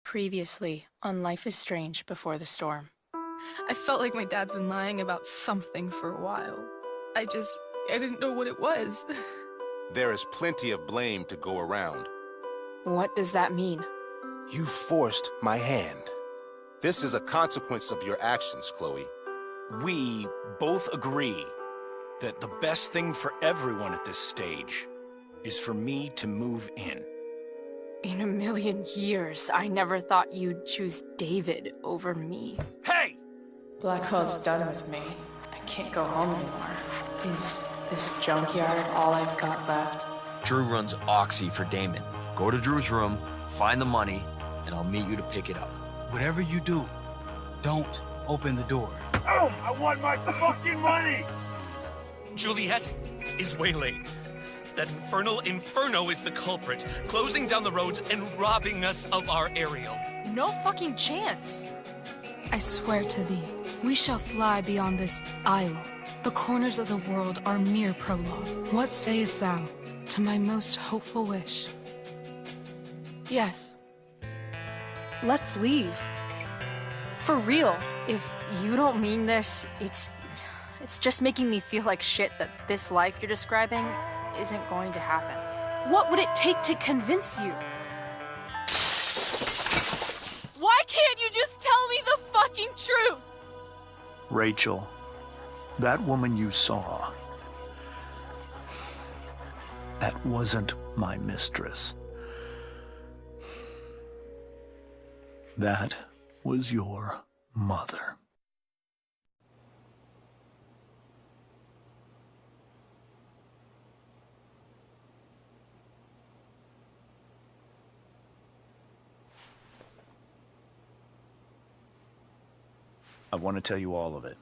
Previously on Life is Strange Before the Storm. I felt like my dad's been lying about something for a while. I didn't know what it was. There is plenty of blame to go around. What does that mean? You forced my hand. This is a consequence of your actions, Chloe. We both agree that the best thing for everyone at this stage is for me to move in. In a million years, I never thought you'd choose David over me. Hey! Blackwell's done with me. I can't go home anymore. Is this junkyard all I've got left? Drew runs Oxy for Damon. Go to Drew's room, find the money, and I'll meet you to pick it up. Whatever you do, don't open the door. Oh, I want my fucking money! Juliet is waylaid. That infernal Inferno is the culprit, closing down the roads and robbing us of our aerial. No fucking chance. I swear to thee, we shall fly beyond this isle. The corners of the world are mere prologue. What sayest thou to my most hopeful wish? Yes. Let's leave. For real. If you don't mean this, it's just making me feel like shit that this life you're describing isn't going to happen. What would it take to convince you? Why can't you just tell me the fucking truth? Rachel, that woman you saw, that wasn't my mistress. That was your mother. I want to tell you all of it.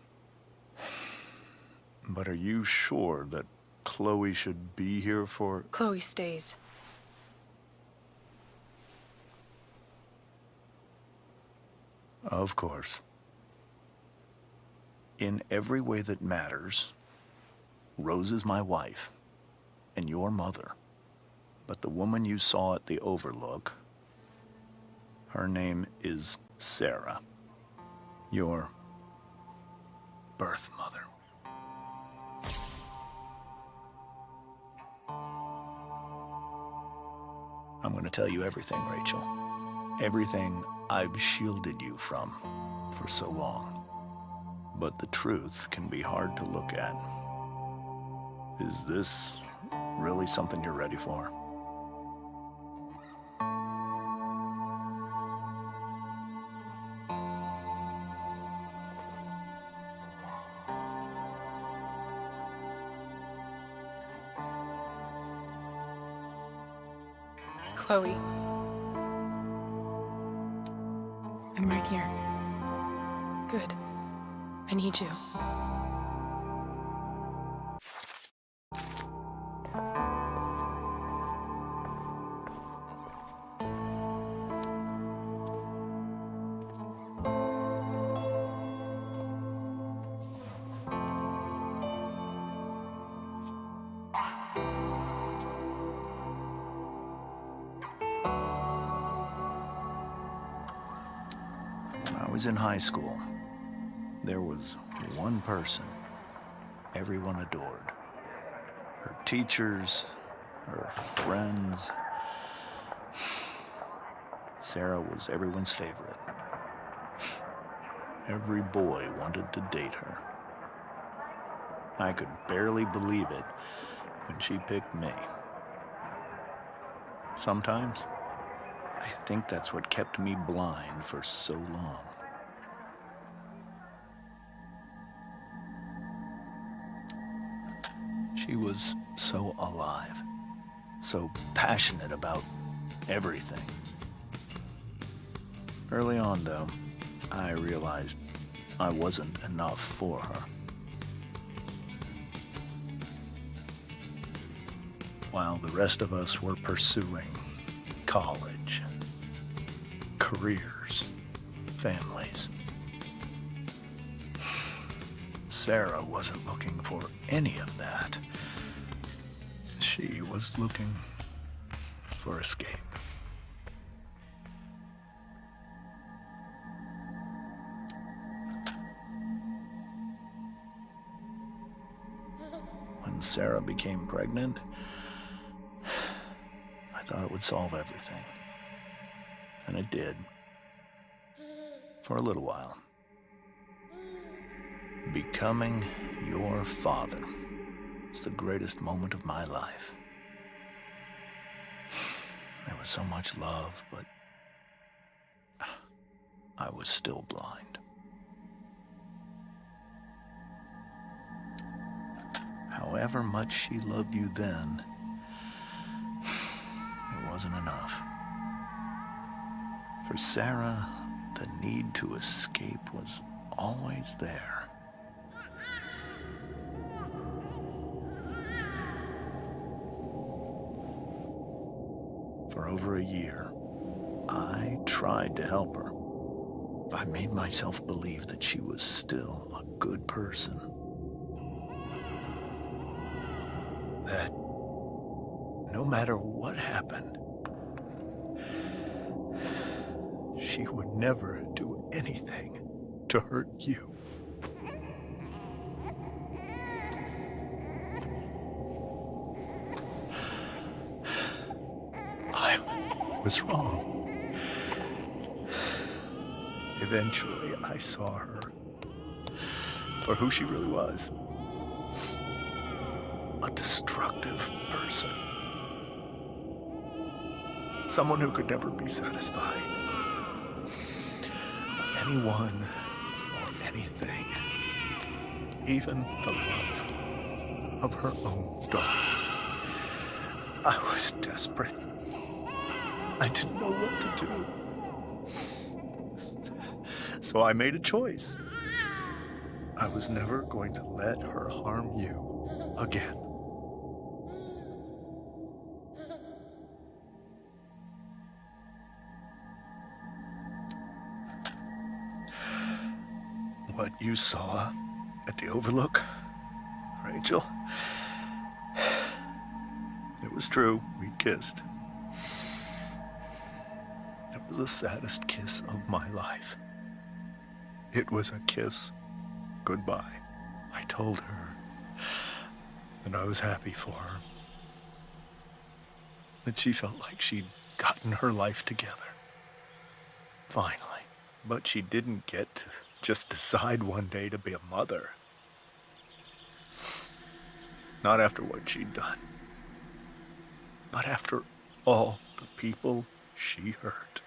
But are you sure that Chloe should be here for... Chloe stays. Of course. In every way that matters, Rose is my wife and your mother. But the woman you saw at the Overlook, her name is Sera, your birth mother. I'm going to tell you everything, Rachel. Everything I've shielded you from for so long. But the truth can be hard to look at. Is this really something you're ready for? Chloe. I'm right here. Good. I need you. When I was in high school, there was one person everyone adored. Her teachers, her friends. Sera was everyone's favorite. Every boy wanted to date her. I could barely believe it when she picked me. Sometimes, I think that's what kept me blind for so long. She was so alive, so passionate about everything. Early on, though, I realized I wasn't enough for her. While the rest of us were pursuing college, careers, families, Sera wasn't looking for any of that. She was looking for escape. Sera became pregnant, I thought it would solve everything. And it did. For a little while. Becoming your father was the greatest moment of my life. There was so much love, but I was still blind. However much she loved you then, it wasn't enough. For Sera, the need to escape was always there. For over a year, I tried to help her. I made myself believe that she was still a good person. That no matter what happened, she would never do anything to hurt you. I was wrong. Eventually, I saw her for who she really was. A destructive person. Someone who could never be satisfied. Anyone or anything. Even the love of her own daughter. I was desperate. I didn't know what to do. So I made a choice. I was never going to let her harm you again. What you saw at the Overlook, Rachel, it was true. We kissed. It was the saddest kiss of my life. It was a kiss goodbye. I told her that I was happy for her. That she felt like she'd gotten her life together. Finally. But she didn't get to just decide one day to be a mother. Not after what she'd done. Not after all the people she hurt.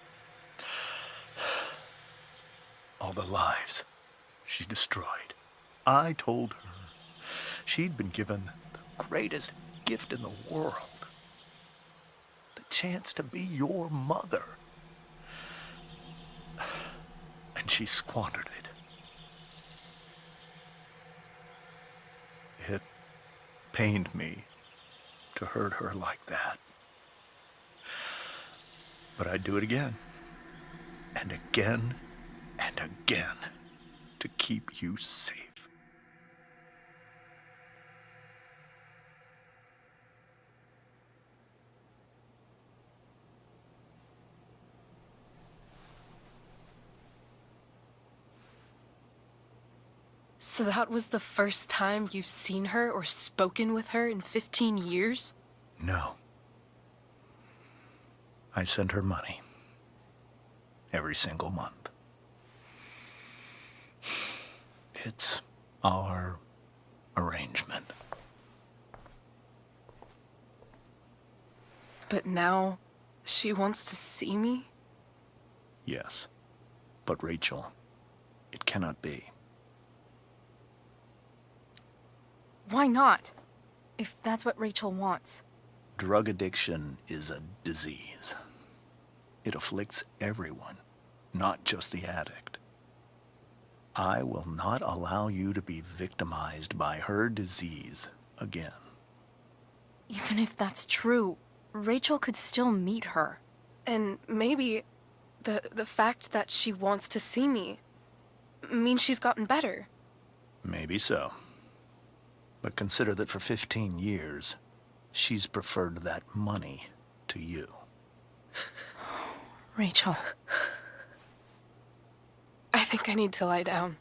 All the lives she destroyed. I told her she'd been given the greatest gift in the world. The chance to be your mother. And she squandered it. It pained me to hurt her like that. But I'd do it again. And again. And again. To keep you safe. So that was the first time you've seen her or spoken with her in 15 years? No. I sent her money. Every single month. It's our arrangement. But now, she wants to see me? Yes. But Rachel, it cannot be. Why not? If that's what Rachel wants. Drug addiction is a disease. It afflicts everyone, not just the addict. I will not allow you to be victimized by her disease again. Even if that's true, Rachel could still meet her. And maybe the fact that she wants to see me means she's gotten better. Maybe so. But consider that for 15 years, she's preferred that money to you. Rachel. I think I need to lie down.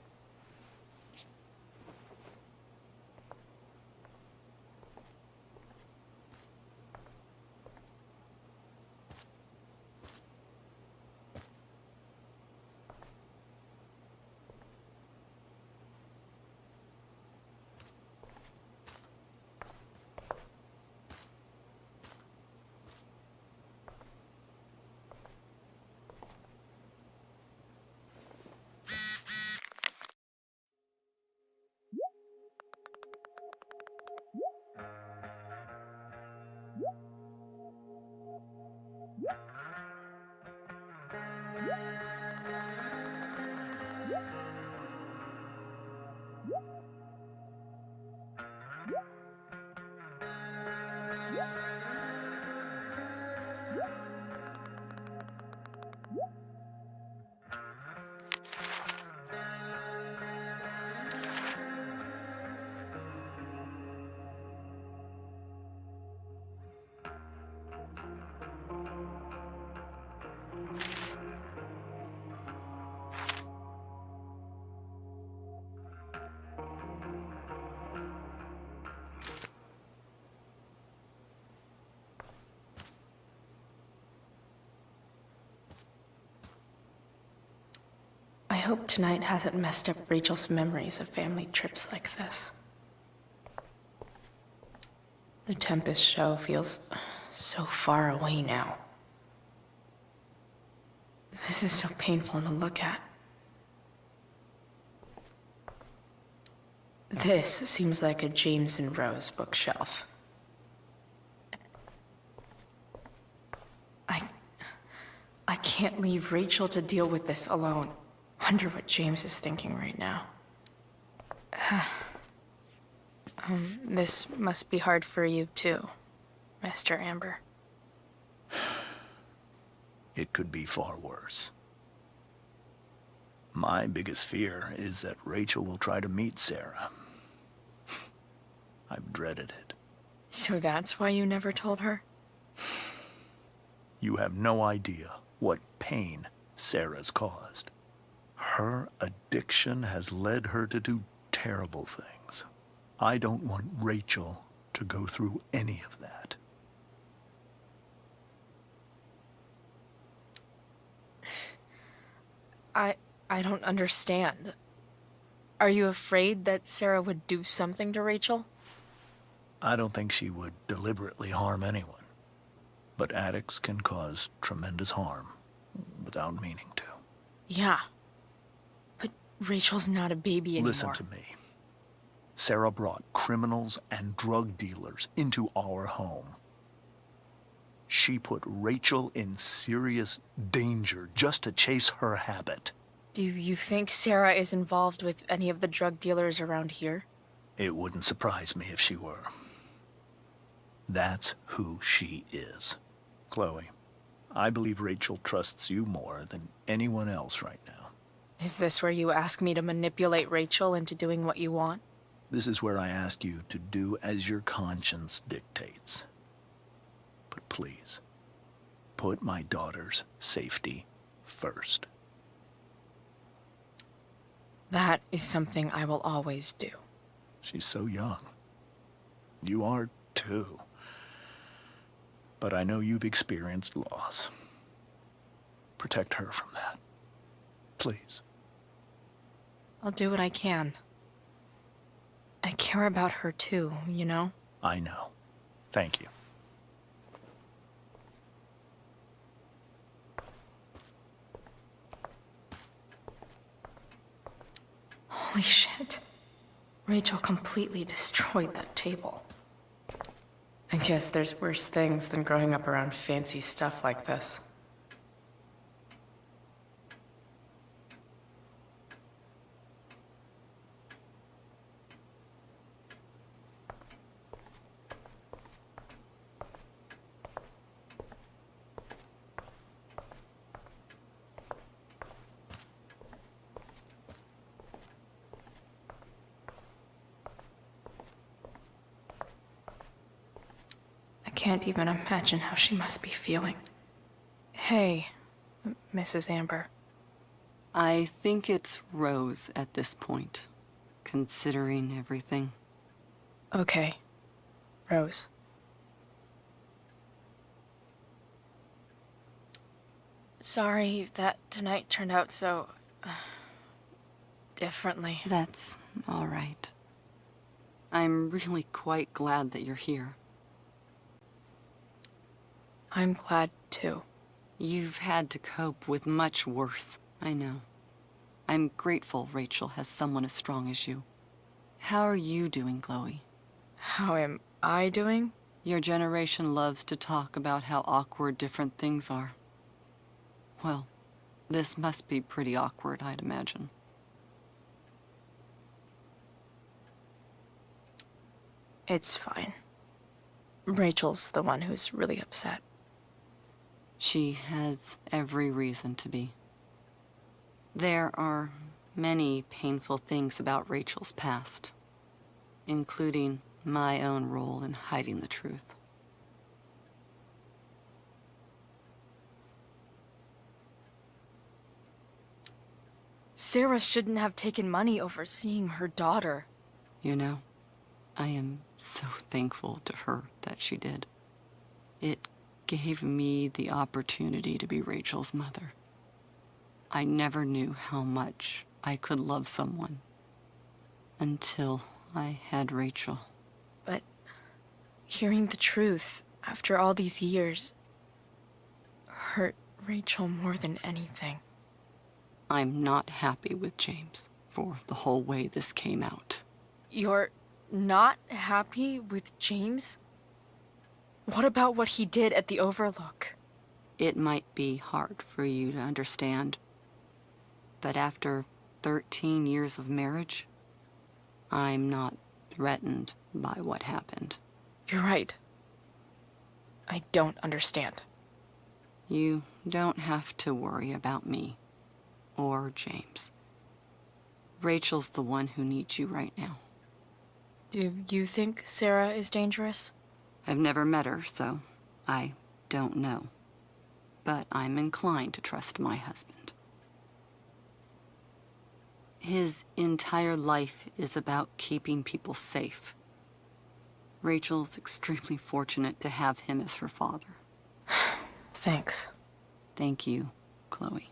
hope tonight hasn't messed up Rachel's memories of family trips like this. The Tempest show feels so far away now. This is so painful to look at. This seems like a James and Rose bookshelf. I can't leave Rachel to deal with this alone. Wonder what James is thinking right now. This must be hard for you too, Master Amber. It could be far worse. My biggest fear is that Rachel will try to meet Sera. I've dreaded it. So that's why you never told her? You have no idea what pain Sera's caused. Her addiction has led her to do terrible things. I don't want Rachel to go through any of that. I don't understand. Are you afraid that Sera would do something to Rachel? I don't think she would deliberately harm anyone. But addicts can cause tremendous harm without meaning to. Yeah. But Rachel's not a baby anymore. Listen to me. Sera brought criminals and drug dealers into our home. She put Rachel in serious danger just to chase her habit. Do you think Sera is involved with any of the drug dealers around here? It wouldn't surprise me if she were. That's who she is. Chloe, I believe Rachel trusts you more than anyone else right now. Is this where you ask me to manipulate Rachel into doing what you want? This is where I ask you to do as your conscience dictates. But please, put my daughter's safety first. That is something I will always do. She's so young. You are too. But I know you've experienced loss. Protect her from that. Please. I'll do what I can. I care about her too, you know? I know. Thank you. Holy shit. Rachel completely destroyed that table. I guess there's worse things than growing up around fancy stuff like this. I can't even imagine how she must be feeling. Hey, Mrs. Amber. I think it's Rose at this point, considering everything. Okay, Rose. Sorry that tonight turned out so... differently. That's all right. I'm really quite glad that you're here. I'm glad, too. You've had to cope with much worse, I know. I'm grateful Rachel has someone as strong as you. How are you doing, Chloe? How am I doing? Your generation loves to talk about how awkward different things are. Well, this must be pretty awkward, I'd imagine. It's fine. Rachel's the one who's really upset. She has every reason to be. There are many painful things about Rachel's past, including my own role in hiding the truth. Sera shouldn't have taken money over seeing her daughter. You know, I am so thankful to her that she did. It gave me the opportunity to be Rachel's mother. I never knew how much I could love someone until I had Rachel. But hearing the truth after all these years hurt Rachel more than anything. I'm not happy with James for the whole way this came out. You're not happy with James? What about what he did at the Overlook? It might be hard for you to understand, but after 13 years of marriage, I'm not threatened by what happened. You're right. I don't understand. You don't have to worry about me or James. Rachel's the one who needs you right now. Do you think Sera is dangerous? I've never met her, so I don't know. But I'm inclined to trust my husband. His entire life is about keeping people safe. Rachel's extremely fortunate to have him as her father. Thanks. Thank you, Chloe.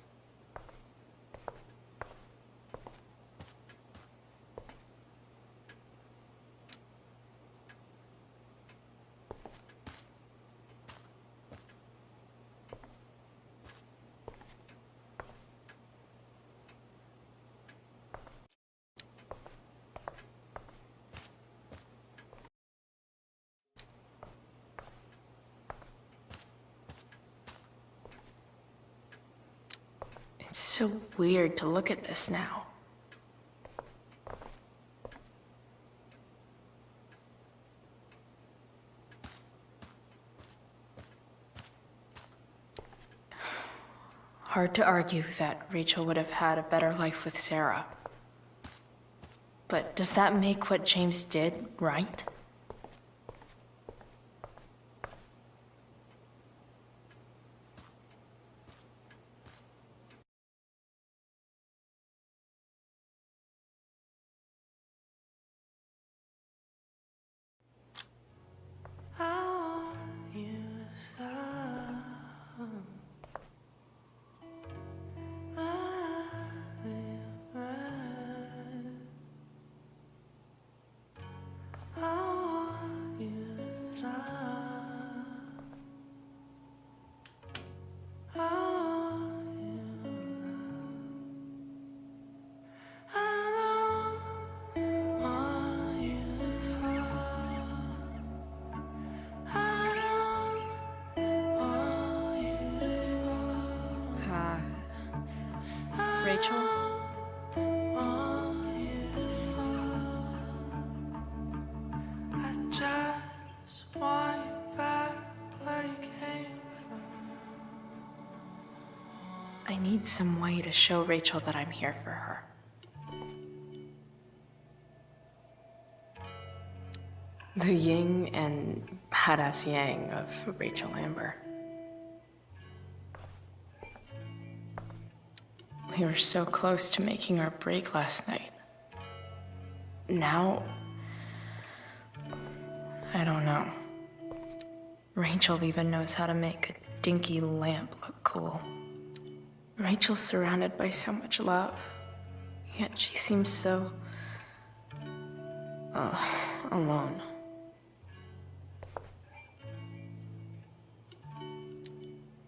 It's so weird to look at this now. Hard to argue that Rachel would have had a better life with Sera. But does that make what James did right? Rachel? I need some way to show Rachel that I'm here for her. The yin and badass yang of Rachel Amber. We were so close to making our break last night. Now, I don't know. Rachel even knows how to make a dinky lamp look cool. Rachel's surrounded by so much love, yet she seems so... alone.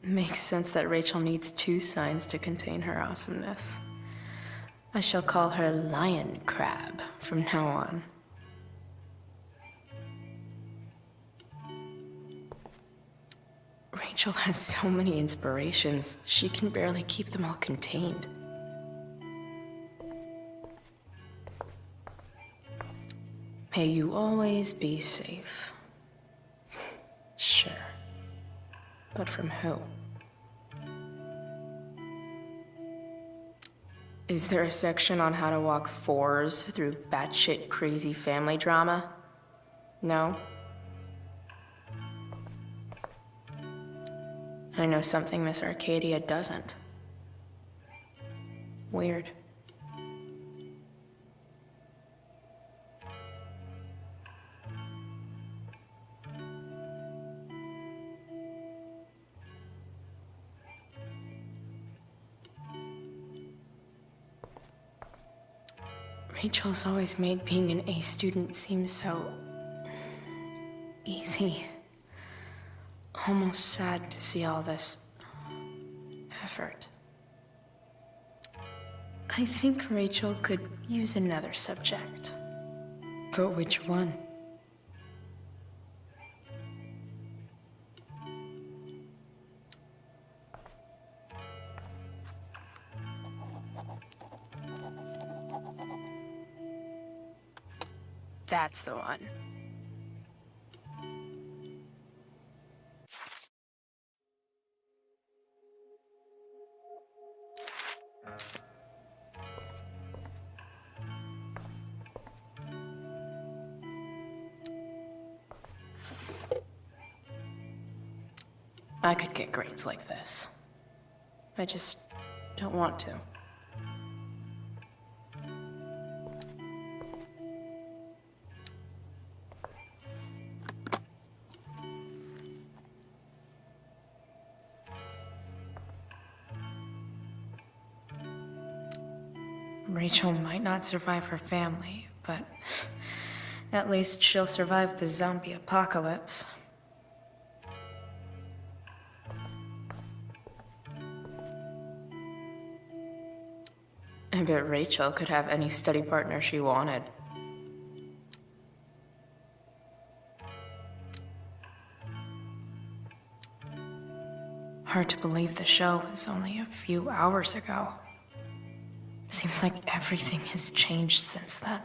Makes sense that Rachel needs two signs to contain her awesomeness. I shall call her Lion Crab from now on. Rachel has so many inspirations, she can barely keep them all contained. May you always be safe. Sure. But from who? Is there a section on how to walk fours through batshit crazy family drama? No? I know something Miss Arcadia doesn't. Weird. Rachel's always made being an A student seem so easy. Almost sad to see all this effort. I think Rachel could use another subject. But which one? That's the one. I could get grades like this. I just don't want to. Rachel might not survive her family, but at least she'll survive the zombie apocalypse. I bet Rachel could have any study partner she wanted. Hard to believe the show was only a few hours ago. Seems like everything has changed since then.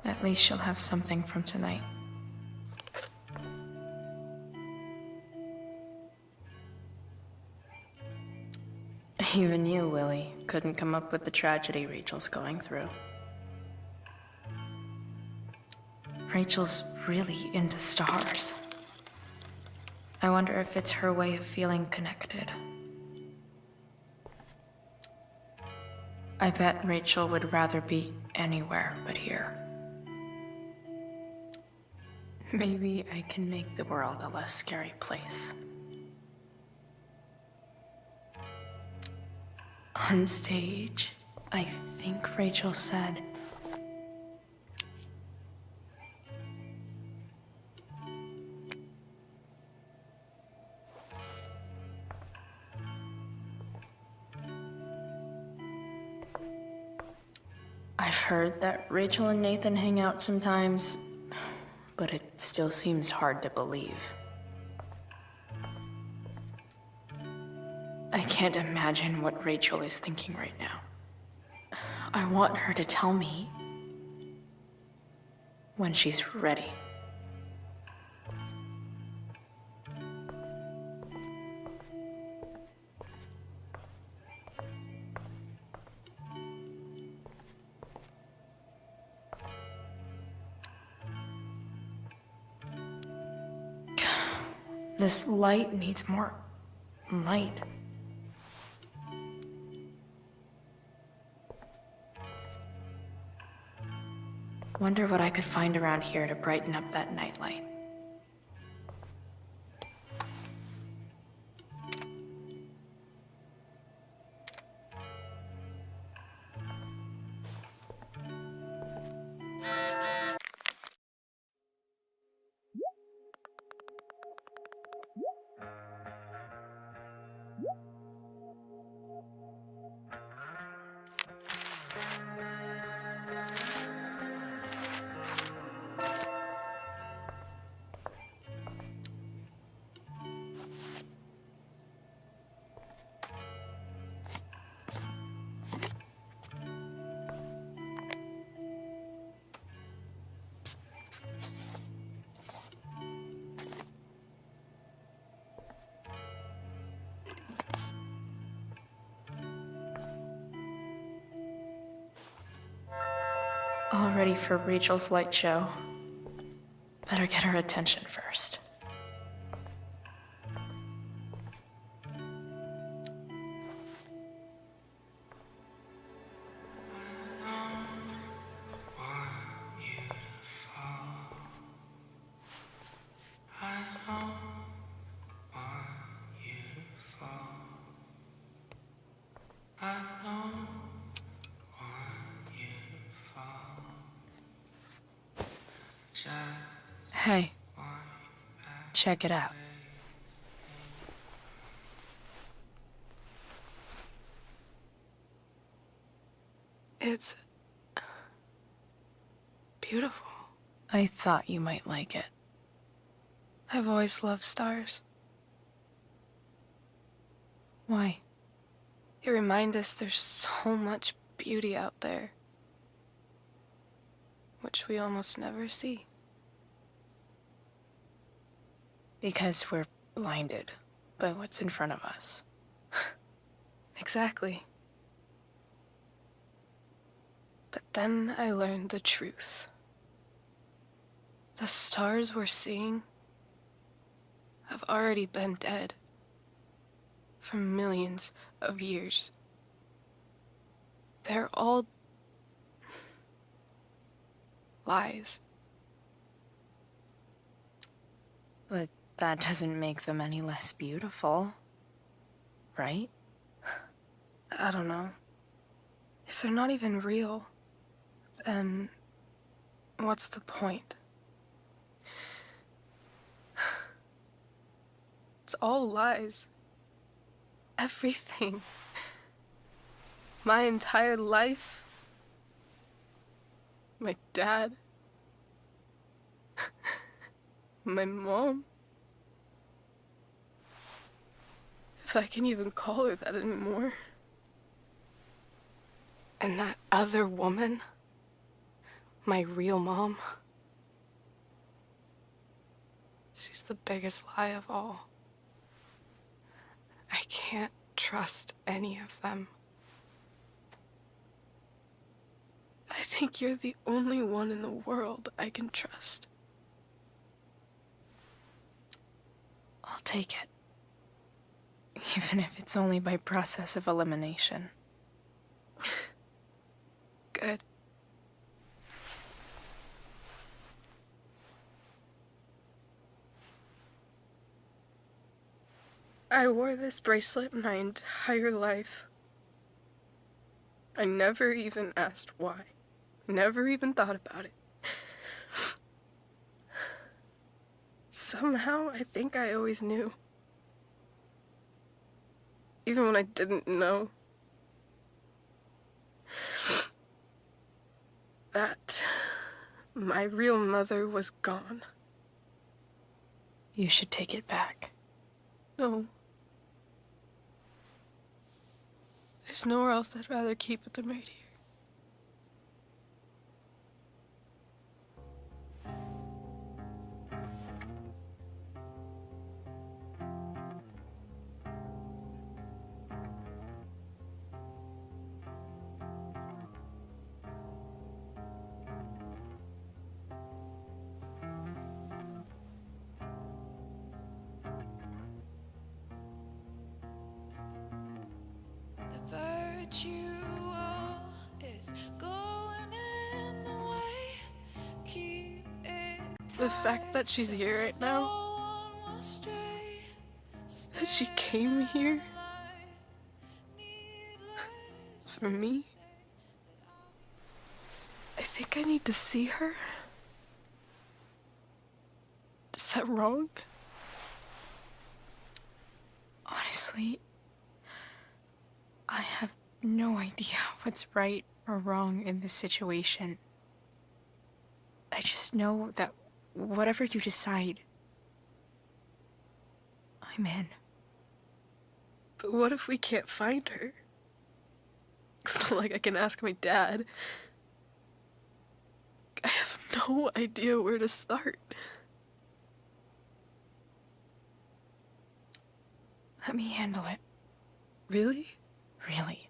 At least she'll have something from tonight. Even you, Willie, couldn't come up with the tragedy Rachel's going through. Rachel's really into stars. I wonder if it's her way of feeling connected. I bet Rachel would rather be anywhere but here. Maybe I can make the world a less scary place. On stage, I think Rachel said, I've heard that Rachel and Nathan hang out sometimes, but it still seems hard to believe. I can't imagine what Rachel is thinking right now. I want her to tell me when she's ready. This light needs more light. Wonder what I could find around here to brighten up that nightlight. All ready for Rachel's light show. Better get her attention first. Hey, check it out. It's beautiful. I thought you might like it. I've always loved stars. Why? They remind us there's so much beauty out there, which we almost never see. Because we're blinded by what's in front of us. Exactly. But then I learned the truth. The stars we're seeing have already been dead for millions of years. They're all lies. But that doesn't make them any less beautiful, right? I don't know. If they're not even real, then what's the point? It's all lies. Everything. My entire life. My dad. My mom. If I can even call her that anymore. And that other woman. My real mom. She's the biggest lie of all. I can't trust any of them. I think you're the only one in the world I can trust. I'll take it. Even if it's only by process of elimination. Good. I wore this bracelet my entire life. I never even asked why. Never even thought about it. Somehow, I think I always knew. Even when I didn't know. That my real mother was gone. You should take it back. No. There's nowhere else I'd rather keep it than right here. The fact that she's here right now, that she came here for me, I think I need to see her. Is that wrong? Honestly, I have no idea what's right or wrong in this situation. I just know that whatever you decide, I'm in. But what if we can't find her? It's not like I can ask my dad. I have no idea where to start. Let me handle it. Really? Really.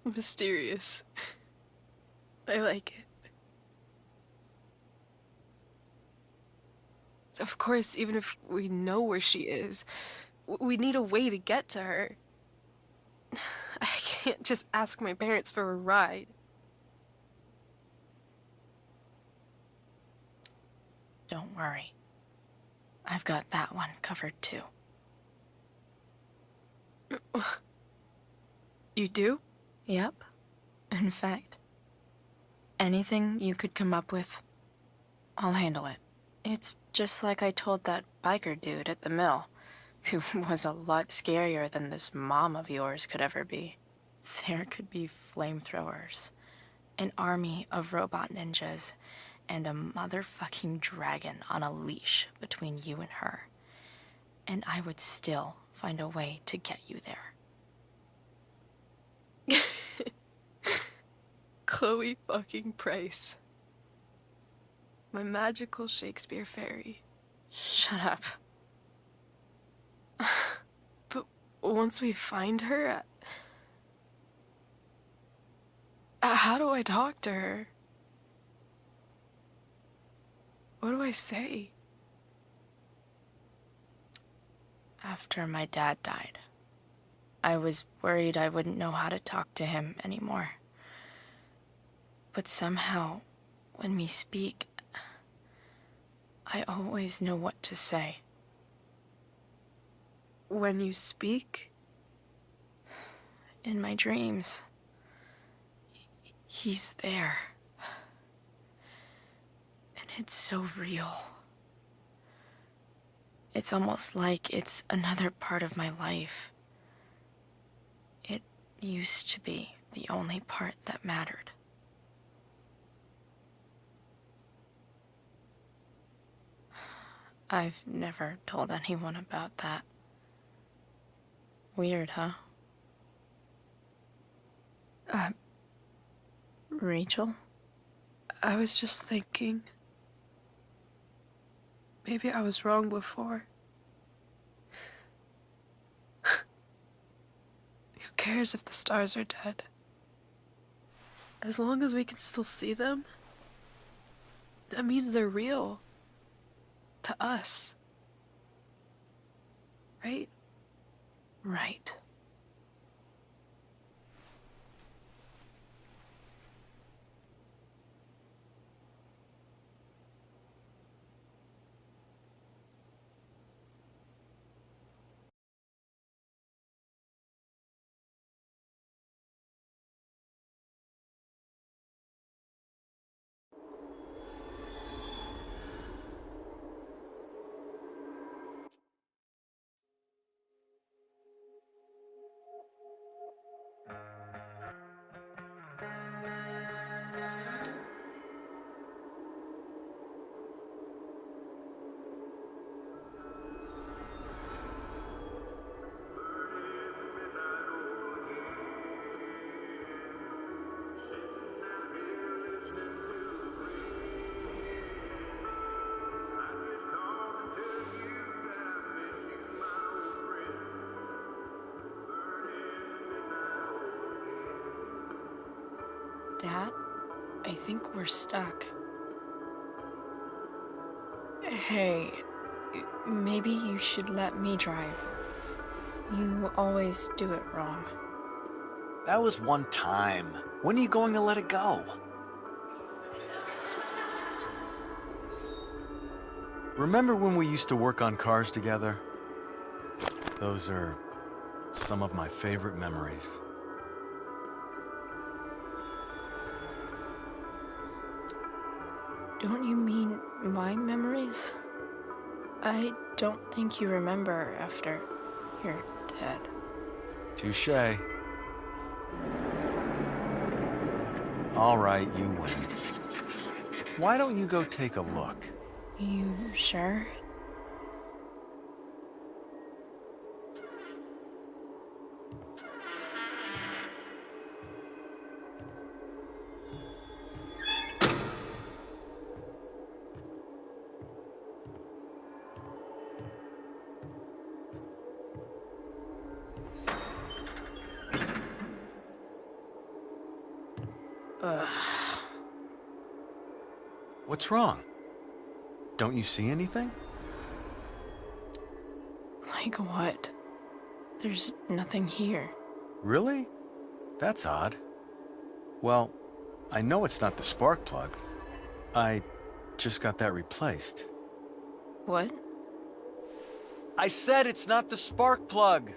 Mysterious. I like it. Of course, even if we know where she is, we need a way to get to her. I can't just ask my parents for a ride. Don't worry. I've got that one covered too. You do? Yep. In fact, Anything you could come up with, I'll handle it. It's just like I told that biker dude at the mill, who was a lot scarier than this mom of yours could ever be. There could be flamethrowers, an army of robot ninjas, and a motherfucking dragon on a leash between you and her. And I would still find a way to get you there. Chloe fucking Price. My magical Shakespeare fairy. Shut up. But once we find her, how do I talk to her? What do I say? After my dad died, I was worried I wouldn't know how to talk to him anymore. But somehow, when we speak, I always know what to say. When you speak? In my dreams. He's there. And it's so real. It's almost like it's another part of my life. It used to be the only part that mattered. I've never told anyone about that. Weird, huh? Rachel? I was just thinking. Maybe I was wrong before. Who cares if the stars are dead? As long as we can still see them, that means they're real. To us. Right? Right. Dad, I think we're stuck. Hey, maybe you should let me drive. You always do it wrong. That was one time. When are you going to let it go? Remember when we used to work on cars together? Those are some of my favorite memories. Don't you mean my memories? I don't think you remember after you're dead. Touché. All right, you win. Why don't you go take a look? You sure? What's wrong? Don't you see anything? Like what? There's nothing here. Really? That's odd. Well, I know it's not the spark plug. I just got that replaced. What? I said it's not the spark plug!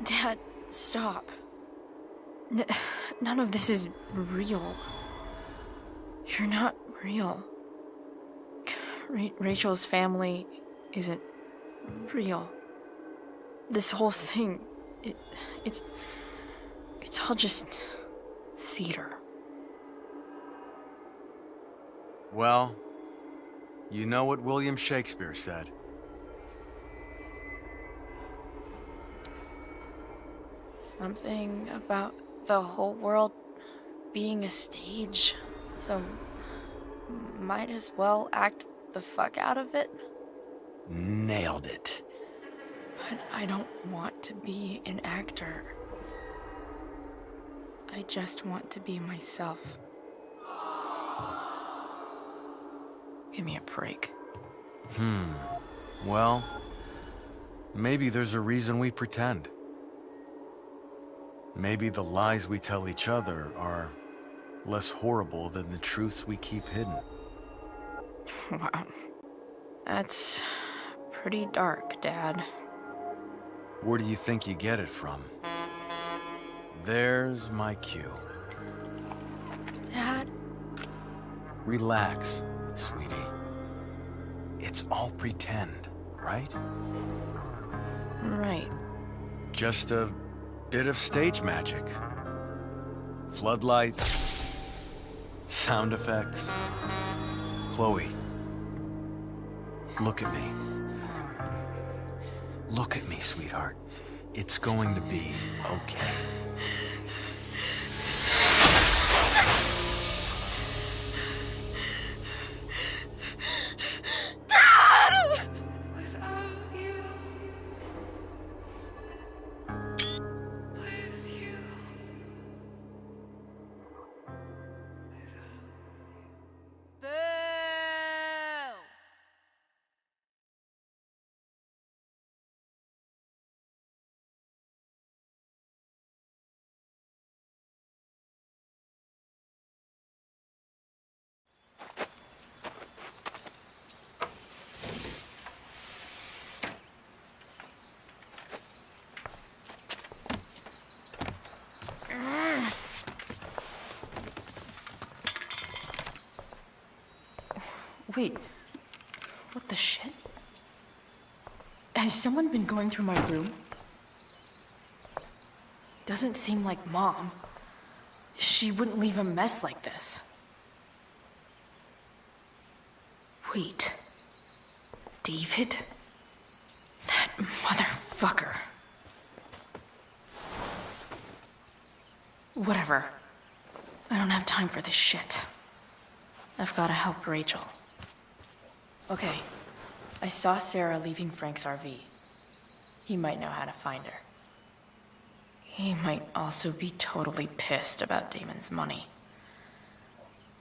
Dad, stop. None of this is real. You're not real. Rachel's family isn't real. This whole thing, it's all just theater. Well, you know what William Shakespeare said. Something about the whole world being a stage, so might as well act the fuck out of it. Nailed it. But I don't want to be an actor. I just want to be myself. Give me a break. Well, maybe there's a reason we pretend. Maybe the lies we tell each other are less horrible than the truths we keep hidden. Wow. That's pretty dark, Dad. Where do you think you get it from? There's my cue. Dad? Relax, sweetie. It's all pretend, right? Right. Just a bit of stage magic. Floodlights, sound effects. Chloe, look at me. Look at me, sweetheart. It's going to be okay. Wait, what the shit? Has someone been going through my room? Doesn't seem like Mom. She wouldn't leave a mess like this. Wait. David? That motherfucker. Whatever. I don't have time for this shit. I've gotta help Rachel. Okay, I saw Sera leaving Frank's RV. He might know how to find her. He might also be totally pissed about Damon's money.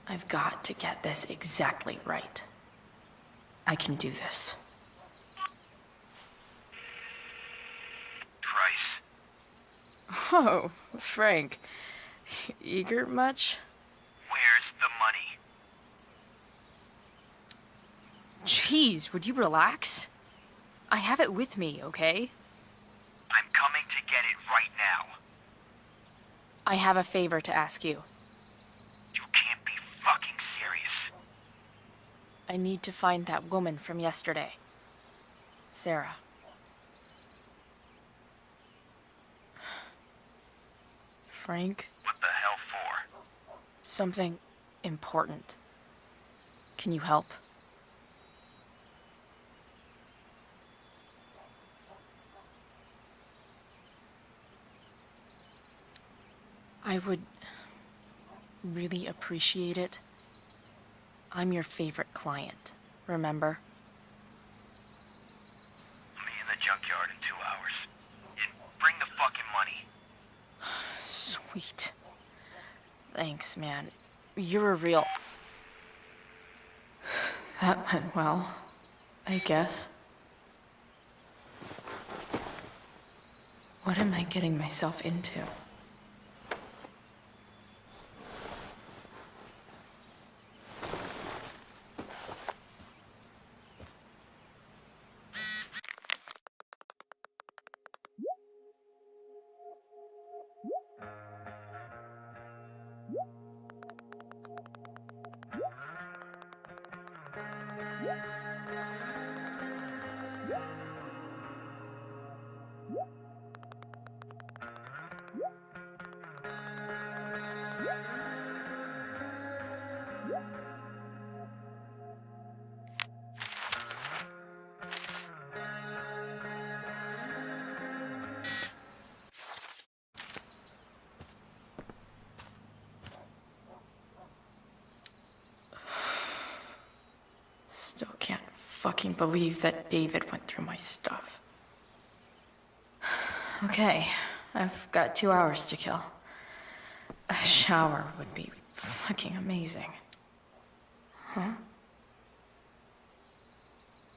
I've got to get this exactly right. I can do this. Price. Oh, Frank. Eager much? Where's the money? Jeez, would you relax? I have it with me, okay? I'm coming to get it right now. I have a favor to ask you. You can't be fucking serious. I need to find that woman from yesterday. Sera. Frank? What the hell for? Something important. Can you help? I would really appreciate it. I'm your favorite client, remember? I'll be in the junkyard in 2 hours. And bring the fucking money. Sweet. Thanks, man. You're a real... That went well, I guess. What am I getting myself into? fucking believe that David went through my stuff. Okay, I've got 2 hours to kill. A shower would be fucking amazing. Huh?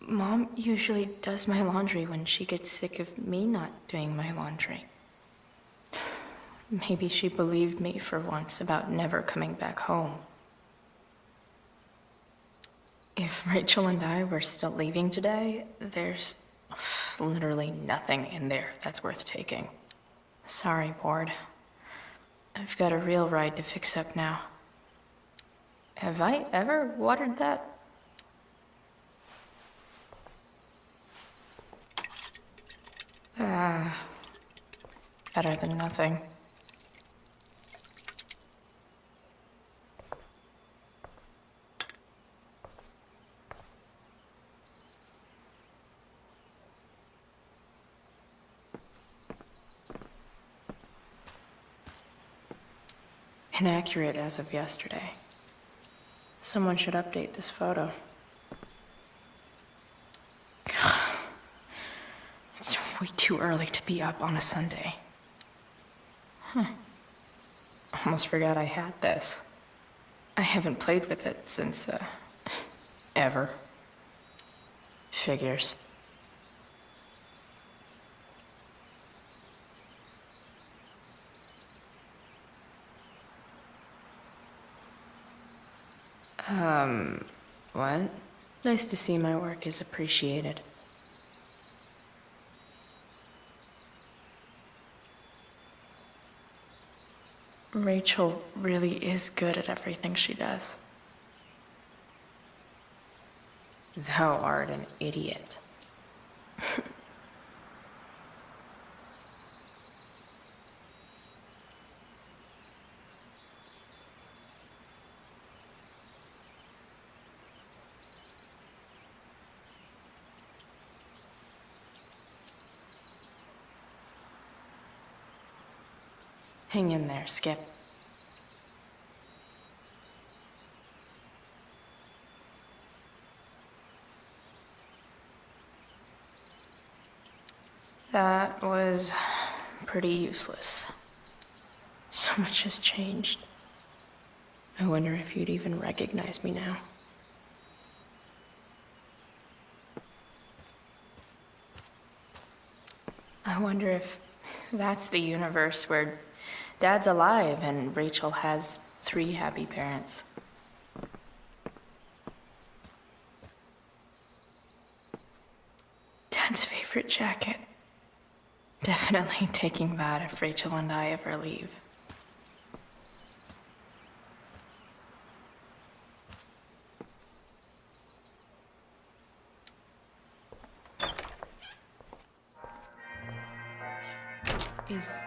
Mom usually does my laundry when she gets sick of me not doing my laundry. Maybe she believed me for once about never coming back home. If Rachel and I were still leaving today, there's literally nothing in there that's worth taking. Sorry, board. I've got a real ride to fix up now. Have I ever watered that? Better than nothing. Inaccurate as of yesterday. Someone should update this photo. It's way too early to be up on a Sunday. Almost forgot I had this. I haven't played with it since, ever. Figures. What? Nice to see my work is appreciated. Rachel really is good at everything she does. Thou art an idiot. Hang in there, Skip. That was pretty useless. So much has changed. I wonder if you'd even recognize me now. I wonder if that's the universe where Dad's alive and Rachel has 3 happy parents. Dad's favorite jacket. Definitely taking that if Rachel and I ever leave. Is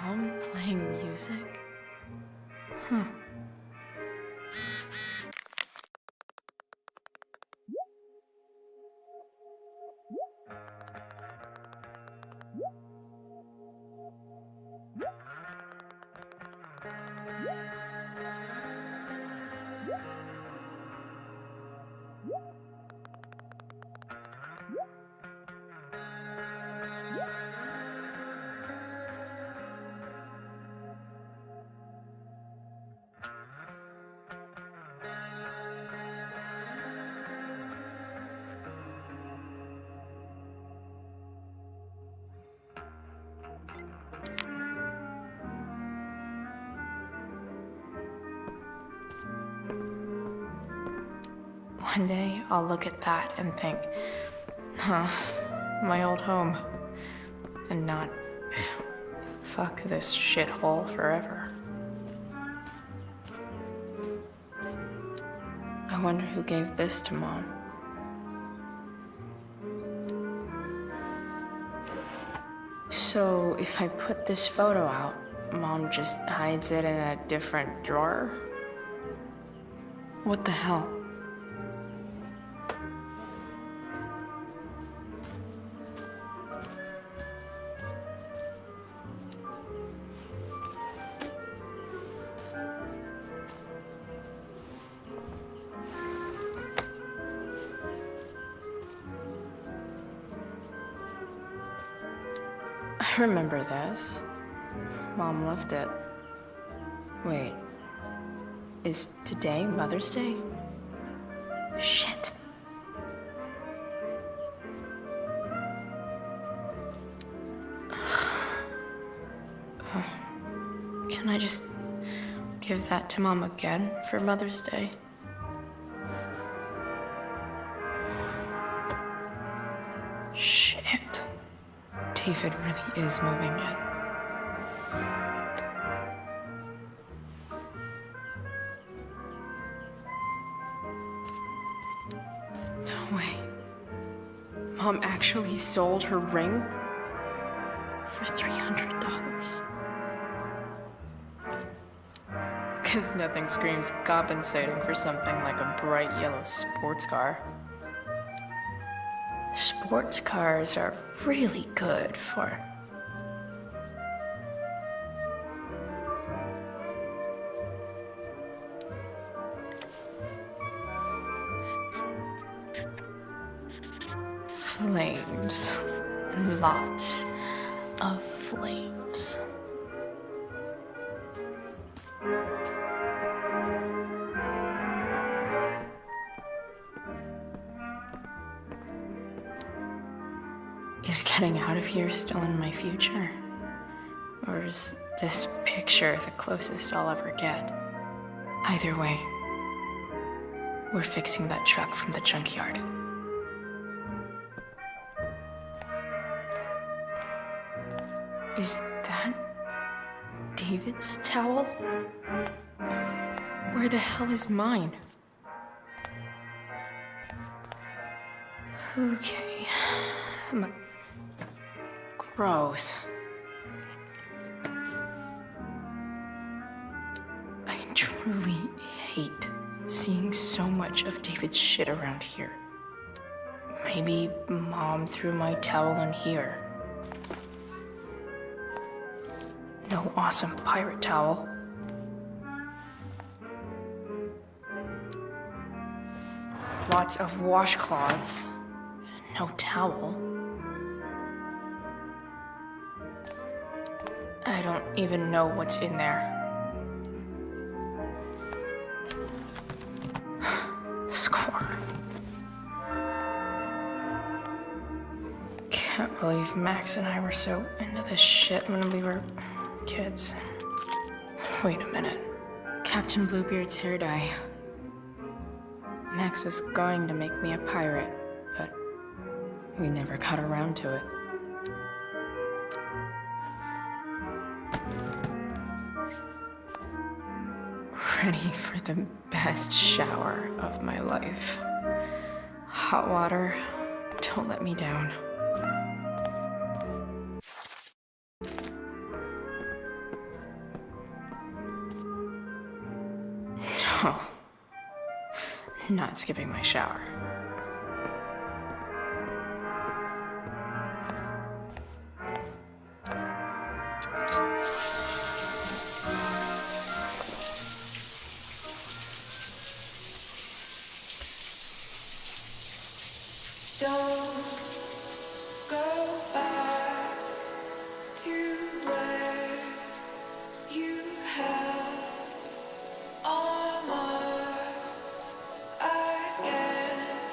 Mom playing music? Huh. One day, I'll look at that and think, huh, my old home. And not, fuck this shithole forever. I wonder who gave this to Mom. So, if I put this photo out, Mom just hides it in a different drawer? What the hell? I remember this. Mom left it. Wait. Is today Mother's Day? Shit. Can I just give that to Mom again for Mother's Day? Shit. David really is moving in. No way. Mom actually sold her ring for $300. Because nothing screams compensating for something like a bright yellow sports car. Sports cars are really good for... flames. Lots of flames. Is getting out of here still in my future? Or is this picture the closest I'll ever get? Either way, we're fixing that truck from the junkyard. Is that David's towel? Where the hell is mine? Okay. Gross. I truly hate seeing so much of David's shit around here. Maybe Mom threw my towel in here. No awesome pirate towel. Lots of washcloths. No towel. I don't even know what's in there. Score. Can't believe Max and I were so into this shit when we were kids. Wait a minute. Captain Bluebeard's hair dye. Max was going to make me a pirate, but we never got around to it. Ready for the best shower of my life. Hot water, don't let me down. No, not skipping my shower. Don't go back to where you had armor again.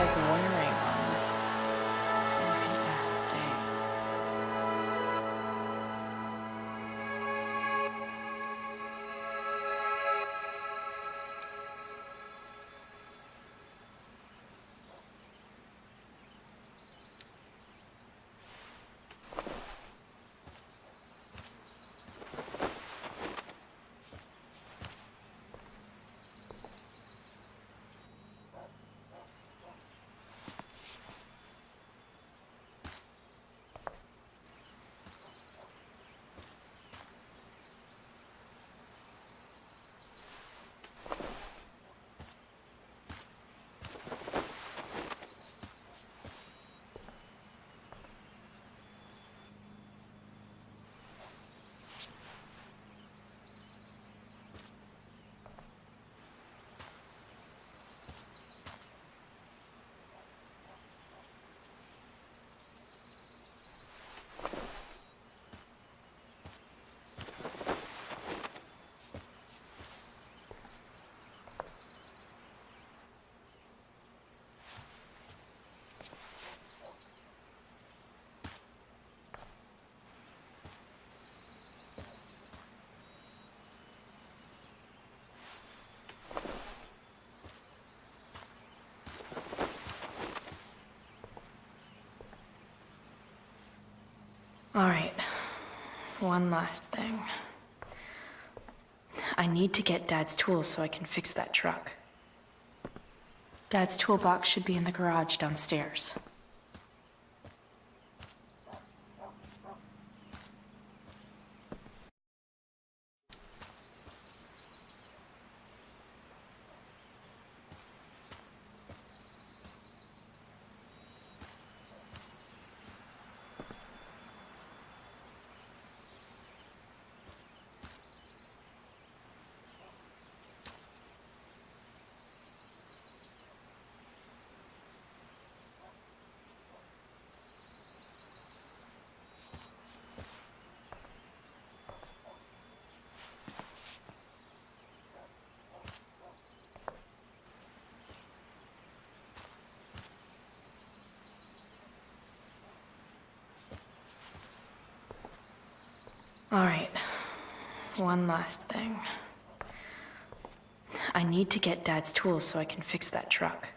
like wearing on this easy ass day? All right, one last thing. I need to get Dad's tools so I can fix that truck. Dad's toolbox should be in the garage downstairs. All right, one last thing. I need to get Dad's tools so I can fix that truck.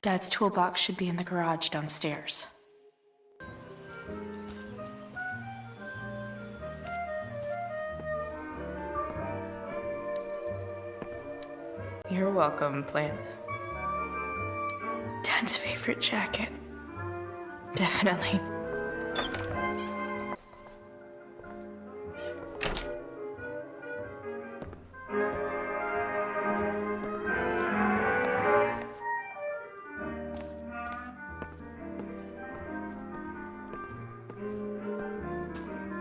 Dad's toolbox should be in the garage downstairs. You're welcome, plant. Dad's favorite jacket. Definitely.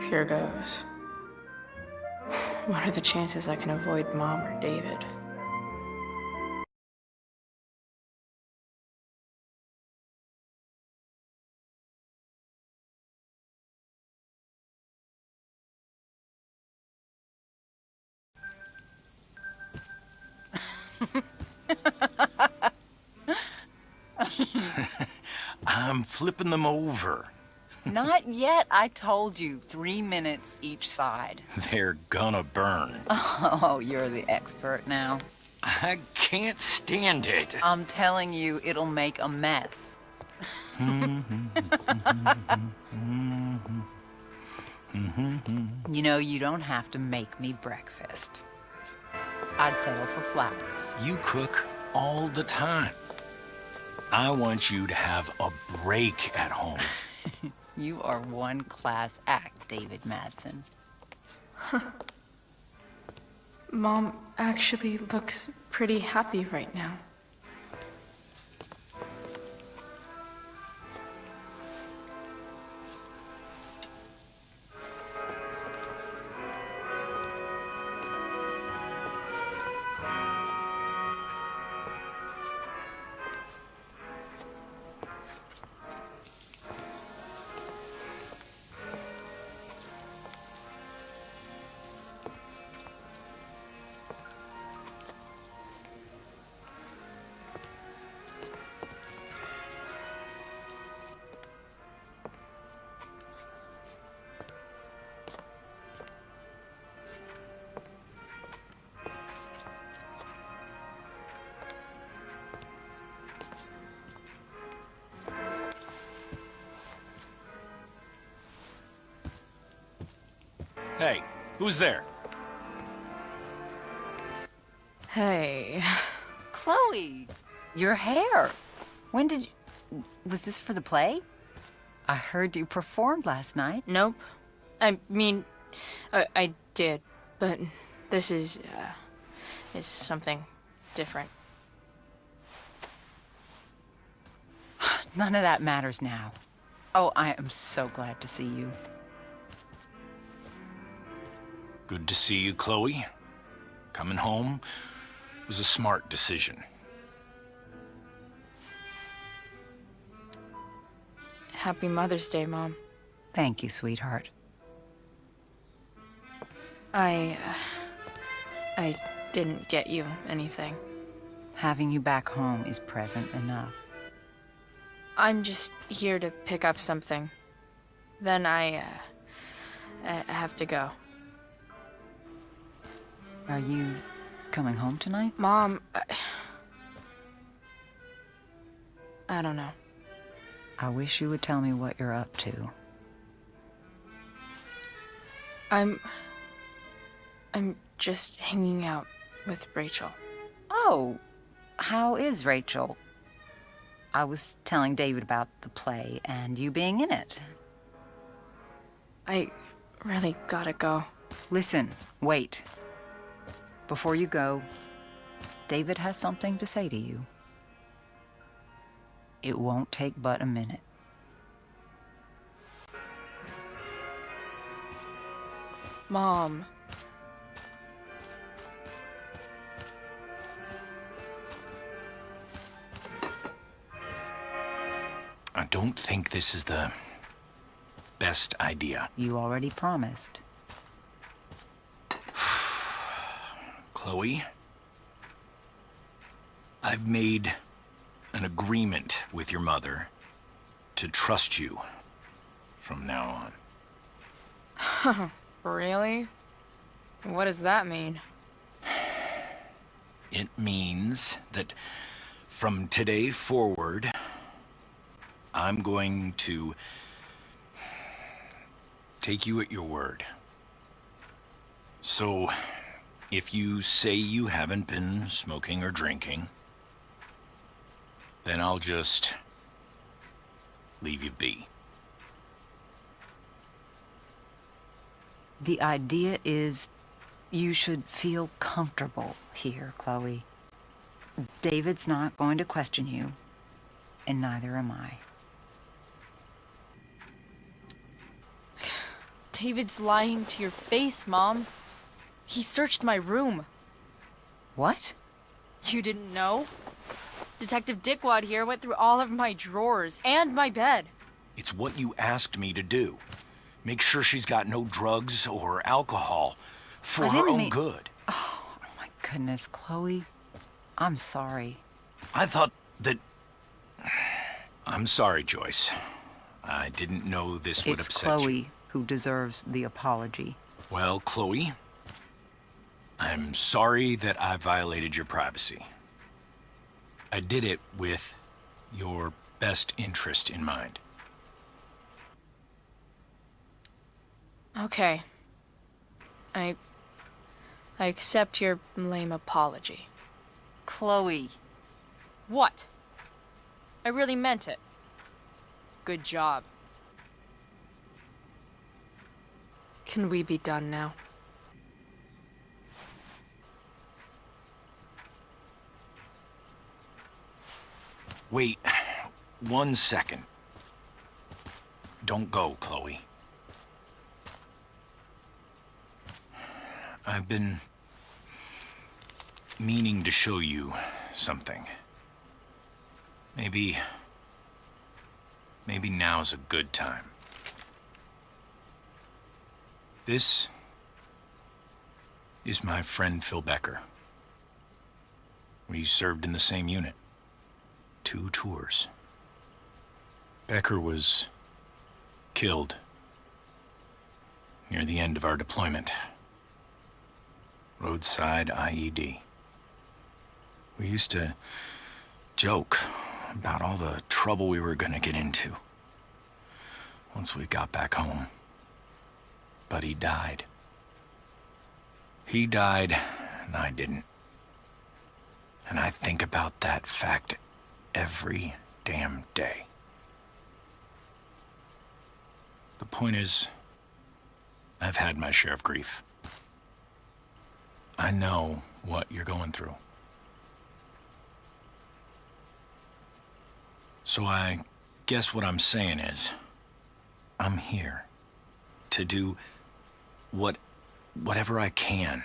Here goes. What are the chances I can avoid Mom or David? I'm flipping them over. Not yet. I told you, 3 minutes each side. They're gonna burn. Oh, you're the expert now. I can't stand it. I'm telling you, it'll make a mess. You know, you don't have to make me breakfast. I'd settle for flowers. You cook all the time. I want you to have a break at home. You are one class act, David Madsen. Mom actually looks pretty happy right now. Hey, who's there? Hey. Chloe, your hair. When did you... Was this for the play? I heard you performed last night. Nope. I mean, I did, but this is something different. None of that matters now. Oh, I am so glad to see you. Good to see you, Chloe. Coming home was a smart decision. Happy Mother's Day, Mom. Thank you, sweetheart. I didn't get you anything. Having you back home is present enough. I'm just here to pick up something. Then I have to go. Are you coming home tonight? Mom, I don't know. I wish you would tell me what you're up to. I'm just hanging out with Rachel. Oh, how is Rachel? I was telling David about the play and you being in it. I really gotta go. Listen, wait. Before you go, David has something to say to you. It won't take but a minute. Mom. I don't think this is the best idea. You already promised. Chloe, I've made an agreement with your mother to trust you from now on. Really? What does that mean? It means that from today forward, I'm going to take you at your word. So, if you say you haven't been smoking or drinking, then I'll just leave you be. The idea is you should feel comfortable here, Chloe. David's not going to question you, and neither am I. David's lying to your face, Mom. He searched my room. What? You didn't know? Detective Dickwad here went through all of my drawers and my bed. It's what you asked me to do. Make sure she's got no drugs or alcohol for her own good. Oh, my goodness, Chloe. I'm sorry. I thought that... I'm sorry, Joyce. I didn't know this would upset you. It's Chloe who deserves the apology. Well, Chloe, I'm sorry that I violated your privacy. I did it with your best interest in mind. Okay. I accept your lame apology. Chloe. What? I really meant it. Good job. Can we be done now? Wait 1 second. Don't go, Chloe. I've been meaning to show you something. Maybe now's a good time. This is my friend Phil Becker. We served in the same unit. 2 tours. Becker was killed near the end of our deployment. Roadside IED. We used to joke about all the trouble we were gonna get into once we got back home. But he died. He died, and I didn't. And I think about that fact every damn day. The point is, I've had my share of grief. I know what you're going through. So I guess what I'm saying is, I'm here to do whatever I can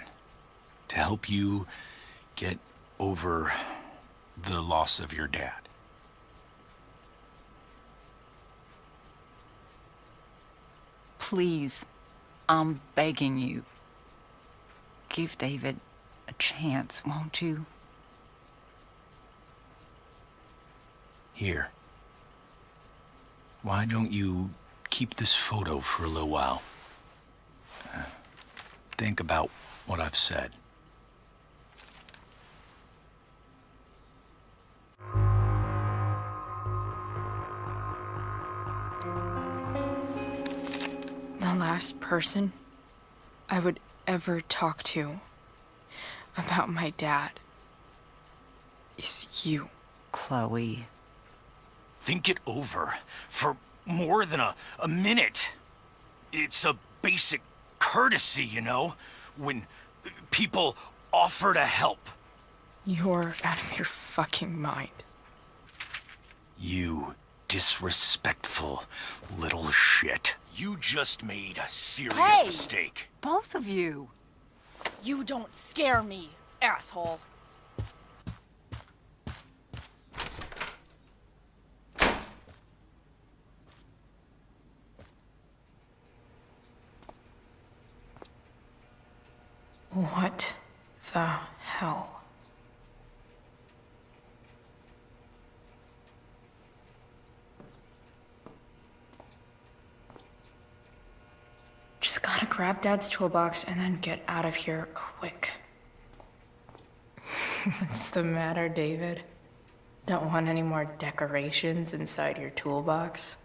to help you get over the loss of your dad. Please, I'm begging you. Give David a chance, won't you? Here. Why don't you keep this photo for a little while? Think about what I've said. The last person I would ever talk to about my dad is you. Chloe. Think it over for more than a minute. It's a basic courtesy, you know, when people offer to help. You're out of your fucking mind. You disrespectful little shit. You just made a serious Hey! mistake. Both of you. You don't scare me, asshole. What the hell? Just gotta grab Dad's toolbox and then get out of here quick. What's the matter, David? Don't want any more decorations inside your toolbox?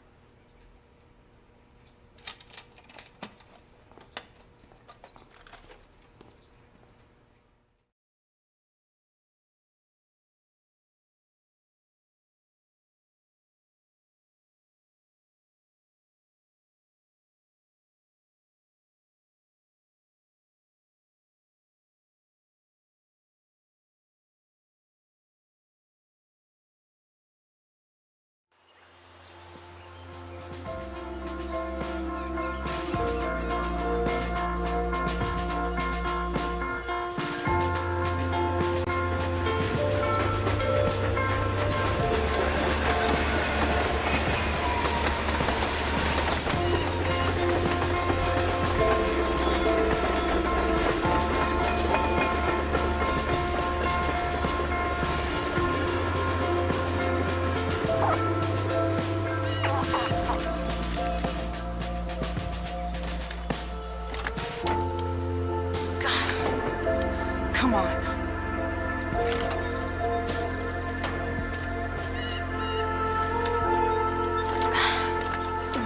Come on.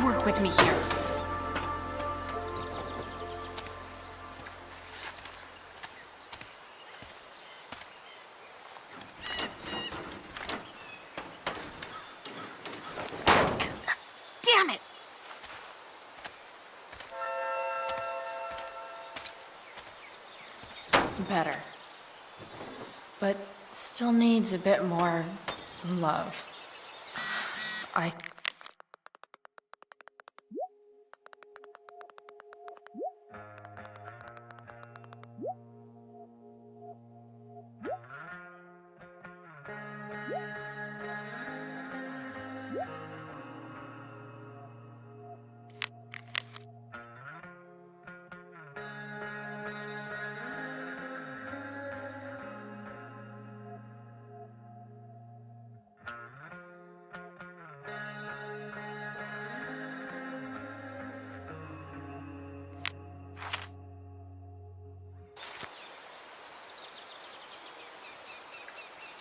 Work with me here. Damn it! Better. But still needs a bit more love. I...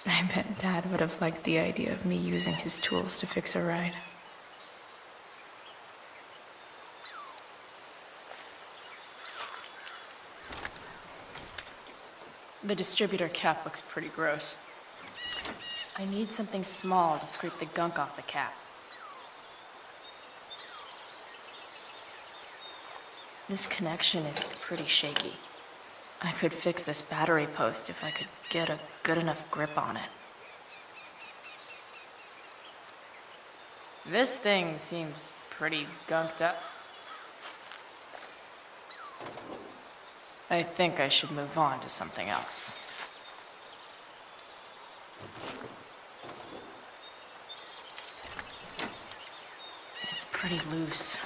I bet Dad would have liked the idea of me using his tools to fix a ride. The distributor cap looks pretty gross. I need something small to scrape the gunk off the cap. This connection is pretty shaky. I could fix this battery post if I could get a good enough grip on it. This thing seems pretty gunked up. I think I should move on to something else. It's pretty loose.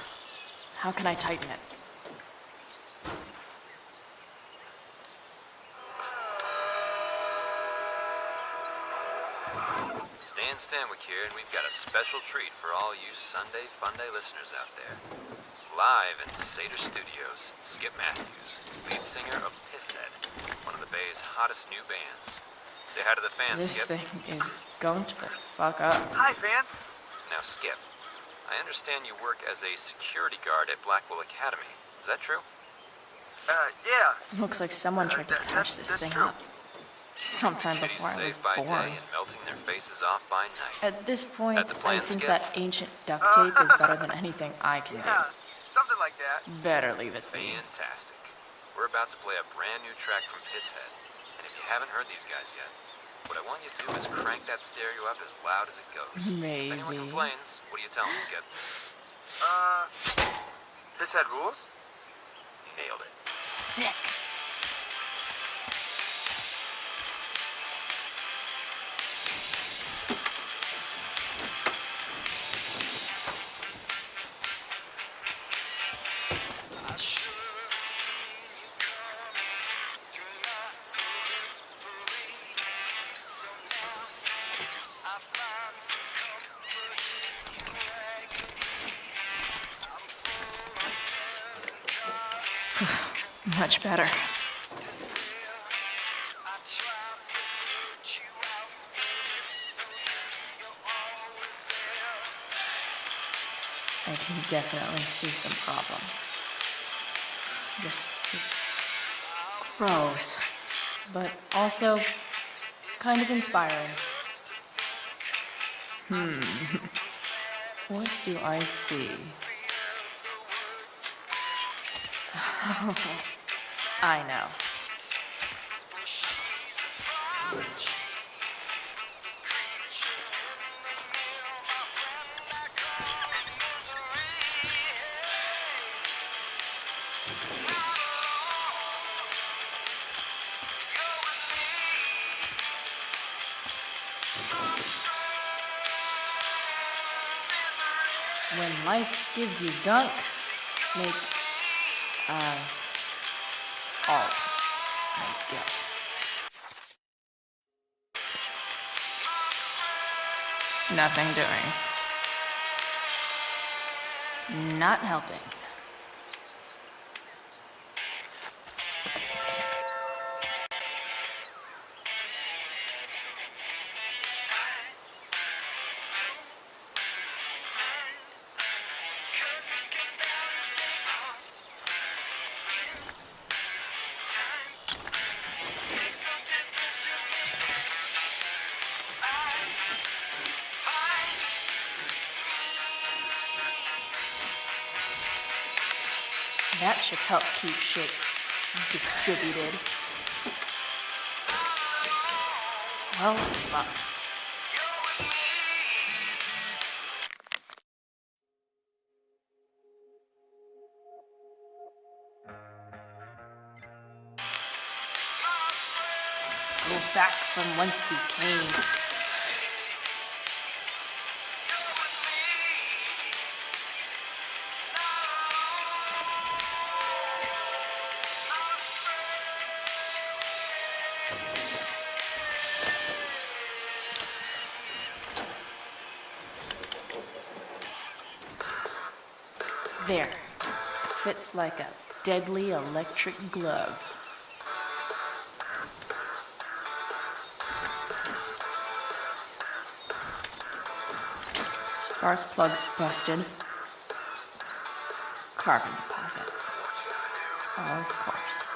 How can I tighten it? Stan Stanwyck here, and we've got a special treat for all you Sunday Funday listeners out there. Live in Seder Studios, Skip Matthews, lead singer of Pisshead, one of the Bay's hottest new bands. Say hi to the fans, This Skip. thing is gunked the fuck up. Hi, fans. Now, Skip, I understand you work as a security guard at Blackwell Academy. Is that true? Yeah. Looks like someone tried to patch this thing up. Sometime Kiddies before I was saved by born. day and melting their faces off by night. At this point, At the I plan, think Skip? that ancient duct tape is better than anything I can do. Something like that. Better leave it be. Fantastic. We're about to play a brand new track from Pisshead. And if you haven't heard these guys yet, what I want you to do is crank that stereo up as loud as it goes. Maybe. If anyone complains, what do you tell them, Skip? Pisshead rules? Nailed it. Sick. Much better. I can definitely see some problems. Just gross, but also kind of inspiring. What do I see? I know. When life gives you gunk, make, art, I guess. Nothing doing. Not helping. That should help keep shit distributed. Well, fuck. Go back from whence we came. There. Fits like a deadly electric glove. Spark plugs busted. Carbon deposits. Of course.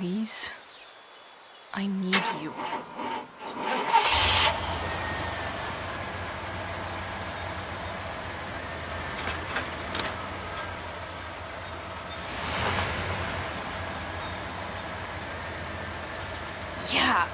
Please? I need you. Yeah.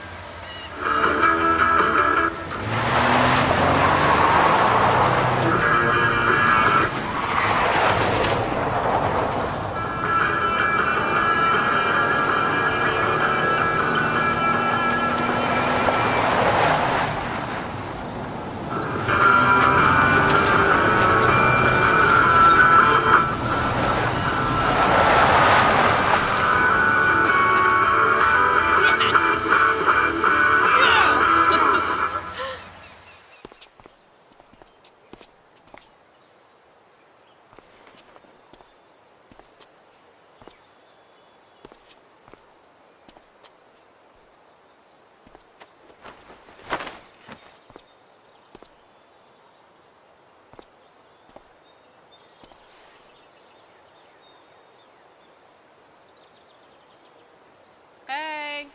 Hey,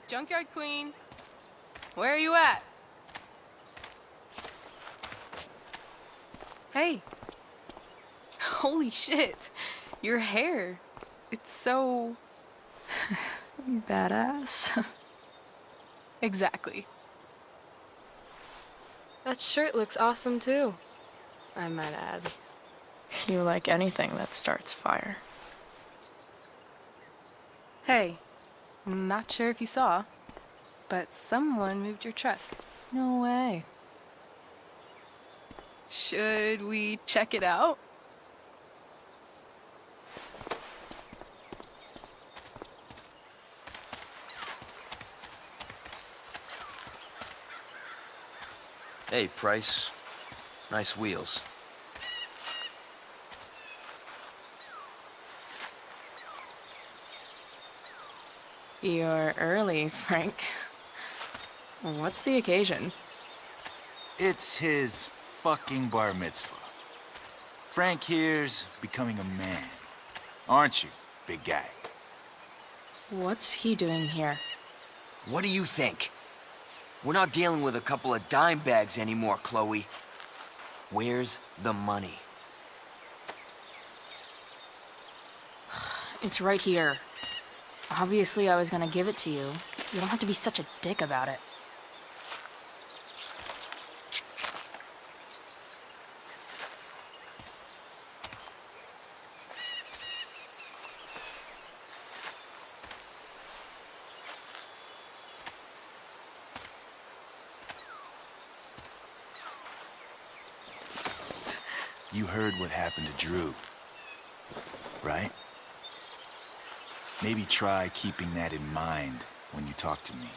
Junkyard Queen, where are you at? Hey, holy shit, your hair, it's so badass. Exactly. That shirt looks awesome too, I might add. You like anything that starts fire. Hey, I'm not sure if you saw, but someone moved your truck. No way. Should we check it out? Hey, Price. Nice wheels. You're early, Frank. What's the occasion? It's his fucking bar mitzvah. Frank here's becoming a man. Aren't you, big guy? What's he doing here? What do you think? We're not dealing with a couple of dime bags anymore, Chloe. Where's the money? It's right here. Obviously, I was gonna give it to you. You don't have to be such a dick about it. You heard what happened to Drew, right? Maybe try keeping that in mind when you talk to me.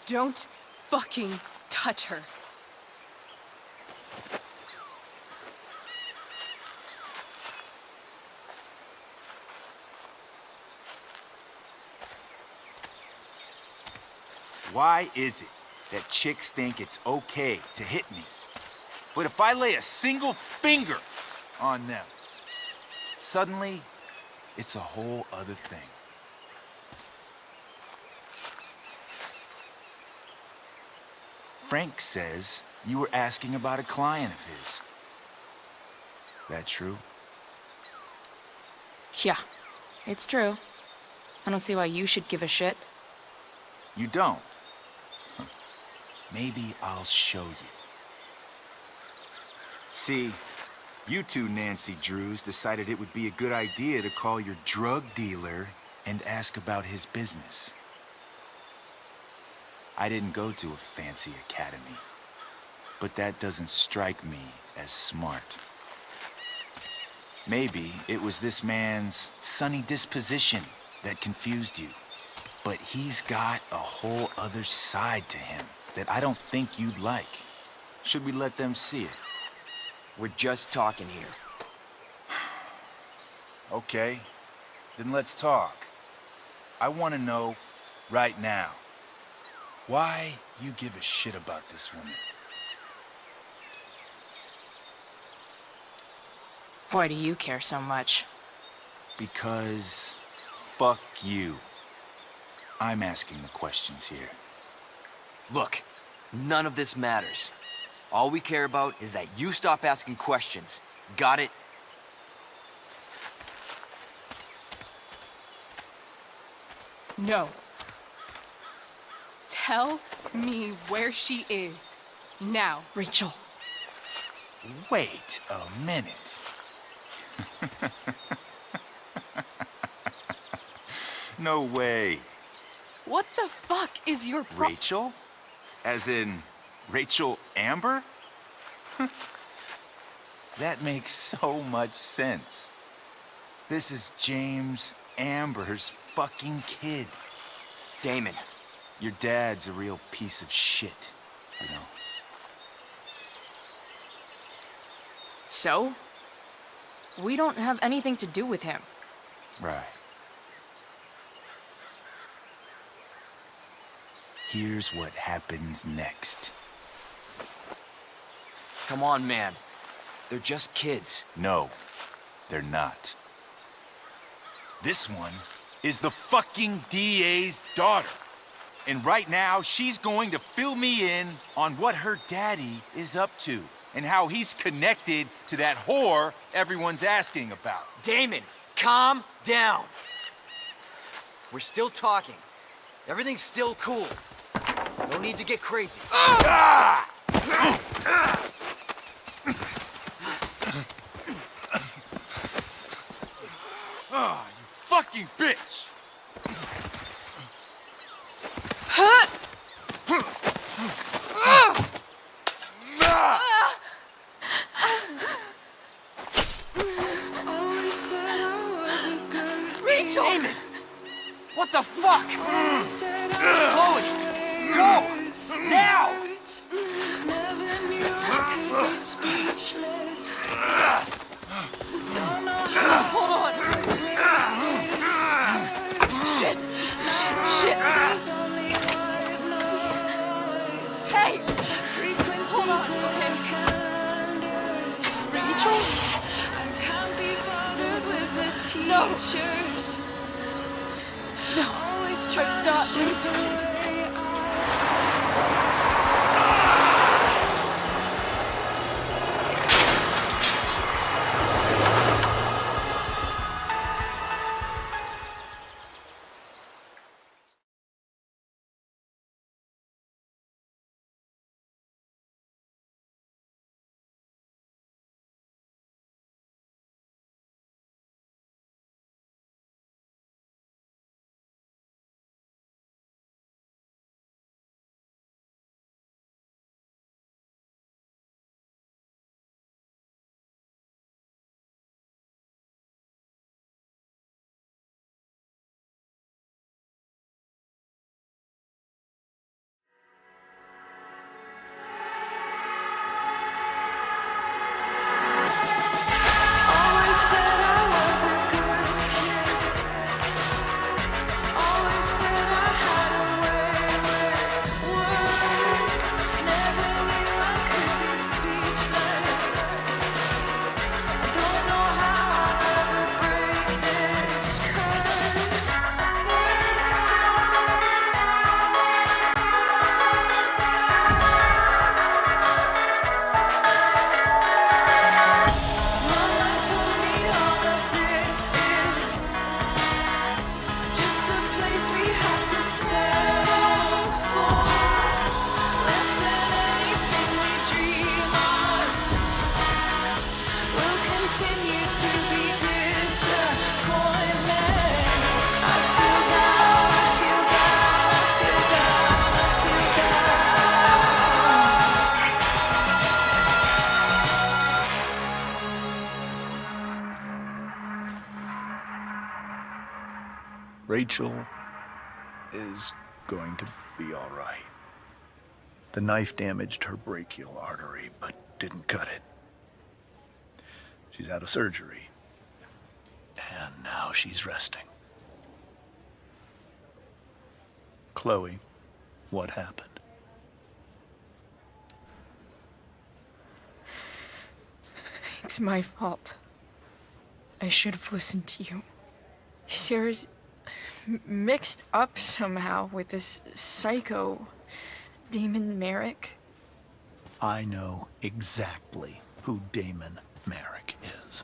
Don't fucking touch her. Why is it that chicks think it's okay to hit me? But if I lay a single finger on them, suddenly it's a whole other thing. Frank says you were asking about a client of his. That true? Yeah, it's true. I don't see why you should give a shit. You don't? Huh. Maybe I'll show you. See, you two Nancy Drews decided it would be a good idea to call your drug dealer and ask about his business. I didn't go to a fancy academy, but that doesn't strike me as smart. Maybe it was this man's sunny disposition that confused you, but he's got a whole other side to him that I don't think you'd like. Should we let them see it? We're just talking here. Okay, then let's talk. I want to know right now why you give a shit about this woman. Why do you care so much? Because fuck you. I'm asking the questions here. Look, none of this matters. All we care about is that you stop asking questions. Got it? No. Tell me where she is. Now. Rachel. Wait a minute. No way. What the fuck is your Rachel? As in Rachel Amber? That makes so much sense. This is James Amber's fucking kid. Damon. Your dad's a real piece of shit, you know. So? We don't have anything to do with him. Right. Here's what happens next. Come on, man. They're just kids. No, they're not. This one is the fucking DA's daughter. And right now, she's going to fill me in on what her daddy is up to and how he's connected to that whore everyone's asking about. Damon, calm down. We're still talking. Everything's still cool. No need to get crazy. Ah! Oh, you fucking bitch! Rachel! Damon! What the fuck? Chloe! Go! Now! Hold on! Shit! Shit! Hey! Hold on, okay? Rachel? No! No! I'm not listening. Rachel is going to be all right. The knife damaged her brachial artery, but didn't cut it. She's out of surgery, and now she's resting. Chloe, what happened? It's my fault. I should have listened to you. Sera's mixed up somehow with this psycho Damon Merrick. I know exactly who Damon Merrick is.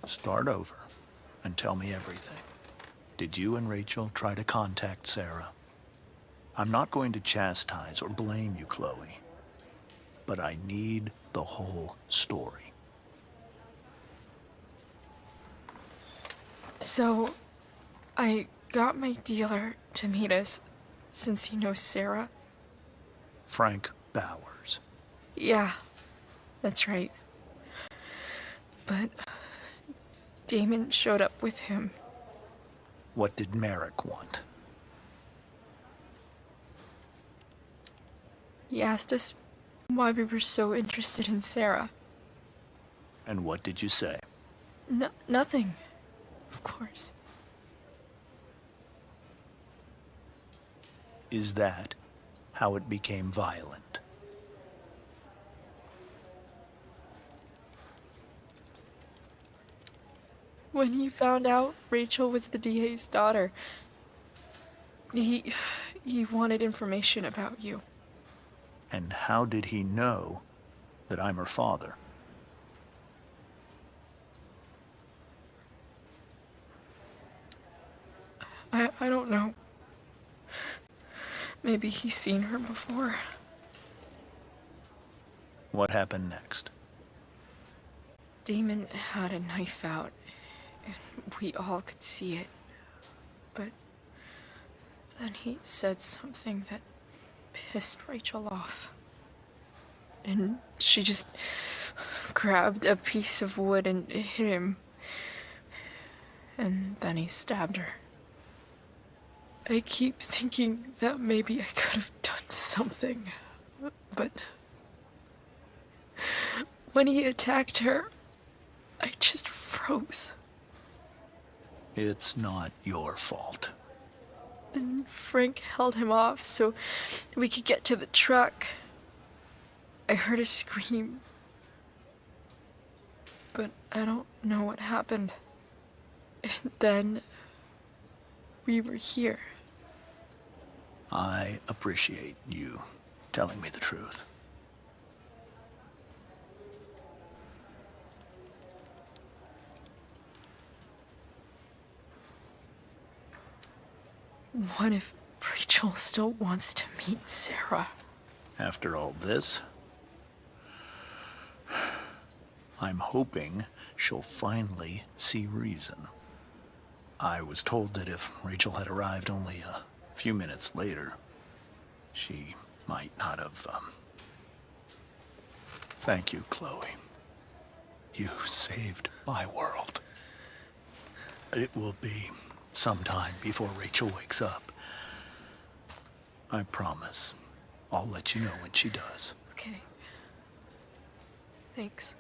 Start over and tell me everything. Did you and Rachel try to contact Sera? I'm not going to chastise or blame you, Chloe, but I need the whole story. So, I got my dealer to meet us since he knows Sera. Frank Bowers. Yeah, that's right. But Damon showed up with him. What did Merrick want? He asked us why we were so interested in Sera. And what did you say? Nothing, of course. Is that how it became violent? When he found out Rachel was the DA's daughter, he wanted information about you. And how did he know that I'm her father? I don't know. Maybe he's seen her before. What happened next? Damon had a knife out, and we all could see it. But then he said something that pissed Rachel off. And she just grabbed a piece of wood and hit him. And then he stabbed her. I keep thinking that maybe I could have done something, but when he attacked her, I just froze. It's not your fault. And Frank held him off so we could get to the truck. I heard a scream, but I don't know what happened. And then we were here. I appreciate you telling me the truth. What if Rachel still wants to meet Sera? After all this, I'm hoping she'll finally see reason. I was told that if Rachel had arrived only a few minutes later, she might not have, Thank you, Chloe. You saved my world. It will be some time before Rachel wakes up. I promise. I'll let you know when she does. Okay. Thanks.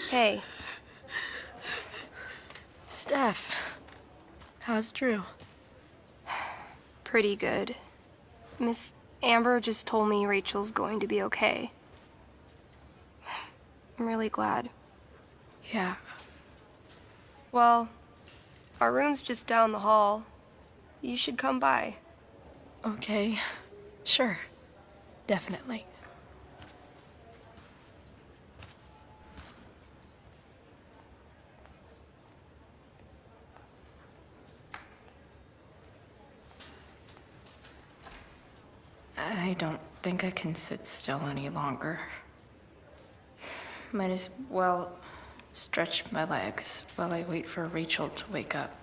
Hey. Steph, how's Drew? Pretty good. Miss Amber just told me Rachel's going to be okay. I'm really glad. Yeah. Well, our room's just down the hall. You should come by. Okay. Sure. Definitely. I don't think I can sit still any longer. Might as well stretch my legs while I wait for Rachel to wake up.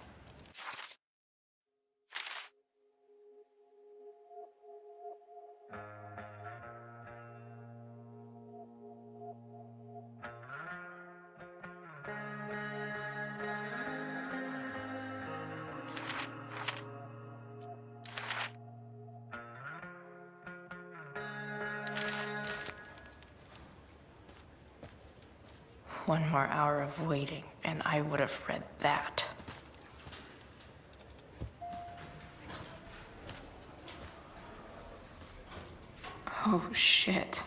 One more hour of waiting, and I would have read that. Oh, shit.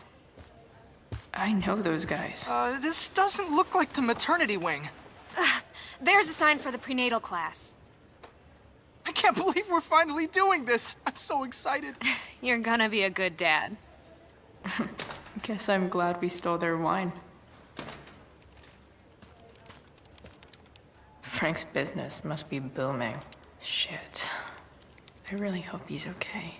I know those guys. This doesn't look like the maternity wing. There's a sign for the prenatal class. I can't believe we're finally doing this. I'm so excited. You're gonna be a good dad. Guess I'm glad we stole their wine. Frank's business must be booming. Shit. I really hope he's okay.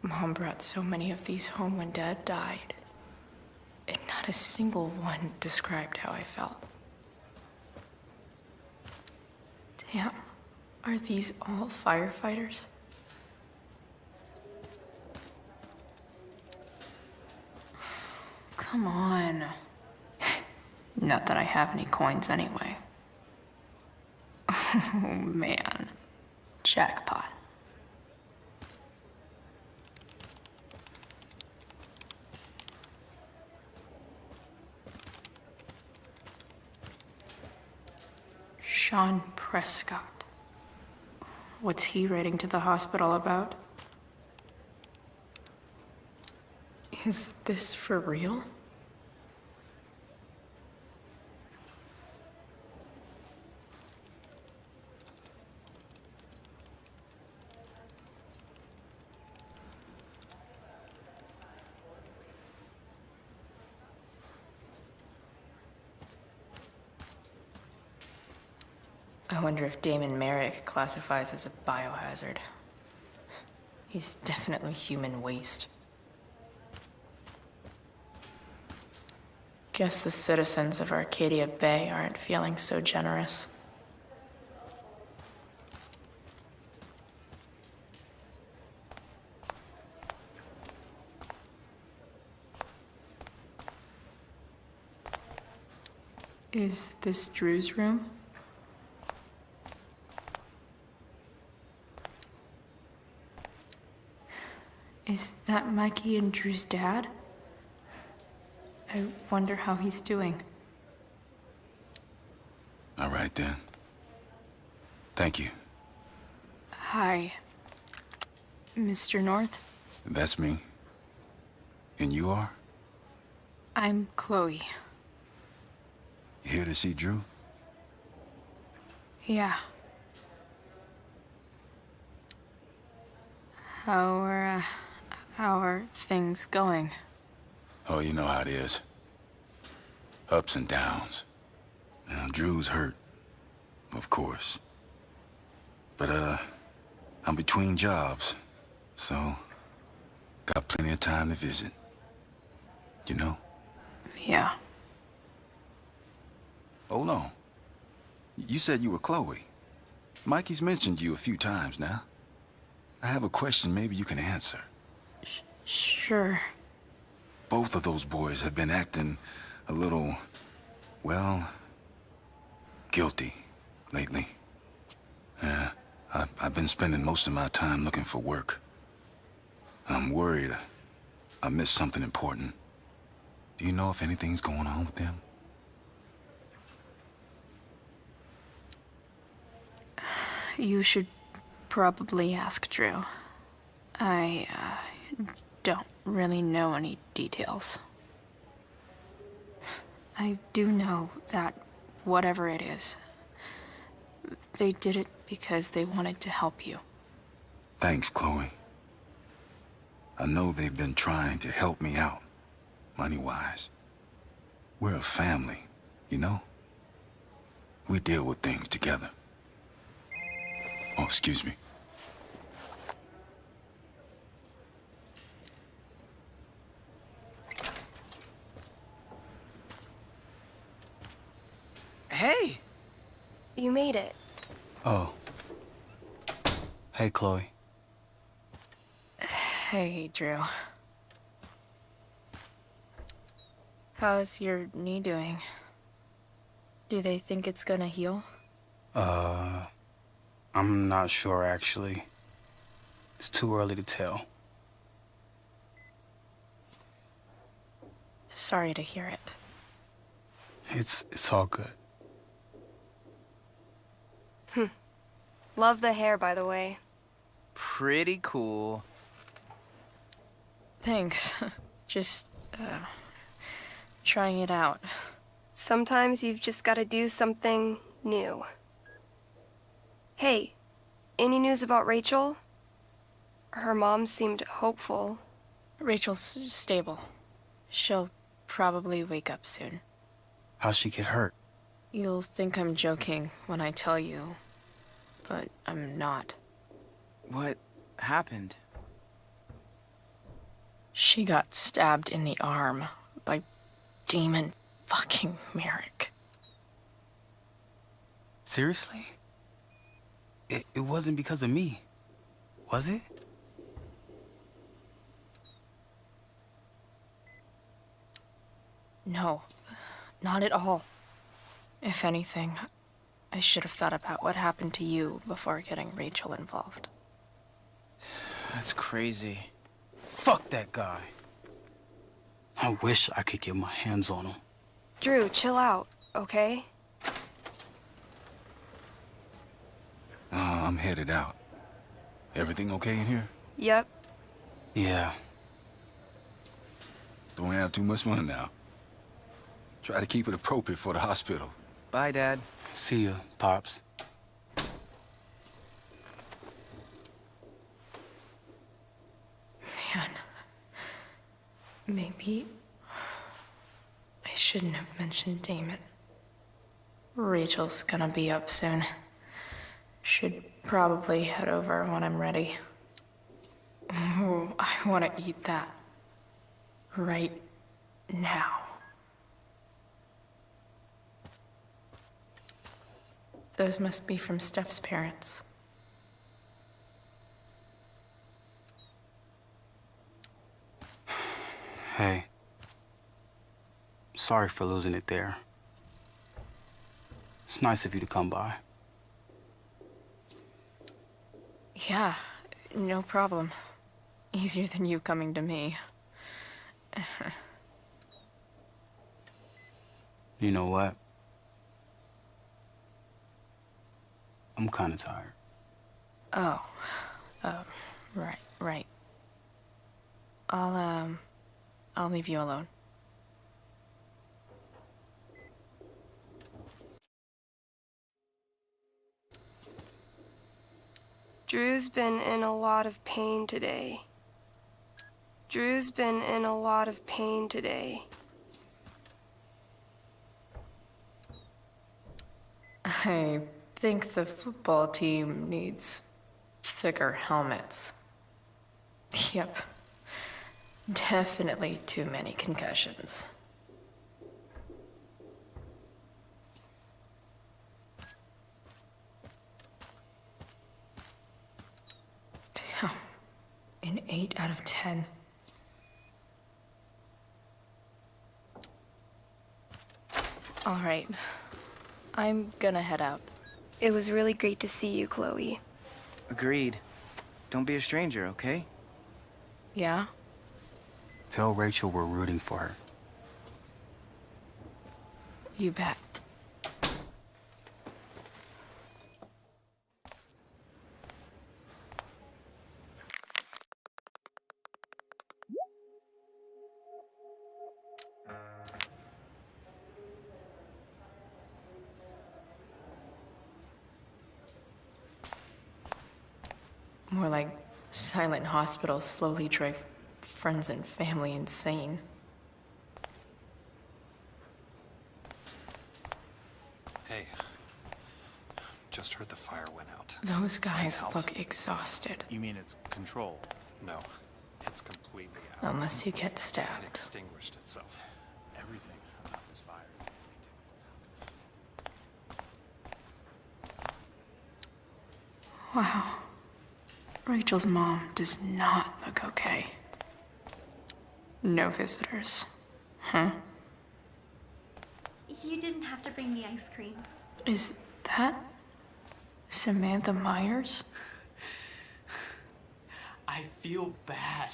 Mom brought so many of these home when Dad died, and not a single one described how I felt. Damn, are these all firefighters? Come on. Not that I have any coins anyway. Oh man, jackpot. Sean Prescott. What's he writing to the hospital about? Is this for real? I wonder if Damon Merrick classifies as a biohazard. He's definitely human waste. Guess the citizens of Arcadia Bay aren't feeling so generous. Is this Drew's room? Is that Mikey and Drew's dad? I wonder how he's doing. All right, then. Thank you. Hi, Mr. North. That's me. And you are? I'm Chloe. Here to see Drew? Yeah. How are things going? Oh, you know how it is. Ups and downs. Now, Drew's hurt, of course. But, I'm between jobs, so got plenty of time to visit. You know? Yeah. Hold on. You said you were Chloe. Mikey's mentioned you a few times now. I have a question maybe you can answer. Sure. Both of those boys have been acting a little, well, guilty lately. Yeah, I've been spending most of my time looking for work. I'm worried I missed something important. Do you know if anything's going on with them? You should probably ask Drew. I don't really know any details. I do know that whatever it is, they did it because they wanted to help you. Thanks, Chloe. I know they've been trying to help me out, money-wise. We're a family, you know? We deal with things together. Oh, excuse me. Hey! You made it. Oh. Hey, Chloe. Hey, Drew. How's your knee doing? Do they think it's gonna heal? I'm not sure, actually. It's too early to tell. Sorry to hear it. It's all good. Love the hair, by the way. Pretty cool. Thanks. Just, trying it out. Sometimes you've just got to do something new. Hey, any news about Rachel? Her mom seemed hopeful. Rachel's stable. She'll probably wake up soon. How'd she get hurt? You'll think I'm joking when I tell you, but I'm not. What happened? She got stabbed in the arm by Demon fucking Merrick. Seriously? It wasn't because of me, was it? No, not at all. If anything, I should have thought about what happened to you before getting Rachel involved. That's crazy. Fuck that guy. I wish I could get my hands on him. Drew, chill out, okay? I'm headed out. Everything okay in here? Yep. Yeah. Don't have too much fun now. Try to keep it appropriate for the hospital. Bye, Dad. See ya, Pops. Man, maybe I shouldn't have mentioned Damon. Rachel's gonna be up soon. Should probably head over when I'm ready. Ooh, I want to eat that. Right now. Those must be from Steph's parents. Hey. Sorry for losing it there. It's nice of you to come by. Yeah, no problem. Easier than you coming to me. You know what? I'm kind of tired. Oh, right. I'll leave you alone. Drew's been in a lot of pain today. I think the football team needs thicker helmets. Yep. Definitely too many concussions. Damn. An 8 out of 10. All right. I'm gonna head out. It was really great to see you, Chloe. Agreed. Don't be a stranger, okay? Yeah? Tell Rachel we're rooting for her. You bet. More like silent hospitals slowly drive friends and family insane. Hey, just heard the fire went out. Those guys look exhausted. You mean it's control? No, it's completely out. Unless you get It stabbed. extinguished itself. Everything about this fire is Wow. Rachel's mom does not look okay. No visitors. Huh? You didn't have to bring the ice cream. Is that Samantha Myers? I feel bad.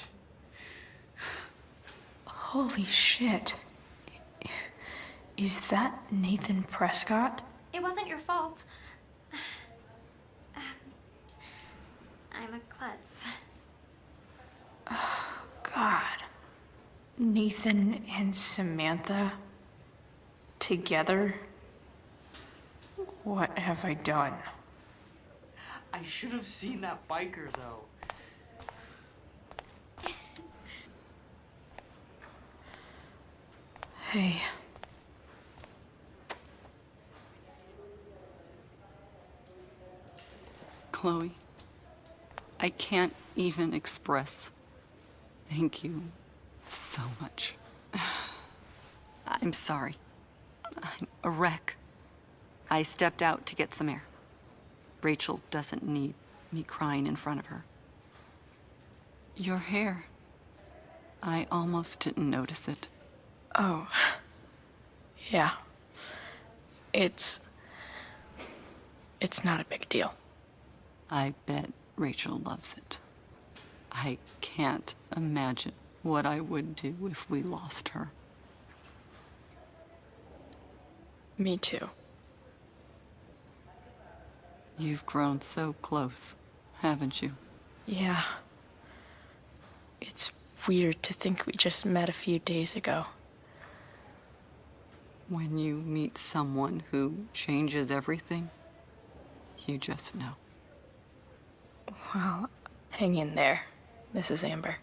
Holy shit. Is that Nathan Prescott? It wasn't your fault. I'm a klutz. Oh, God. Nathan and Samantha together? What have I done? I should have seen that biker, though. Hey. Chloe, I can't even express thank you so much. I'm sorry. I'm a wreck. I stepped out to get some air. Rachel doesn't need me crying in front of her. Your hair. I almost didn't notice it. Oh. Yeah. It's not a big deal. I bet Rachel loves it. I can't imagine what I would do if we lost her. Me too. You've grown so close, haven't you? Yeah. It's weird to think we just met a few days ago. When you meet someone who changes everything, you just know. Well, hang in there, Mrs. Amber.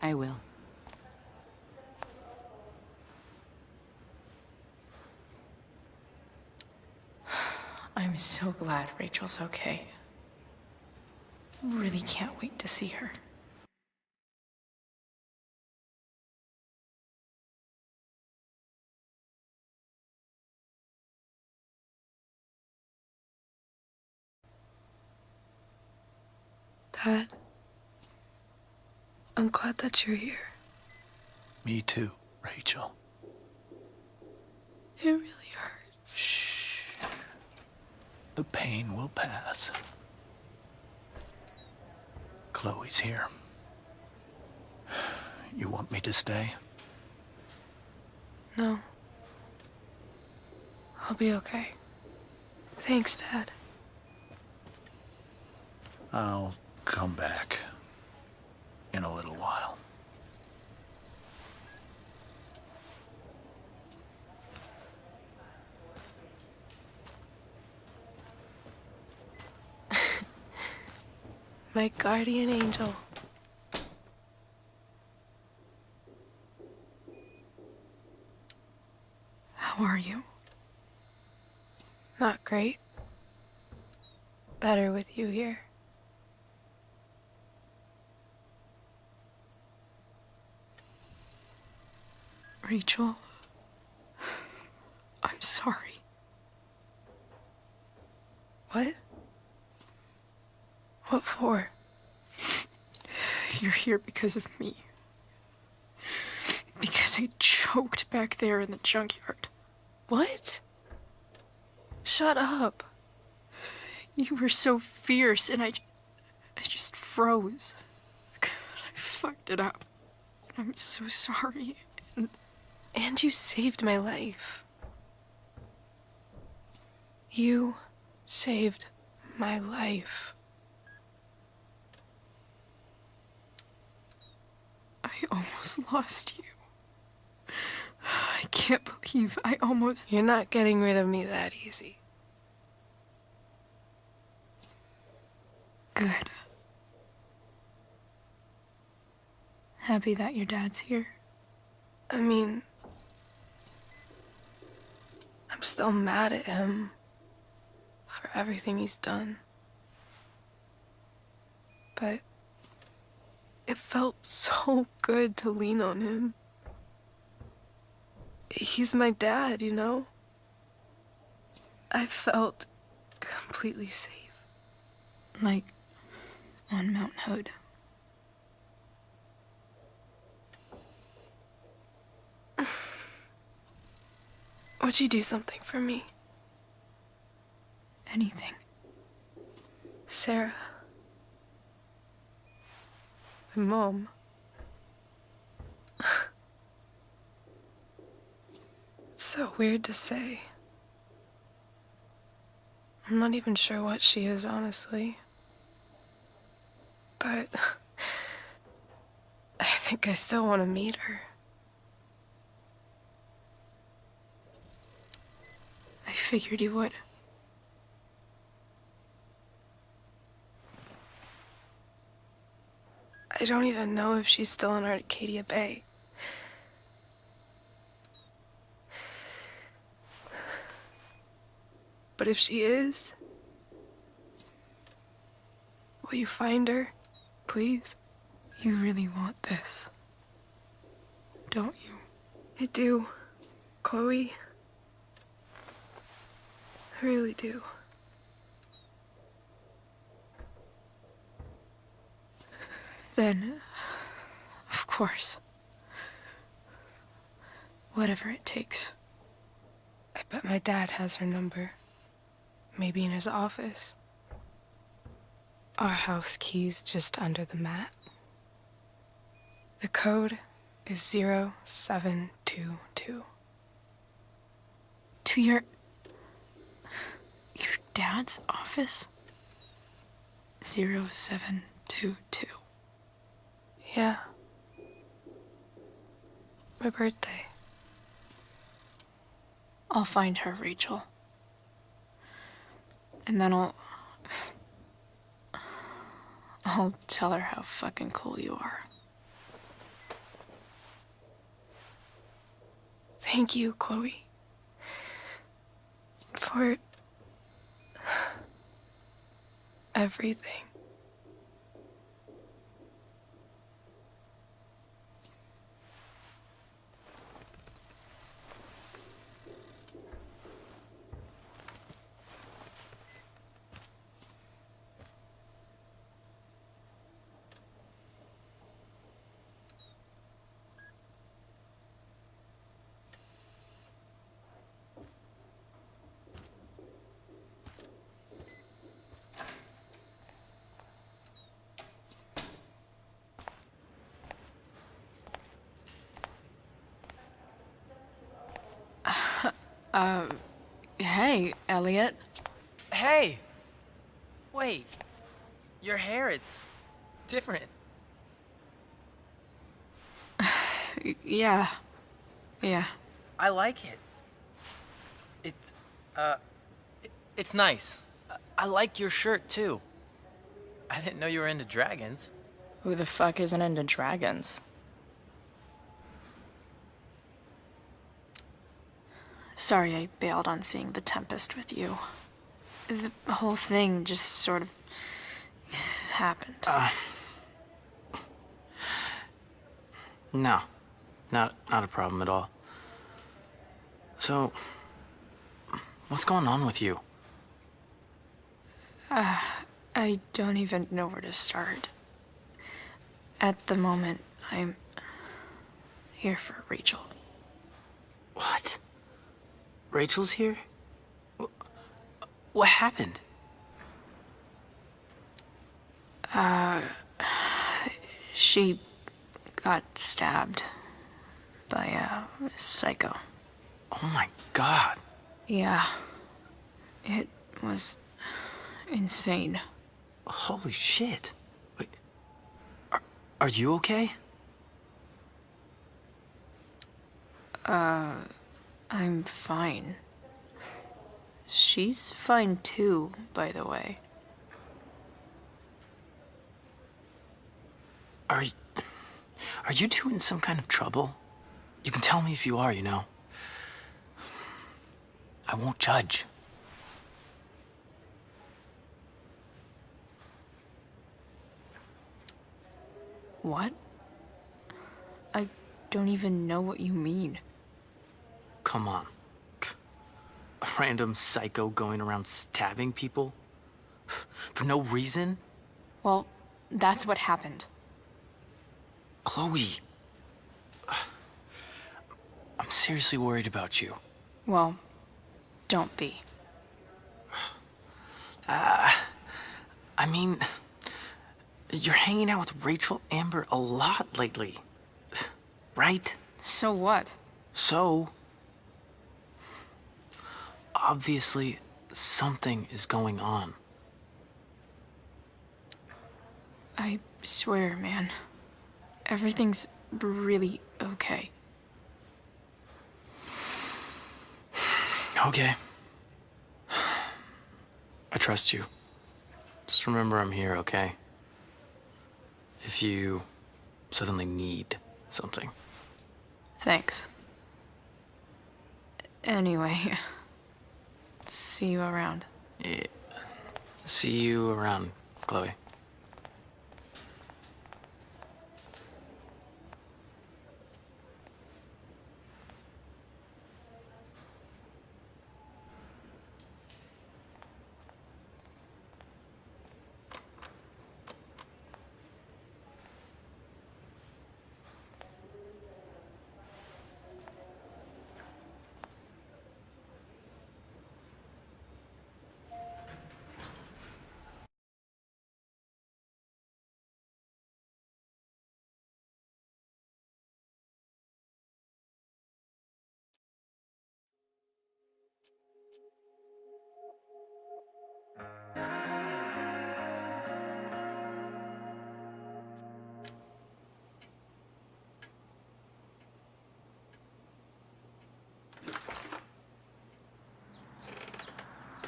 I will. I'm so glad Rachel's okay. Really can't wait to see her. Dad, I'm glad that you're here. Me too, Rachel. It really hurts. Shh. The pain will pass. Chloe's here. You want me to stay? No. I'll be okay. Thanks, Dad. I'll come back in a little while. My guardian angel. How are you? Not great. Better with you here. Rachel, I'm sorry. What? What for? You're here because of me. Because I choked back there in the junkyard. What? Shut up. You were so fierce and I just froze. God, I fucked it up. And I'm so sorry. And you saved my life. You saved my life. I almost lost you. I can't believe I almost... You're not getting rid of me that easy. Good. Happy that your dad's here. I mean, I'm still mad at him for everything he's done. But it felt so good to lean on him. He's my dad, you know? I felt completely safe. Like on Mount Hood. Would you do something for me? Anything. Sera. My mom. It's so weird to say. I'm not even sure what she is, honestly. But I think I still want to meet her. I figured you would. I don't even know if she's still in Arcadia Bay. But if she is, will you find her, please? You really want this, don't you? I do, Chloe. I really do. Then, of course, whatever it takes. I bet my dad has her number. Maybe in his office. Our house key's just under the mat. The code is 0722. To your dad's office? 0722. Yeah. My birthday. I'll find her, Rachel. And then I'll tell her how fucking cool you are. Thank you, Chloe. For everything. Hey, Elliot. Hey! Wait. Your hair, it's different. Yeah. I like it. It's nice. I like your shirt, too. I didn't know you were into dragons. Who the fuck isn't into dragons? Sorry I bailed on seeing The Tempest with you. The whole thing just sort of happened. No. Not a problem at all. So, what's going on with you? I don't even know where to start. At the moment, I'm here for Rachel. What? Rachel's here? What happened? She got stabbed by a psycho. Oh my God. Yeah. It was insane. Holy shit. Wait, are you okay? I'm fine. She's fine too, by the way. Are you two in some kind of trouble? You can tell me if you are, you know. I won't judge. What? I don't even know what you mean. Come on. A random psycho going around stabbing people? For no reason? Well, that's what happened. Chloe. I'm seriously worried about you. Well, don't be. I I mean, you're hanging out with Rachel Amber a lot lately, right? So what? So, obviously, something is going on. I swear, man. Everything's really okay. Okay. I trust you. Just remember I'm here, okay? If you suddenly need something. Thanks. Anyway, see you around. Yeah. See you around, Chloe.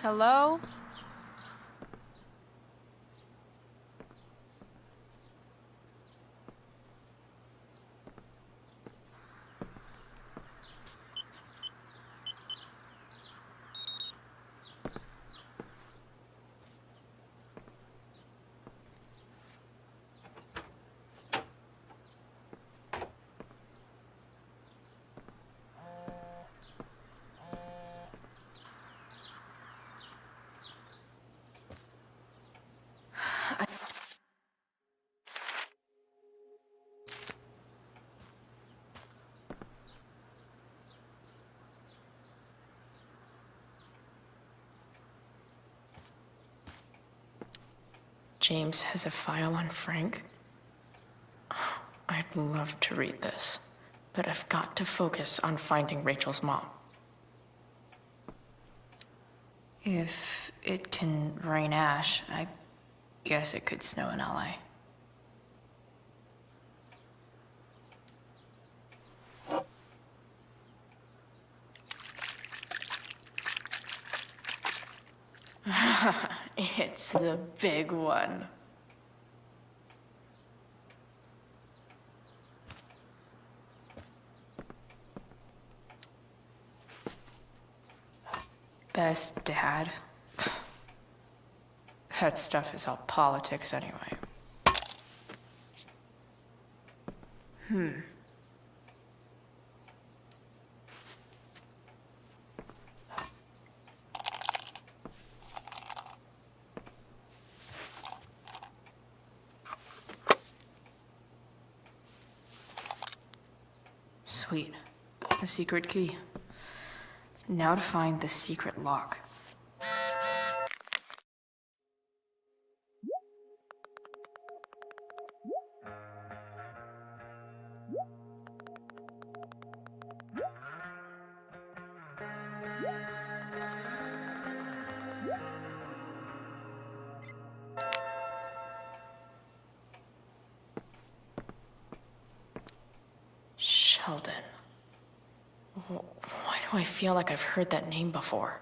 Hello? James has a file on Frank. I'd love to read this, but I've got to focus on finding Rachel's mom. If it can rain ash, I guess it could snow in LA. It's the big one. Best dad. That stuff is all politics anyway. Sweet. A secret key. Now to find the secret lock. Sheldon. Why do I feel like I've heard that name before?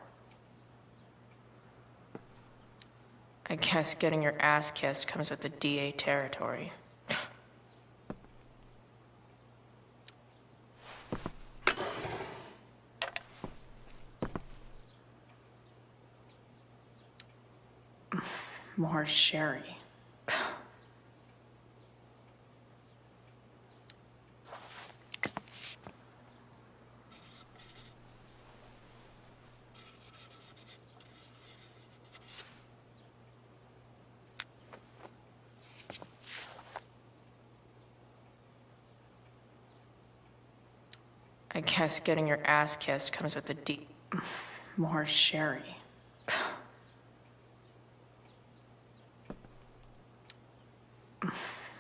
I guess getting your ass kissed comes with the DA territory. More sherry. I guess getting your ass kissed comes with the more sherry.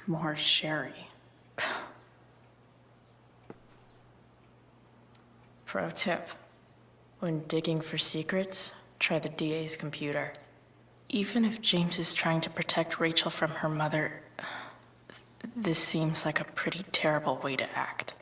more Sherry. Pro tip. When digging for secrets, try the DA's computer. Even if James is trying to protect Rachel from her mother, this seems like a pretty terrible way to act.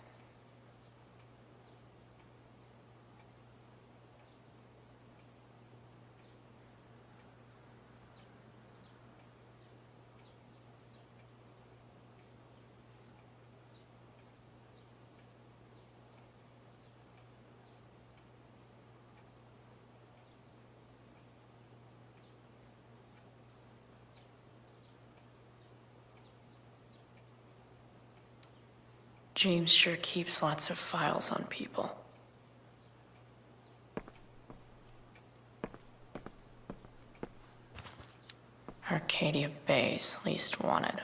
James sure keeps lots of files on people. Arcadia Bay's least wanted.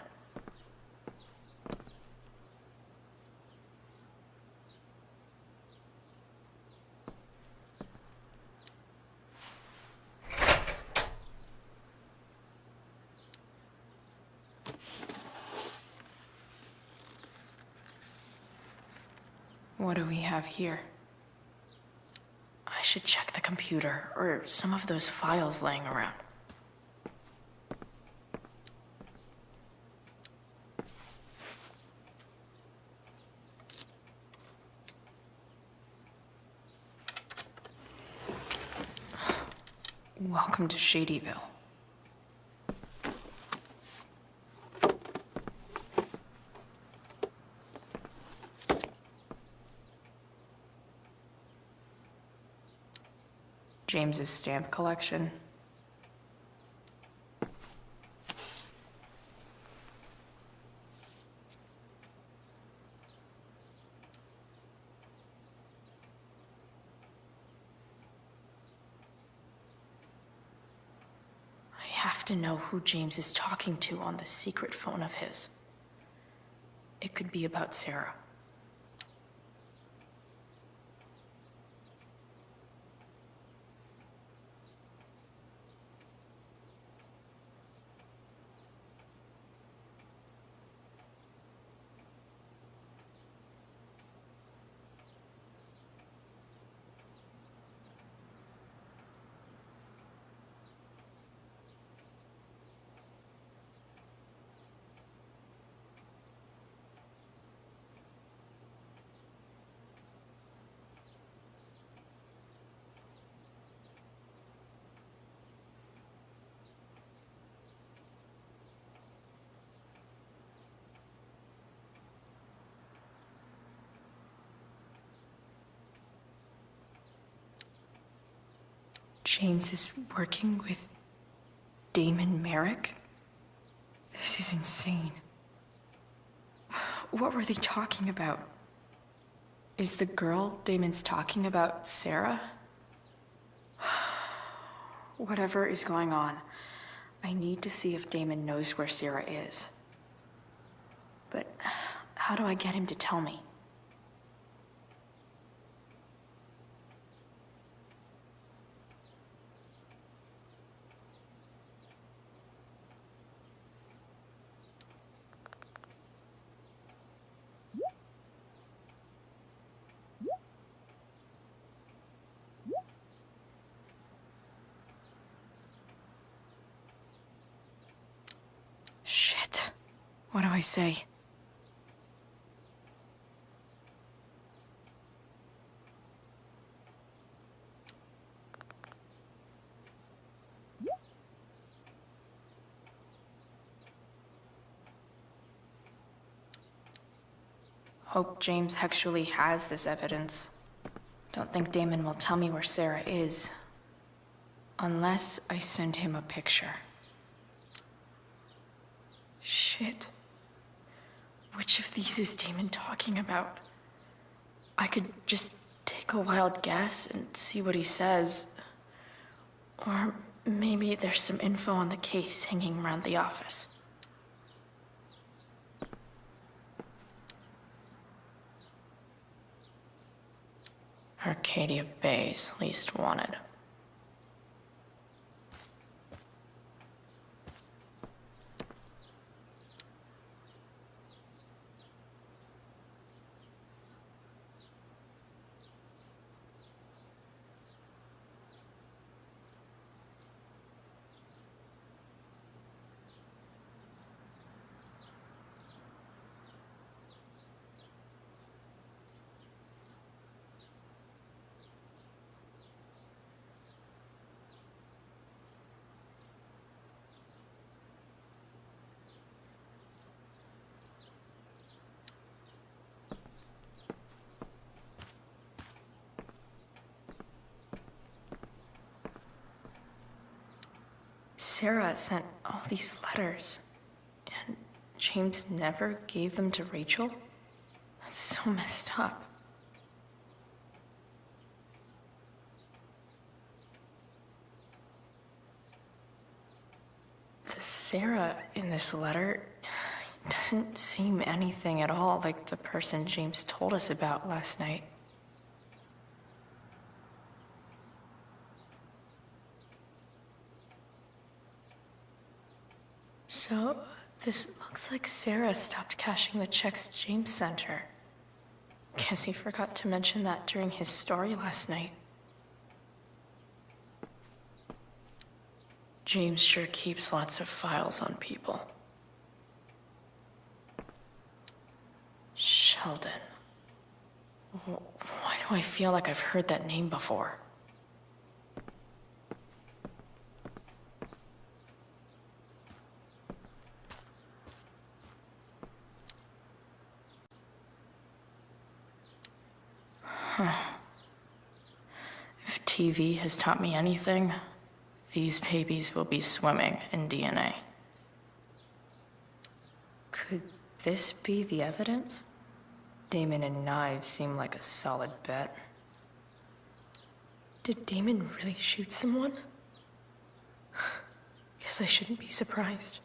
What do we have here? I should check the computer, or some of those files laying around. Welcome to Shadyville. James's stamp collection. I have to know who James is talking to on the secret phone of his. It could be about Sera. James is working with Damon Merrick? This is insane. What were they talking about? Is the girl Damon's talking about Sera? Whatever is going on, I need to see if Damon knows where Sera is. But how do I get him to tell me? Shit. What do I say? Hope James actually has this evidence. Don't think Damon will tell me where Sera is. Unless I send him a picture. Shit. Which of these is Damon talking about? I could just take a wild guess and see what he says. Or maybe there's some info on the case hanging around the office. Arcadia Bay's least wanted. Sera sent all these letters, and James never gave them to Rachel? That's so messed up. The Sera in this letter doesn't seem anything at all like the person James told us about last night. So, this looks like Sera stopped cashing the checks James sent her. Guess he forgot to mention that during his story last night. James sure keeps lots of files on people. Sheldon. Why do I feel like I've heard that name before? If TV has taught me anything, these babies will be swimming in DNA. Could this be the evidence? Damon and knives seem like a solid bet. Did Damon really shoot someone? Guess I shouldn't be surprised.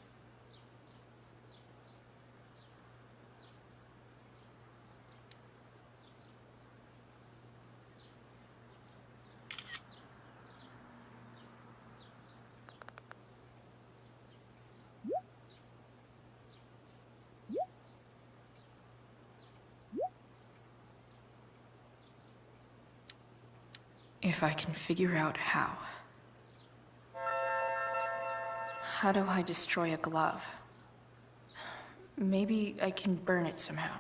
If I can figure out how. How do I destroy a glove? Maybe I can burn it somehow.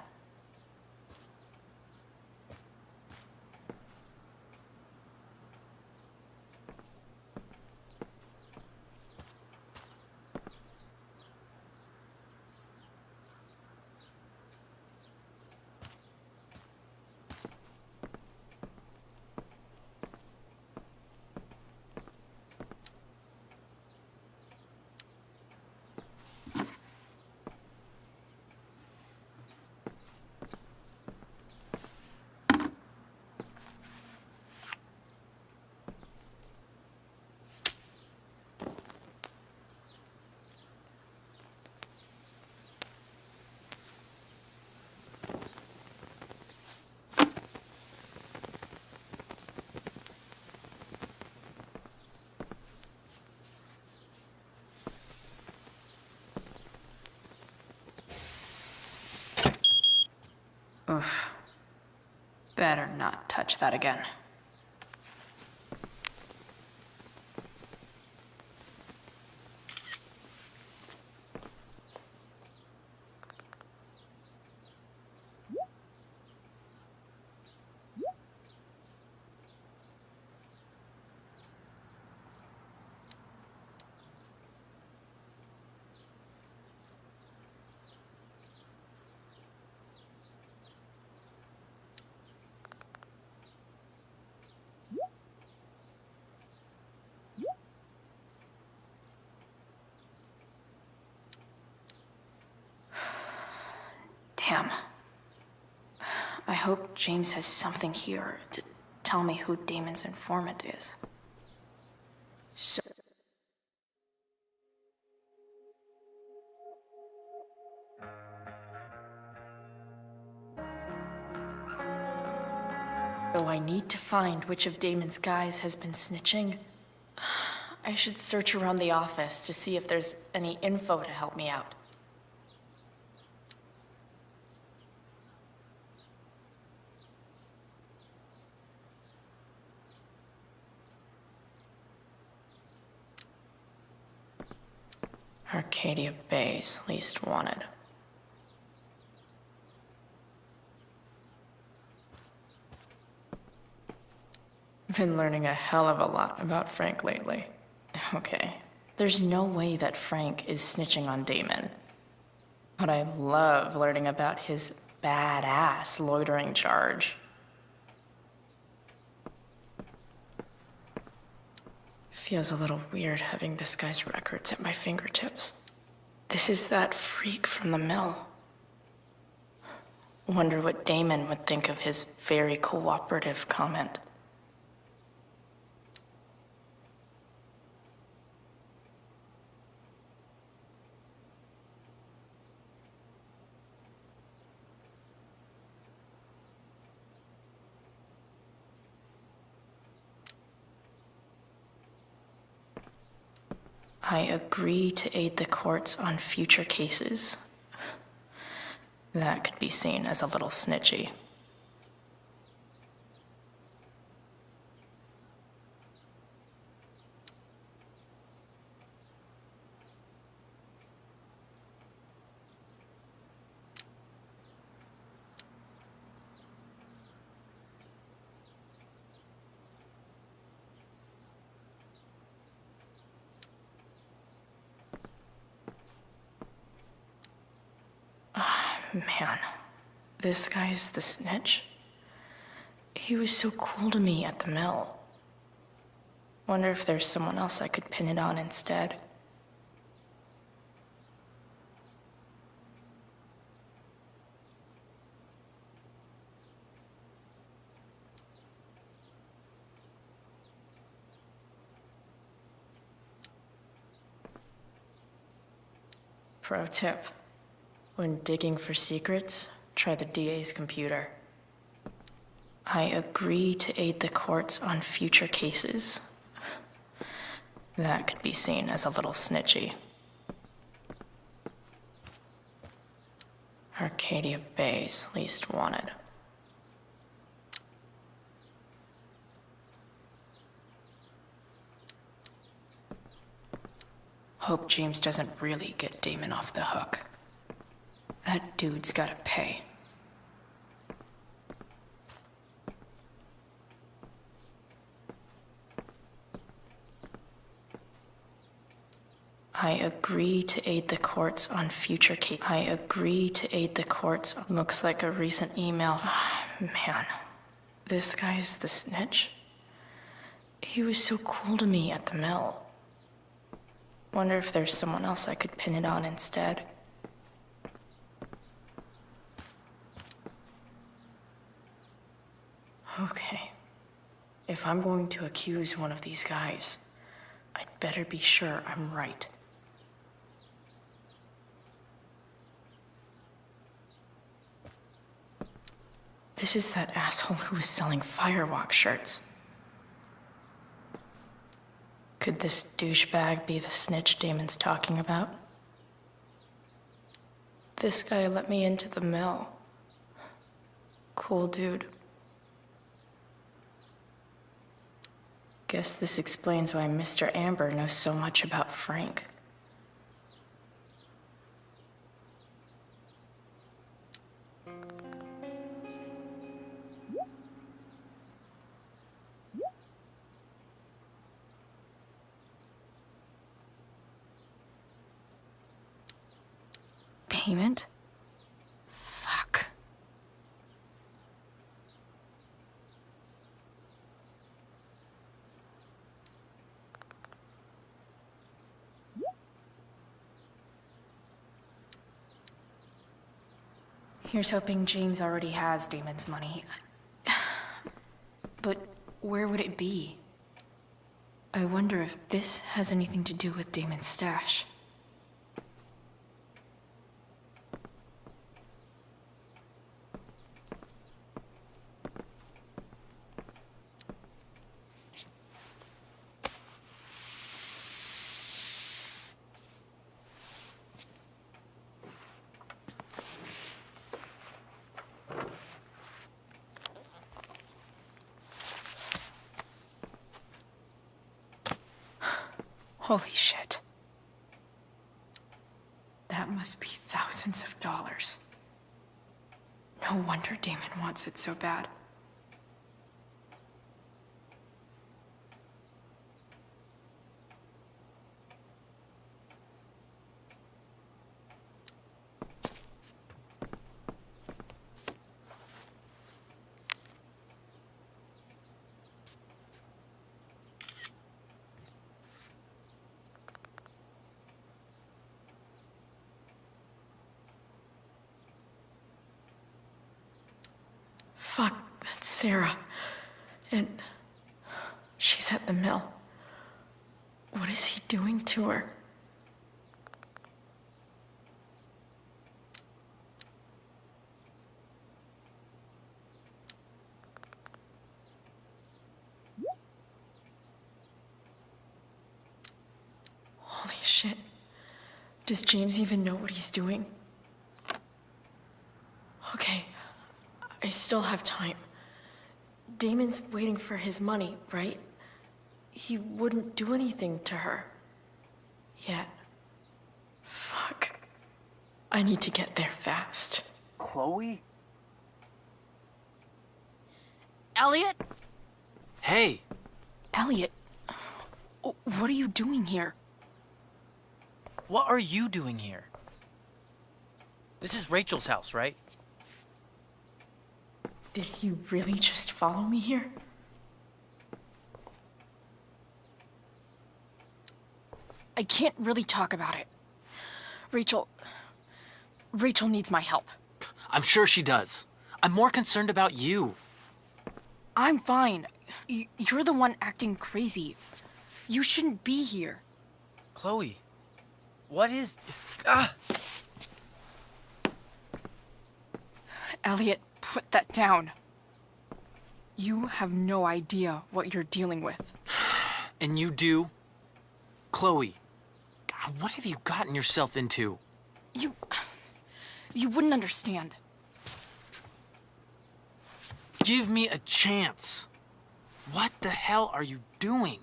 Oof. Better not touch that again. Damn. I hope James has something here to tell me who Damon's informant is. So I need to find which of Damon's guys has been snitching. I should search around the office to see if there's any info to help me out. Arcadia Bay's least wanted. Been learning a hell of a lot about Frank lately. Okay, there's no way that Frank is snitching on Damon. But I love learning about his badass loitering charge. Feels a little weird having this guy's records at my fingertips. This is that freak from the mill. Wonder what Damon would think of his very cooperative comment. I agree to aid the courts on future cases. That could be seen as a little snitchy. Man, this guy's the snitch? He was so cool to me at the mill. Wonder if there's someone else I could pin it on instead. Pro tip. When digging for secrets, try the DA's computer. I agree to aid the courts on future cases. That could be seen as a little snitchy. Arcadia Bay's least wanted. Hope James doesn't really get Damon off the hook. That dude's gotta pay. I agree to aid the courts on future cases. I agree to aid the courts. Looks like a recent email. Man, this guy's the snitch? He was so cool to me at the mill. Wonder if there's someone else I could pin it on instead. Okay. If I'm going to accuse one of these guys, I'd better be sure I'm right. This is that asshole who was selling Firewalk shirts. Could this douchebag be the snitch Damon's talking about? This guy let me into the mill. Cool dude. Guess this explains why Mr. Amber knows so much about Frank. Payment? Fuck. Here's hoping James already has Damon's money. But where would it be? I wonder if this has anything to do with Damon's stash. Holy shit. That must be thousands of dollars. No wonder Damon wants it so bad. It's Sera. And she's at the mill. What is he doing to her? Holy shit. Does James even know what he's doing? Okay, I still have time. Damon's waiting for his money, right? He wouldn't do anything to her. Yet. Fuck. I need to get there fast. Chloe? Elliot? Hey! Elliot, what are you doing here? What are you doing here? This is Rachel's house, right? Did he really just follow me here? I can't really talk about it. Rachel needs my help. I'm sure she does. I'm more concerned about you. I'm fine. You're the one acting crazy. You shouldn't be here. Chloe, what is... Elliot, put that down. You have no idea what you're dealing with. And you do? Chloe, God, what have you gotten yourself into? You wouldn't understand. Give me a chance. What the hell are you doing?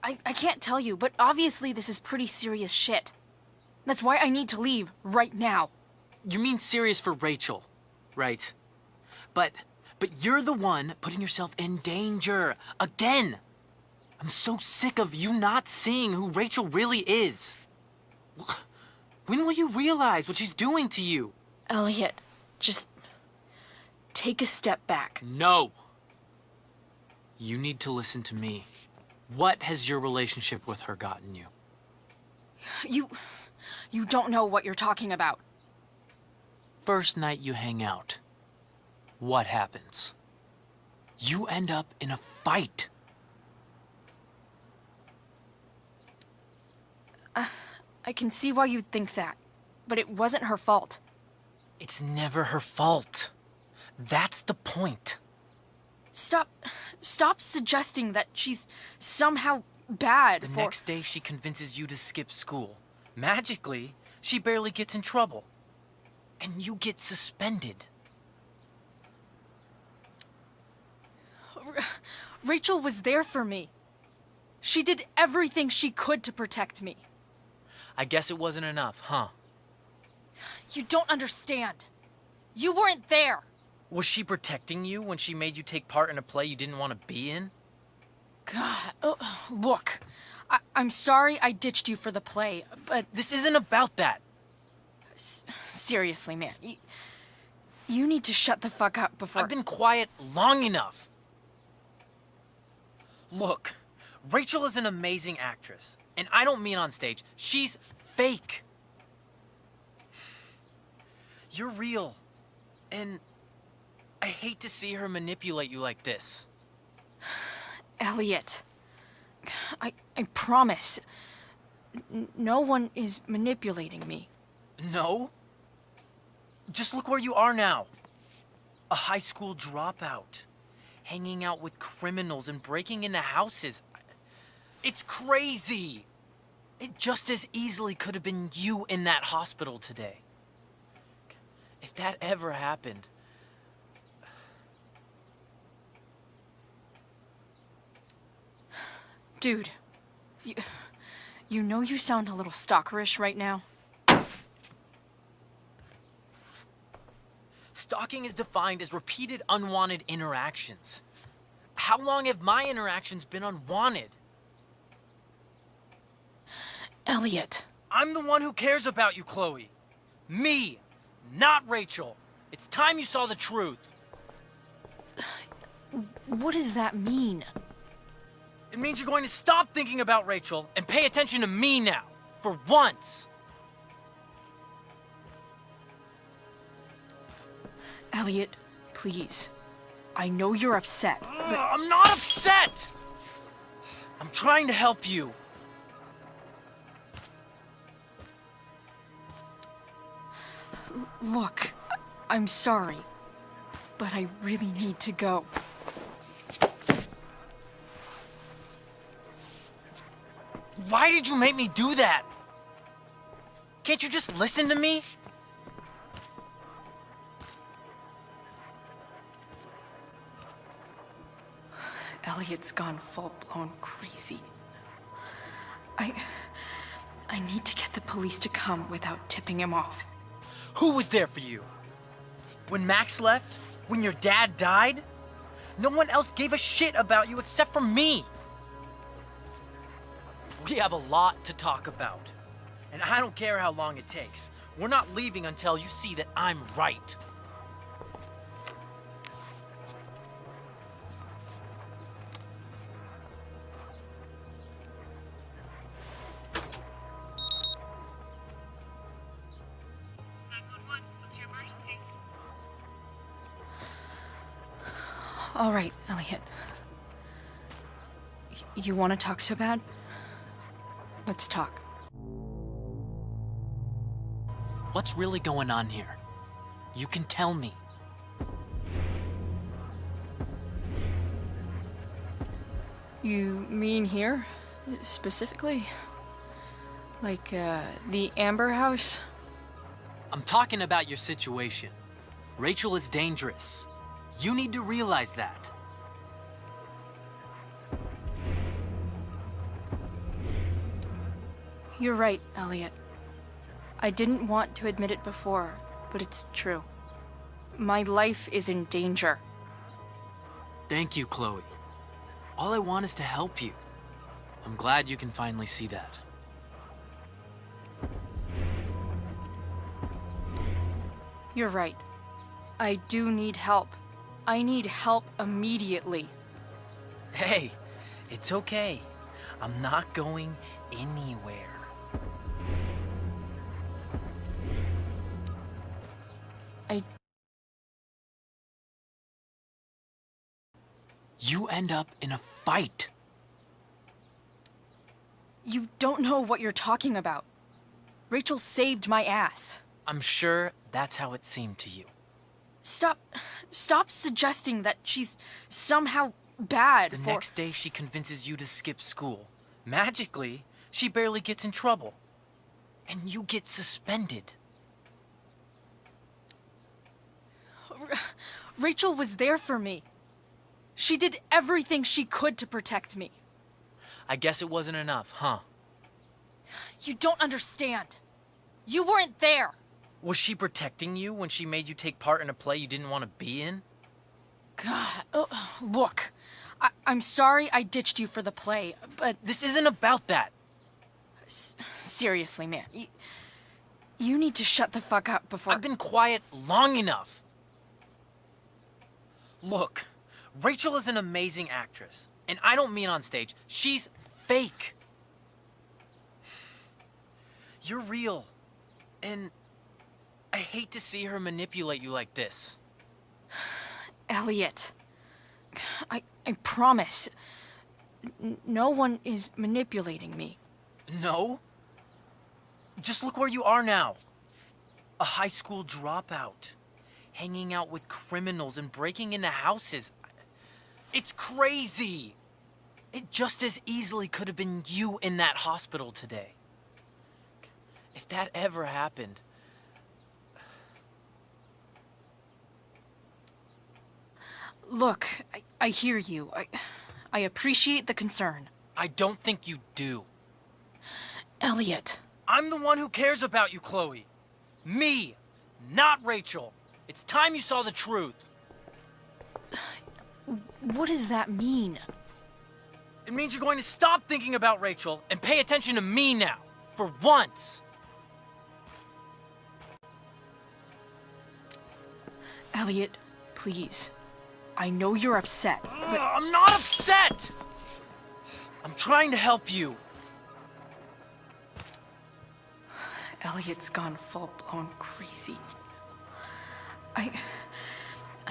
I can't tell you, but obviously this is pretty serious shit. That's why I need to leave right now. You mean serious for Rachel, right? But you're the one putting yourself in danger again. I'm so sick of you not seeing who Rachel really is. When will you realize what she's doing to you? Elliot, just take a step back. No. You need to listen to me. What has your relationship with her gotten you? You don't know what you're talking about. First night you hang out, what happens? You end up in a fight. I can see why you'd think that, but it wasn't her fault. It's never her fault. That's the point. Stop suggesting that she's somehow bad The for... next day she convinces you to skip school. Magically, she barely gets in trouble. And you get suspended. Rachel was there for me. She did everything she could to protect me. I guess it wasn't enough, huh? You don't understand. You weren't there. Was she protecting you when she made you take part in a play you didn't want to be in? God, look. I'm sorry I ditched you for the play, but... This isn't about that. Seriously, man. You need to shut the fuck up before... I've been quiet long enough. Look, Rachel is an amazing actress. And I don't mean on stage. She's fake. You're real. And I hate to see her manipulate you like this. Elliot, I promise. No one is manipulating me. No? Just look where you are now. A high school dropout. Hanging out with criminals and breaking into houses. It's crazy. It just as easily could have been you in that hospital today. If that ever happened... Dude, you know you sound a little stalkerish right now? Stalking is defined as repeated unwanted interactions. How long have my interactions been unwanted? Elliot. I'm the one who cares about you, Chloe. Me, not Rachel. It's time you saw the truth. What does that mean? It means you're going to stop thinking about Rachel and pay attention to me now, for once. Elliot, please. I know you're upset, but... I'm not upset! I'm trying to help you. Look, I'm sorry, but I really need to go. Why did you make me do that? Can't you just listen to me? Elliot's gone full-blown crazy. I need to get the police to come without tipping him off. Who was there for you? When Max left? When your dad died? No one else gave a shit about you except for me. We have a lot to talk about. And I don't care how long it takes. We're not leaving until you see that I'm right. All right, Elliot. You want to talk so bad? Let's talk. What's really going on here? You can tell me. You mean here, specifically? Like, the Amber House? I'm talking about your situation. Rachel is dangerous. You need to realize that. You're right, Elliot. I didn't want to admit it before, but it's true. My life is in danger. Thank you, Chloe. All I want is to help you. I'm glad you can finally see that. You're right. I do need help. I need help immediately. Hey, it's okay. I'm not going anywhere. You end up in a fight. You don't know what you're talking about. Rachel saved my ass. I'm sure that's how it seemed to you. Stop suggesting that she's somehow bad The for... next day she convinces you to skip school. Magically, she barely gets in trouble. And you get suspended. Rachel was there for me. She did everything she could to protect me. I guess it wasn't enough, huh? You don't understand. You weren't there. Was she protecting you when she made you take part in a play you didn't want to be in? God, look. I'm sorry I ditched you for the play, but... This isn't about that. Seriously, man. You need to shut the fuck up before... I've been quiet long enough. Look, Rachel is an amazing actress. And I don't mean on stage. She's fake. You're real. And I hate to see her manipulate you like this. Elliot, I promise. No one is manipulating me. No? Just look where you are now. A high school dropout. Hanging out with criminals and breaking into houses. It's crazy. It just as easily could have been you in that hospital today. If that ever happened... Look, I hear you. I appreciate the concern. I don't think you do. Elliot. I'm the one who cares about you, Chloe. Me, not Rachel. It's time you saw the truth. What does that mean? It means you're going to stop thinking about Rachel and pay attention to me now. For once. Elliot, please. I know you're upset, but... I'm not upset! I'm trying to help you. Elliot's gone full-blown crazy.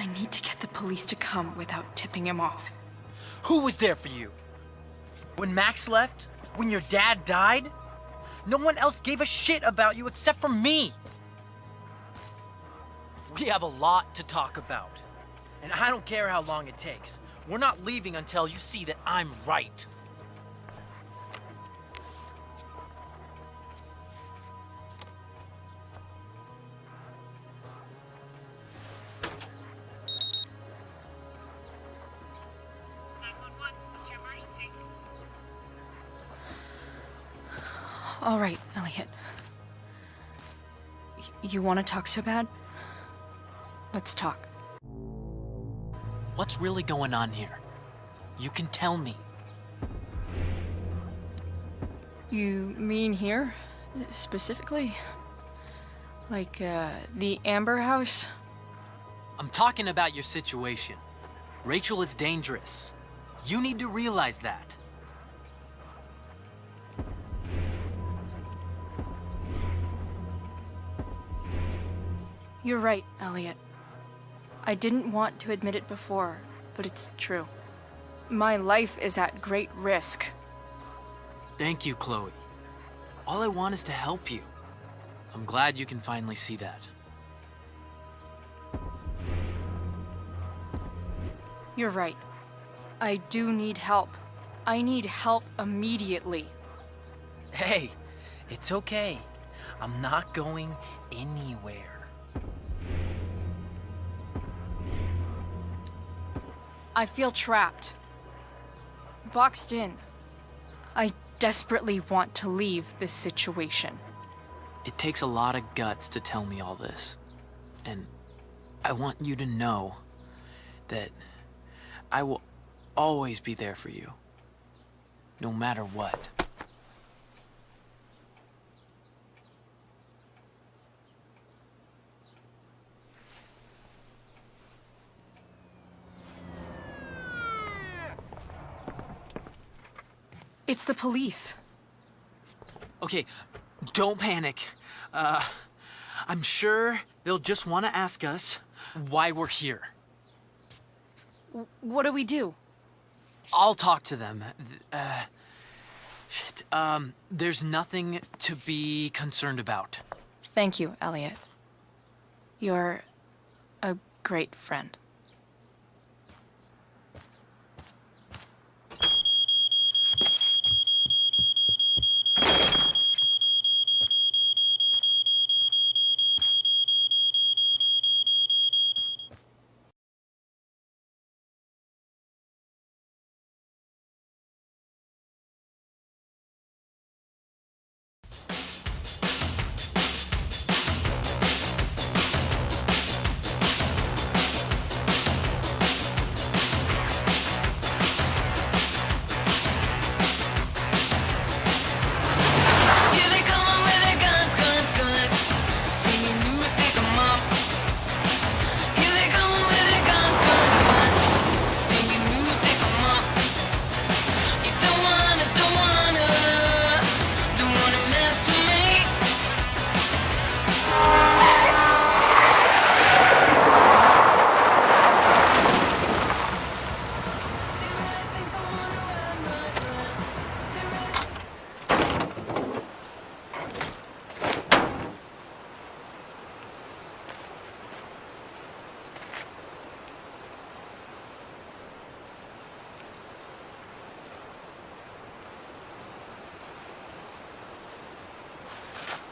I need to get the police to come without tipping him off. Who was there for you? When Max left? When your dad died? No one else gave a shit about you except for me. We have a lot to talk about. And I don't care how long it takes. We're not leaving until you see that I'm right. All right, Elliot. You want to talk so bad? Let's talk. What's really going on here? You can tell me. You mean here? Specifically? Like, the Amber House? I'm talking about your situation. Rachel is dangerous. You need to realize that. You're right, Elliot. I didn't want to admit it before, but it's true. My life is at great risk. Thank you, Chloe. All I want is to help you. I'm glad you can finally see that. You're right. I do need help. I need help immediately. Hey, it's okay. I'm not going anywhere. I feel trapped. Boxed in. I desperately want to leave this situation. It takes a lot of guts to tell me all this. And I want you to know that I will always be there for you. No matter what. It's the police. Okay, don't panic. I'm sure they'll just want to ask us why we're here. What do we do? I'll talk to them. Shit, there's nothing to be concerned about. Thank you, Elliot. You're a great friend.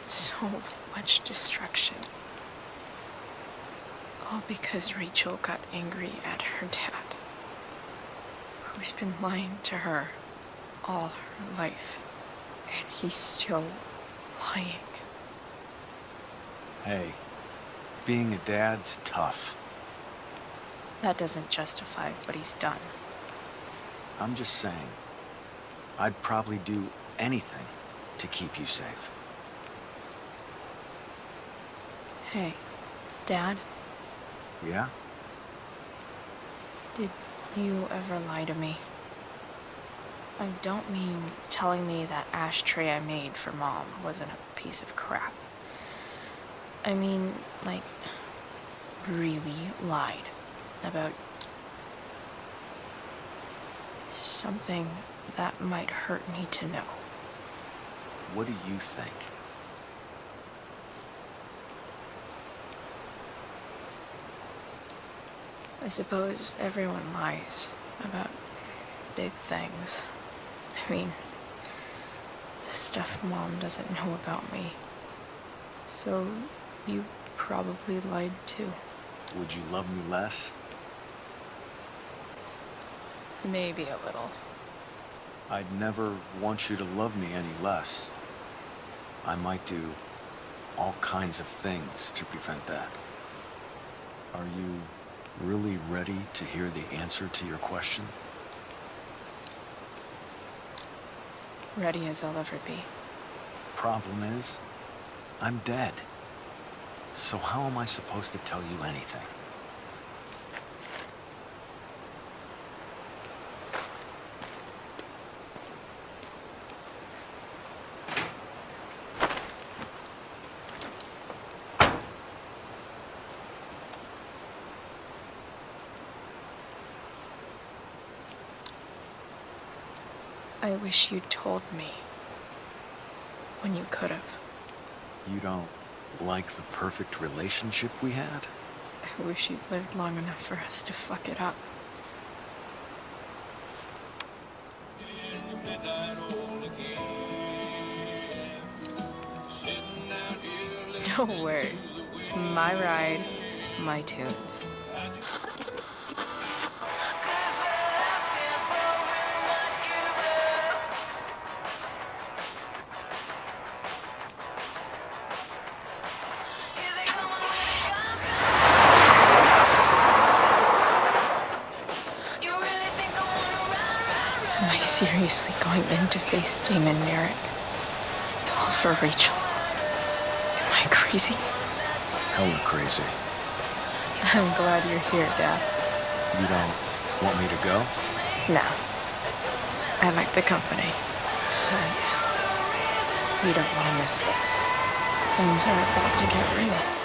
So much destruction. All because Rachel got angry at her dad, who's been lying to her all her life. And he's still lying. Hey, being a dad's tough. That doesn't justify what he's done. I'm just saying, I'd probably do anything to keep you safe. Hey, Dad, Yeah? did you ever lie to me? I don't mean telling me that ashtray I made for Mom wasn't a piece of crap. I mean, like, really lied. about something that might hurt me to know. What do you think? I suppose everyone lies about big things. I mean, the stuff Mom doesn't know about me. So you probably lied too. Would you love me less? Maybe a little. I'd never want you to love me any less. I might do all kinds of things to prevent that. Are you really ready to hear the answer to your question? Ready as I'll ever be. Problem is, I'm dead. So how am I supposed to tell you anything? I wish you'd told me when you could have. You don't like the perfect relationship we had? I wish you'd lived long enough for us to fuck it up. No way. My ride, my tunes. Am I seriously going in to face Damon Merrick? All for Rachel? Am I crazy? Hella crazy. I'm glad you're here, Dad. You don't want me to go? No. I like the company. Besides, you don't want to miss this. Things are about to get real.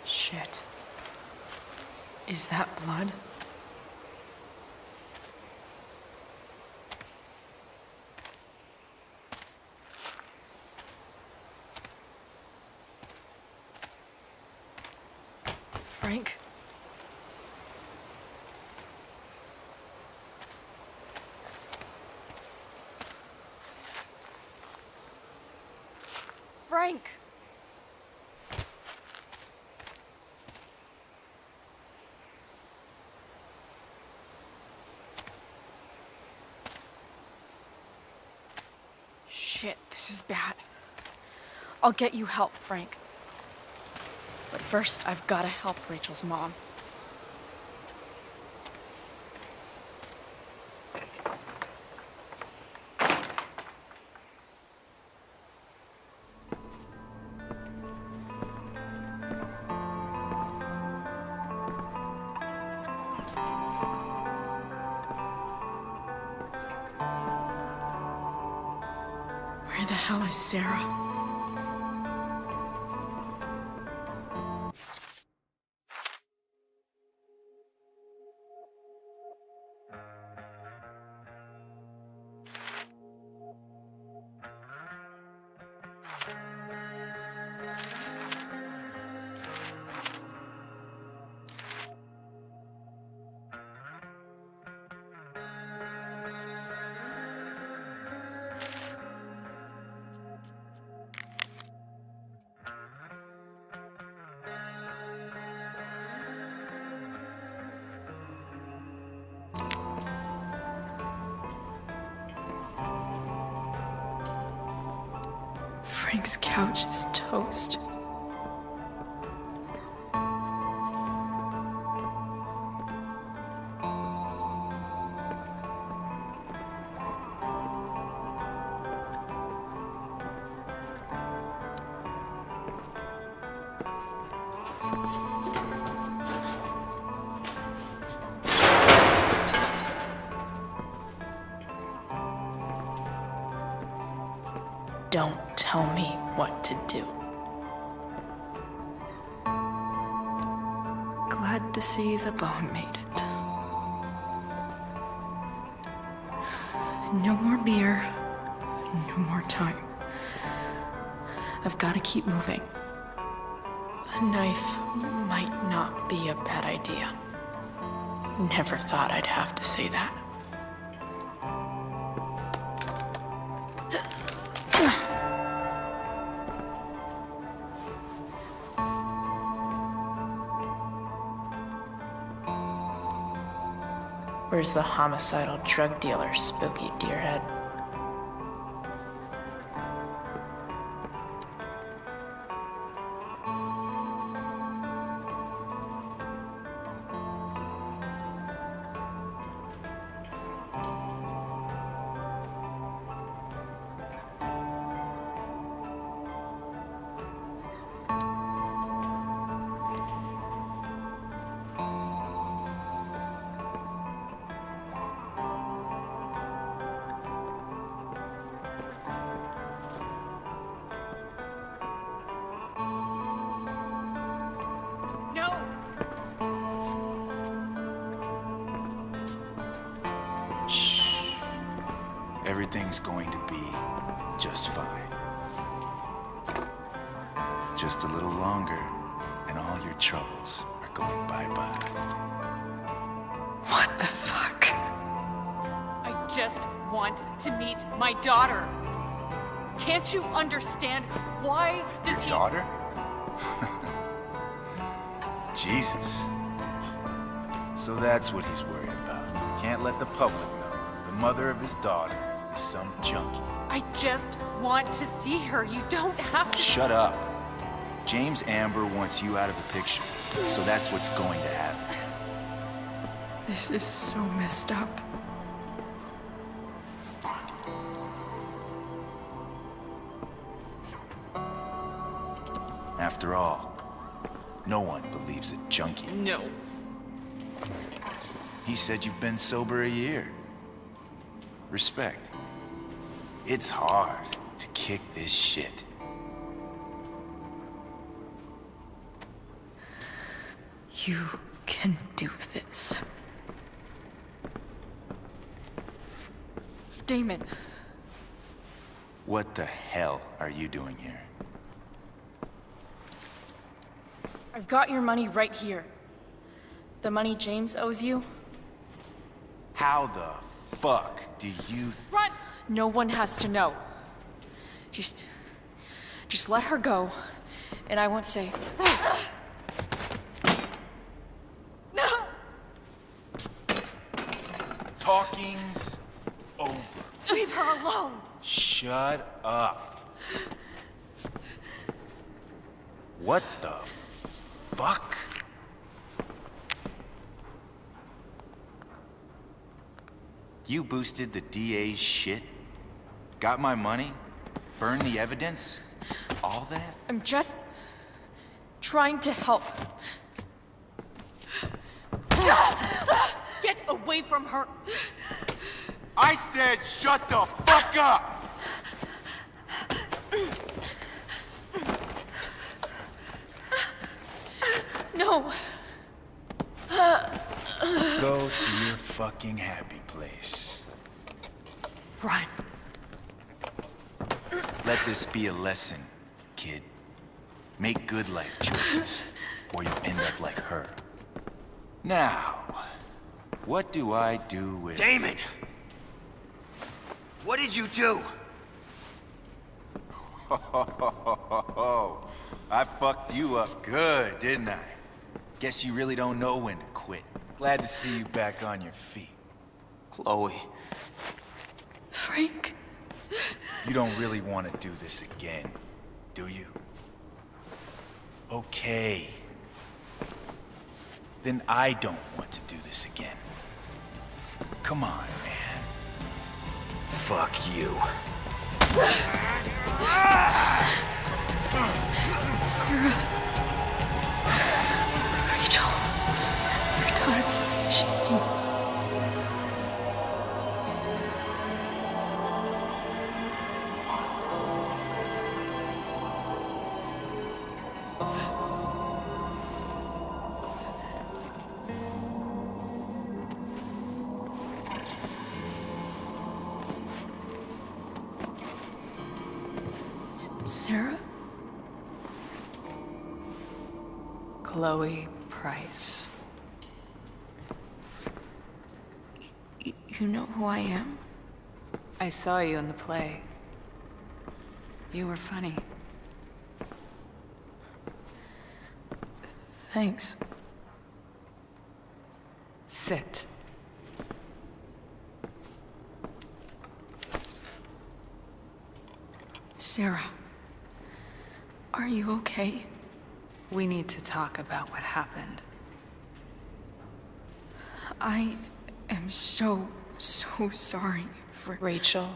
Shit. Is that blood? Frank? Frank! Shit, this is bad. I'll get you help, Frank. But first, I've gotta help Rachel's mom. Where the hell is Sera? Frank's couch is toast. Don't tell me what to do. Glad to see the bone made it. No more beer, no more time. I've got to keep moving. A knife might not be a bad idea. Never thought I'd have to say that. Where's the homicidal drug dealer, Spooky Deerhead? Everything's going to be just fine. Just a little longer, and all your troubles are going bye-bye. What the fuck? I just want to meet my daughter. Can't you understand? Why does he... Daughter? Jesus. So that's what he's worried about. Can't let the public know. The mother of his daughter is some junkie. I just want to see her. You don't have to... Shut up. James Amber wants you out of the picture. So that's what's going to happen. This is so messed up. After all, no one believes a junkie. No. He said you've been sober a year. Respect. It's hard to kick this shit. You can do this. Damon. What the hell are you doing here? I've got your money right here. The money James owes you. How the fuck do you... Run! No one has to know. Just let her go, and I won't say... No! Talking's over. Leave her alone! Shut up. What the fuck? You boosted the DA's shit? Got my money? Burned the evidence? All that? I'm just trying to help. Get away from her! I said shut the fuck up! No. Go to your fucking happy place. Run. Let this be a lesson, kid. Make good life choices, or you'll end up like her. Now, what do I do with... Damon! What did you do? I fucked you up good, didn't I? Guess you really don't know when to quit. Glad to see you back on your feet. Chloe. Frank? You don't really want to do this again, Okay. Then I don't want to do this again. Come on, man. Fuck you. Sera. Rachel. Your daughter. She... Sera? Chloe Price. You know who I am? I saw you in the play. You were funny. Thanks. Sit. Sera. Are you okay? We need to talk about what happened. I am so sorry for... Rachel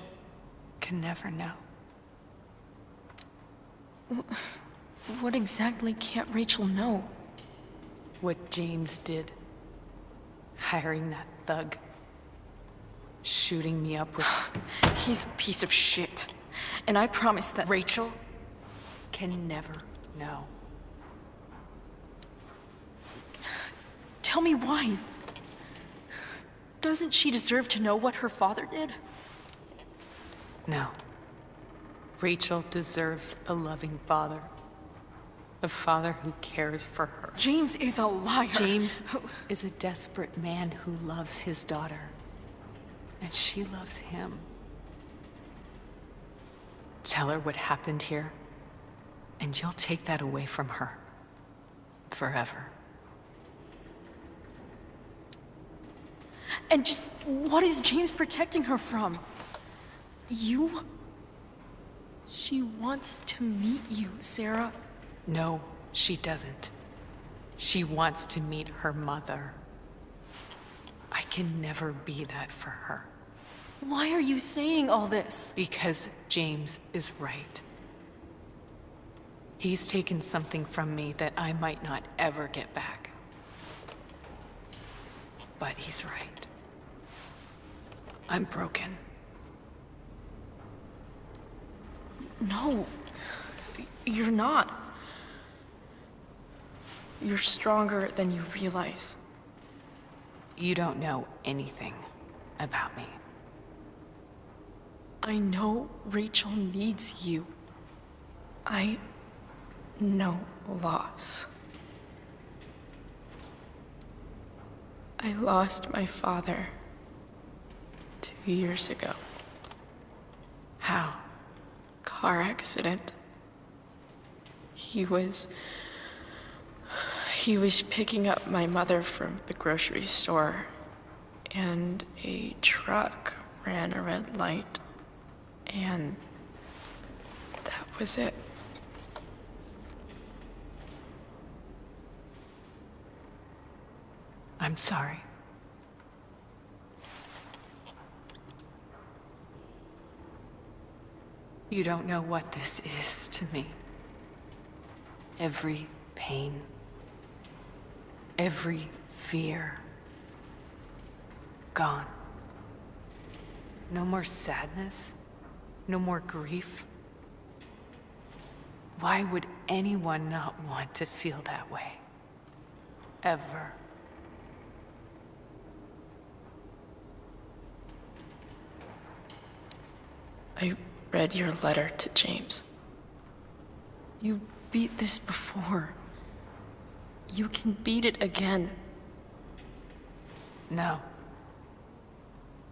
can never know. What exactly can't Rachel know? What James did. Hiring that thug. Shooting me up with... He's a piece of shit. And I promise that... Rachel can never know. Tell me why. Doesn't she deserve to know what her father did? No. Rachel deserves a loving father. A father who cares for her. James is a liar. James is a desperate man who loves his daughter. And she loves him. Tell her what happened here, and you'll take that away from her. Forever. And just what is James protecting her from? You? She wants to meet you, Sera. No, she doesn't. She wants to meet her mother. I can never be that for her. Why are you saying all this? Because James is right. He's taken something from me that I might not ever get back. But he's right. I'm broken. No, you're not. You're stronger than you realize. You don't know anything about me. I know Rachel needs you. I know loss. I lost my father 2 years ago. How? Car accident. He was picking up my mother from the grocery store, and a truck ran a red light, and that was it. I'm sorry. You don't know what this is to me. Every pain, every fear, gone. No more sadness, no more grief. Why would anyone not want to feel that way? Ever. I read your letter to James. You beat this before. You can beat it again. No.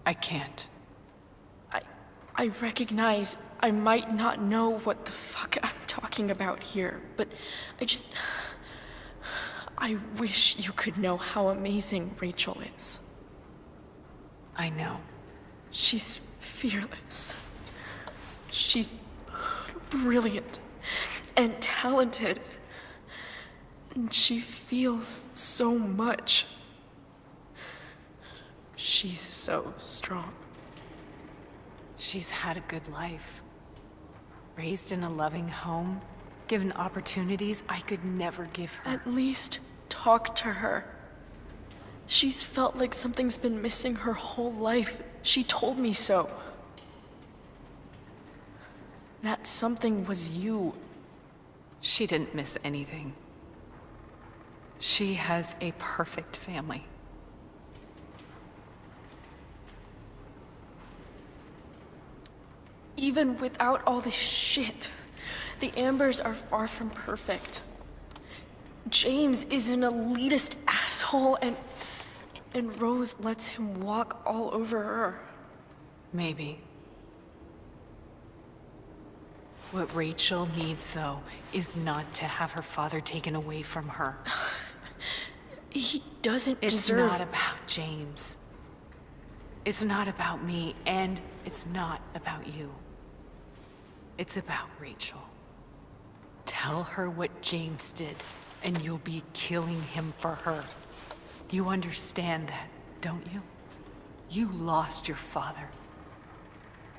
I can't. I recognize I might not know what the fuck I'm talking about here, but I wish you could know how amazing Rachel is. I know. She's fearless. She's brilliant and talented. And she feels so much. She's so strong. She's had a good life. Raised in a loving home, given opportunities I could never give her. At least talk to her. She's felt like something's been missing her whole life. She told me so. That something was you. She didn't miss anything. She has a perfect family. Even without all this shit, the Ambers are far from perfect. James is an elitist asshole, and Rose lets him walk all over her. Maybe. What Rachel needs, though, is not to have her father taken away from her. He doesn't It's deserve... not about James. It's not about me, and it's not about you. It's about Rachel. Tell her what James did, and you'll be killing him for her. You understand that, don't you? You lost your father.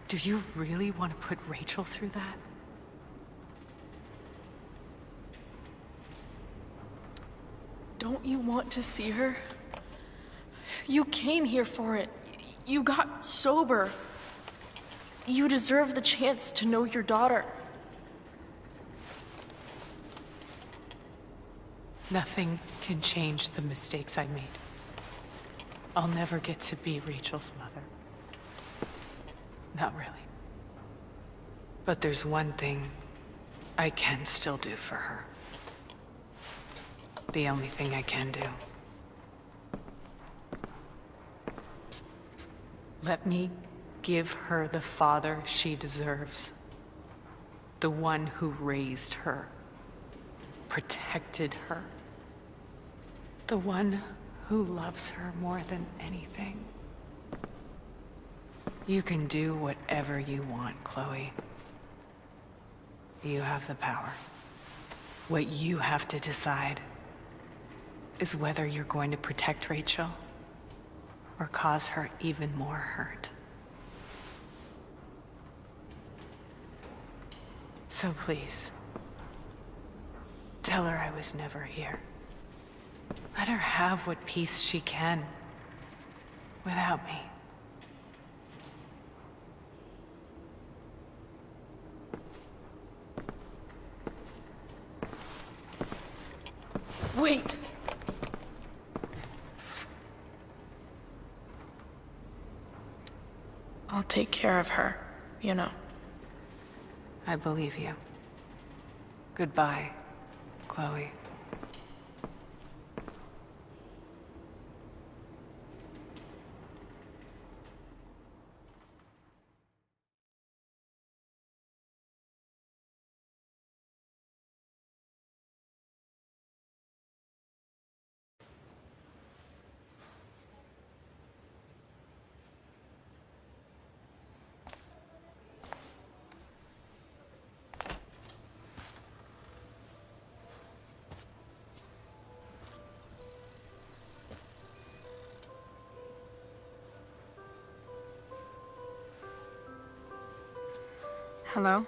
Do you really want to put Rachel through that? Don't you want to see her? You came here for it. You got sober. You deserve the chance to know your daughter. Nothing can change the mistakes I made. I'll never get to be Rachel's mother. Not really. But there's one thing I can still do for her. The only thing I can do. Let me give her the father she deserves. The one who raised her, protected her. The one who loves her more than anything. You can do whatever you want, Chloe. You have the power. What you have to decide is whether you're going to protect Rachel or cause her even more hurt. So please, tell her I was never here. Let her have what peace she can without me. Wait! I'll take care of her, you know. I believe you. Goodbye, Chloe. Hello?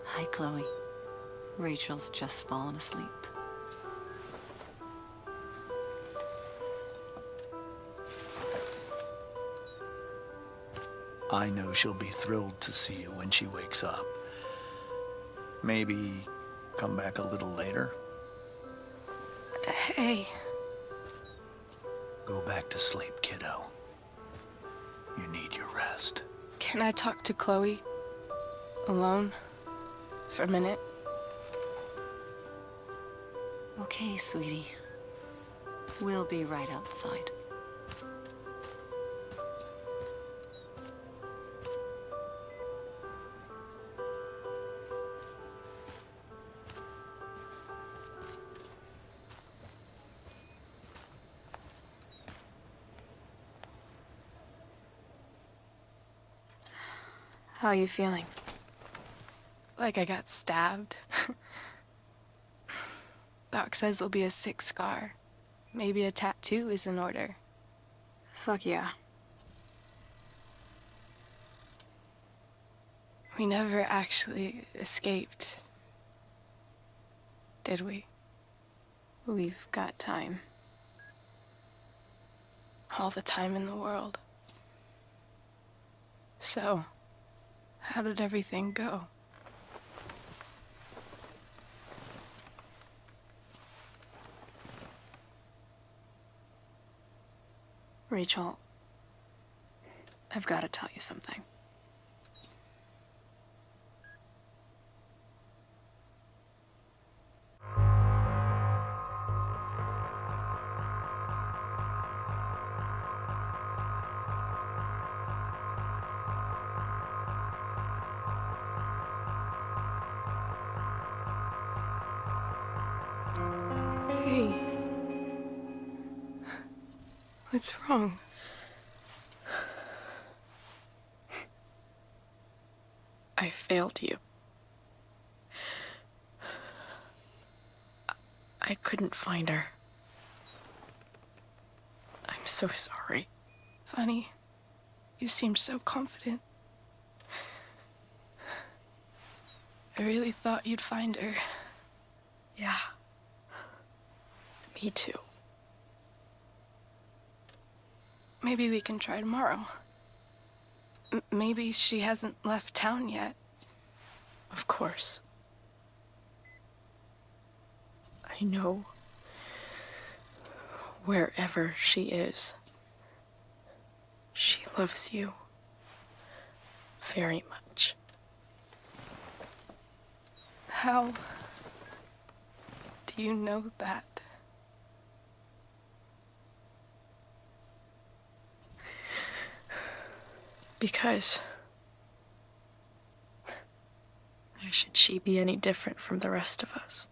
Hi, Chloe. Rachel's just fallen asleep. I know she'll be thrilled to see you when she wakes up. Maybe come back a little later? Hey. Go back to sleep, kiddo. You need your rest. Can I talk to Chloe? Alone? For a minute? Okay, sweetie. We'll be right outside. How are you feeling? like I got stabbed. Doc says there'll be a sick scar. Maybe a tattoo is in order. Fuck yeah. We never actually escaped, did we? We've got time. All the time in the world. So, how did everything go? Rachel, I've got to tell you something. Hey. What's wrong? I failed you. I couldn't find her. I'm so sorry. Funny. You seemed so confident. I really thought you'd find her. Yeah. Me too. Maybe we can try tomorrow. Maybe she hasn't left town yet. Of course. I know wherever she is, she loves you very much. How do you know that? Because why should she be any different from the rest of us?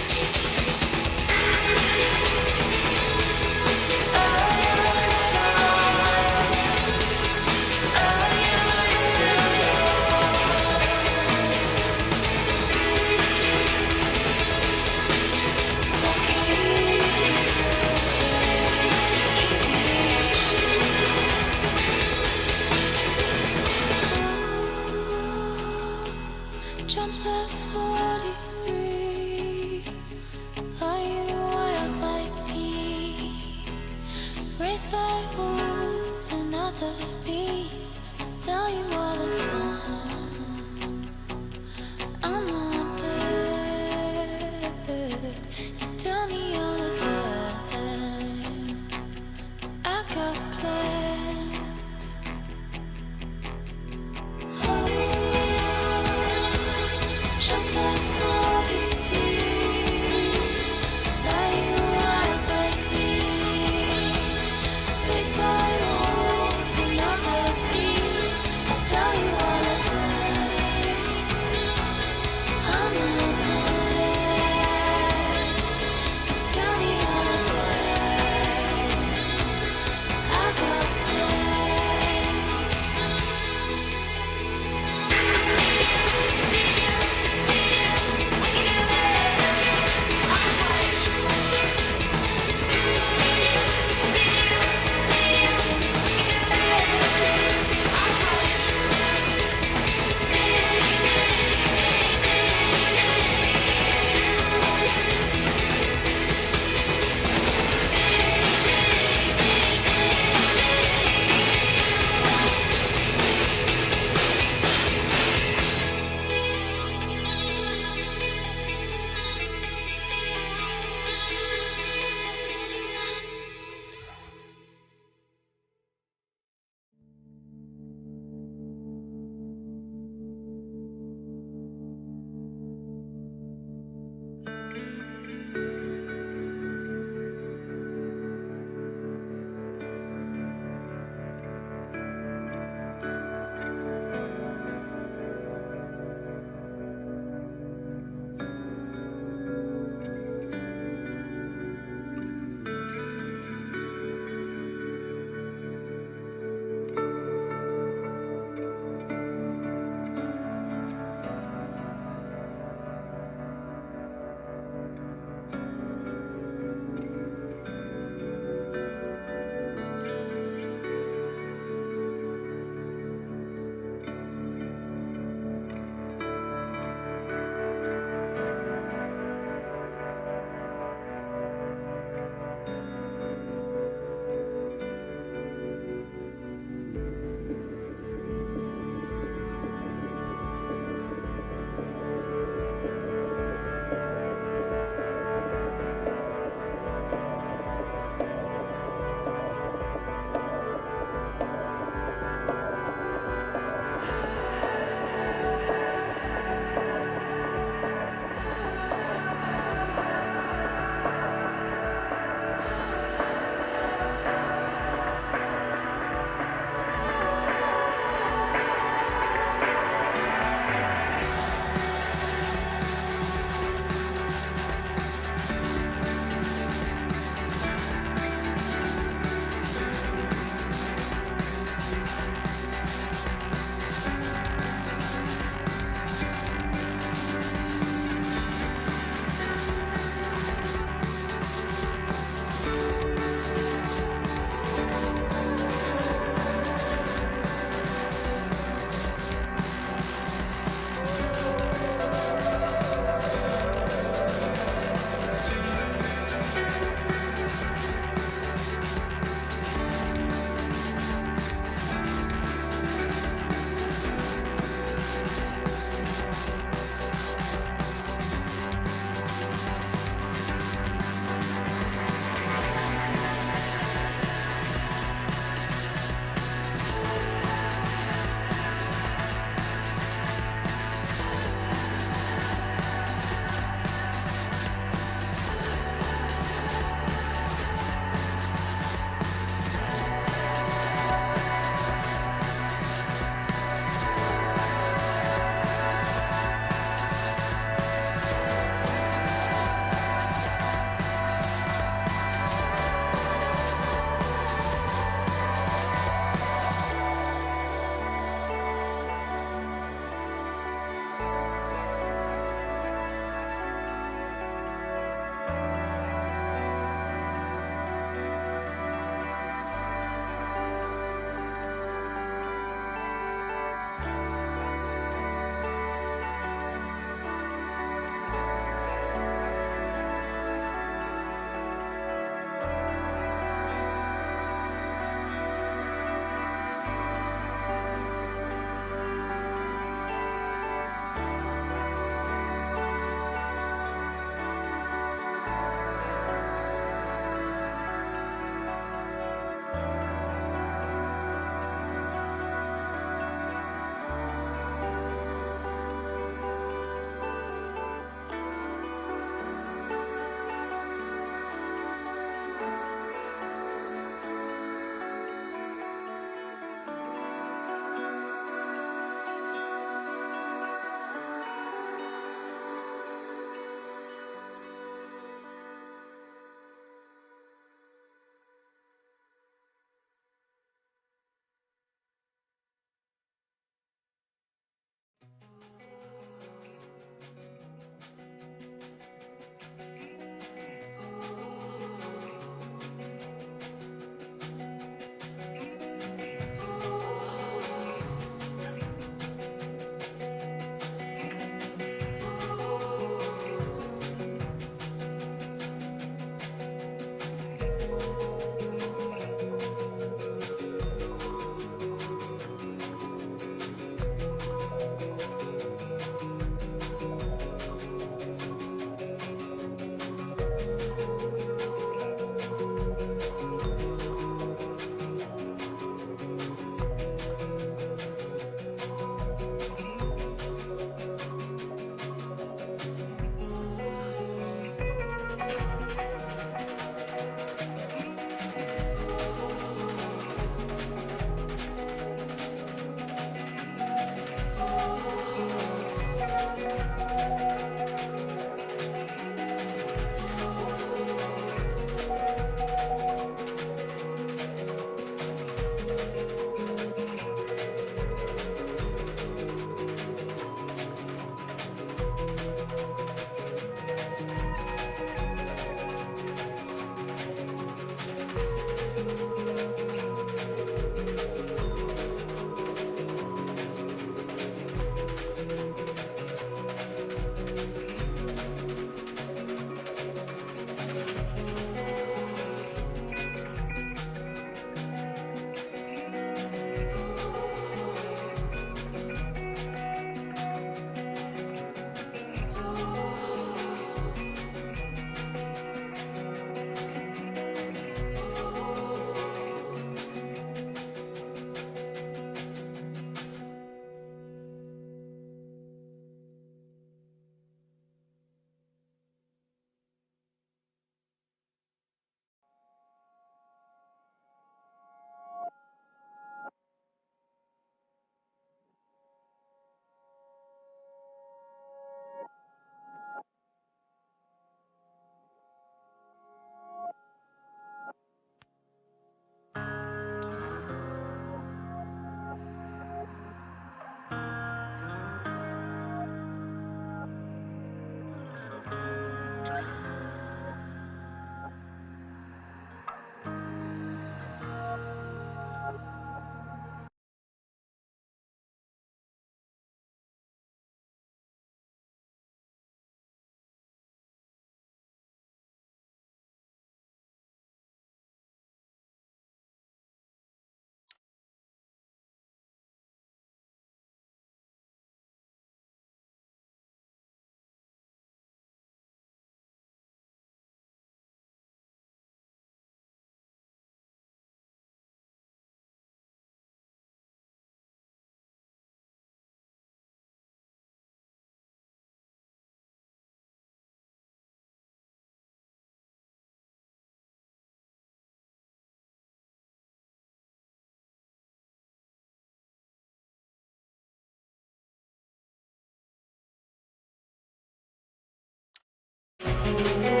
Bye.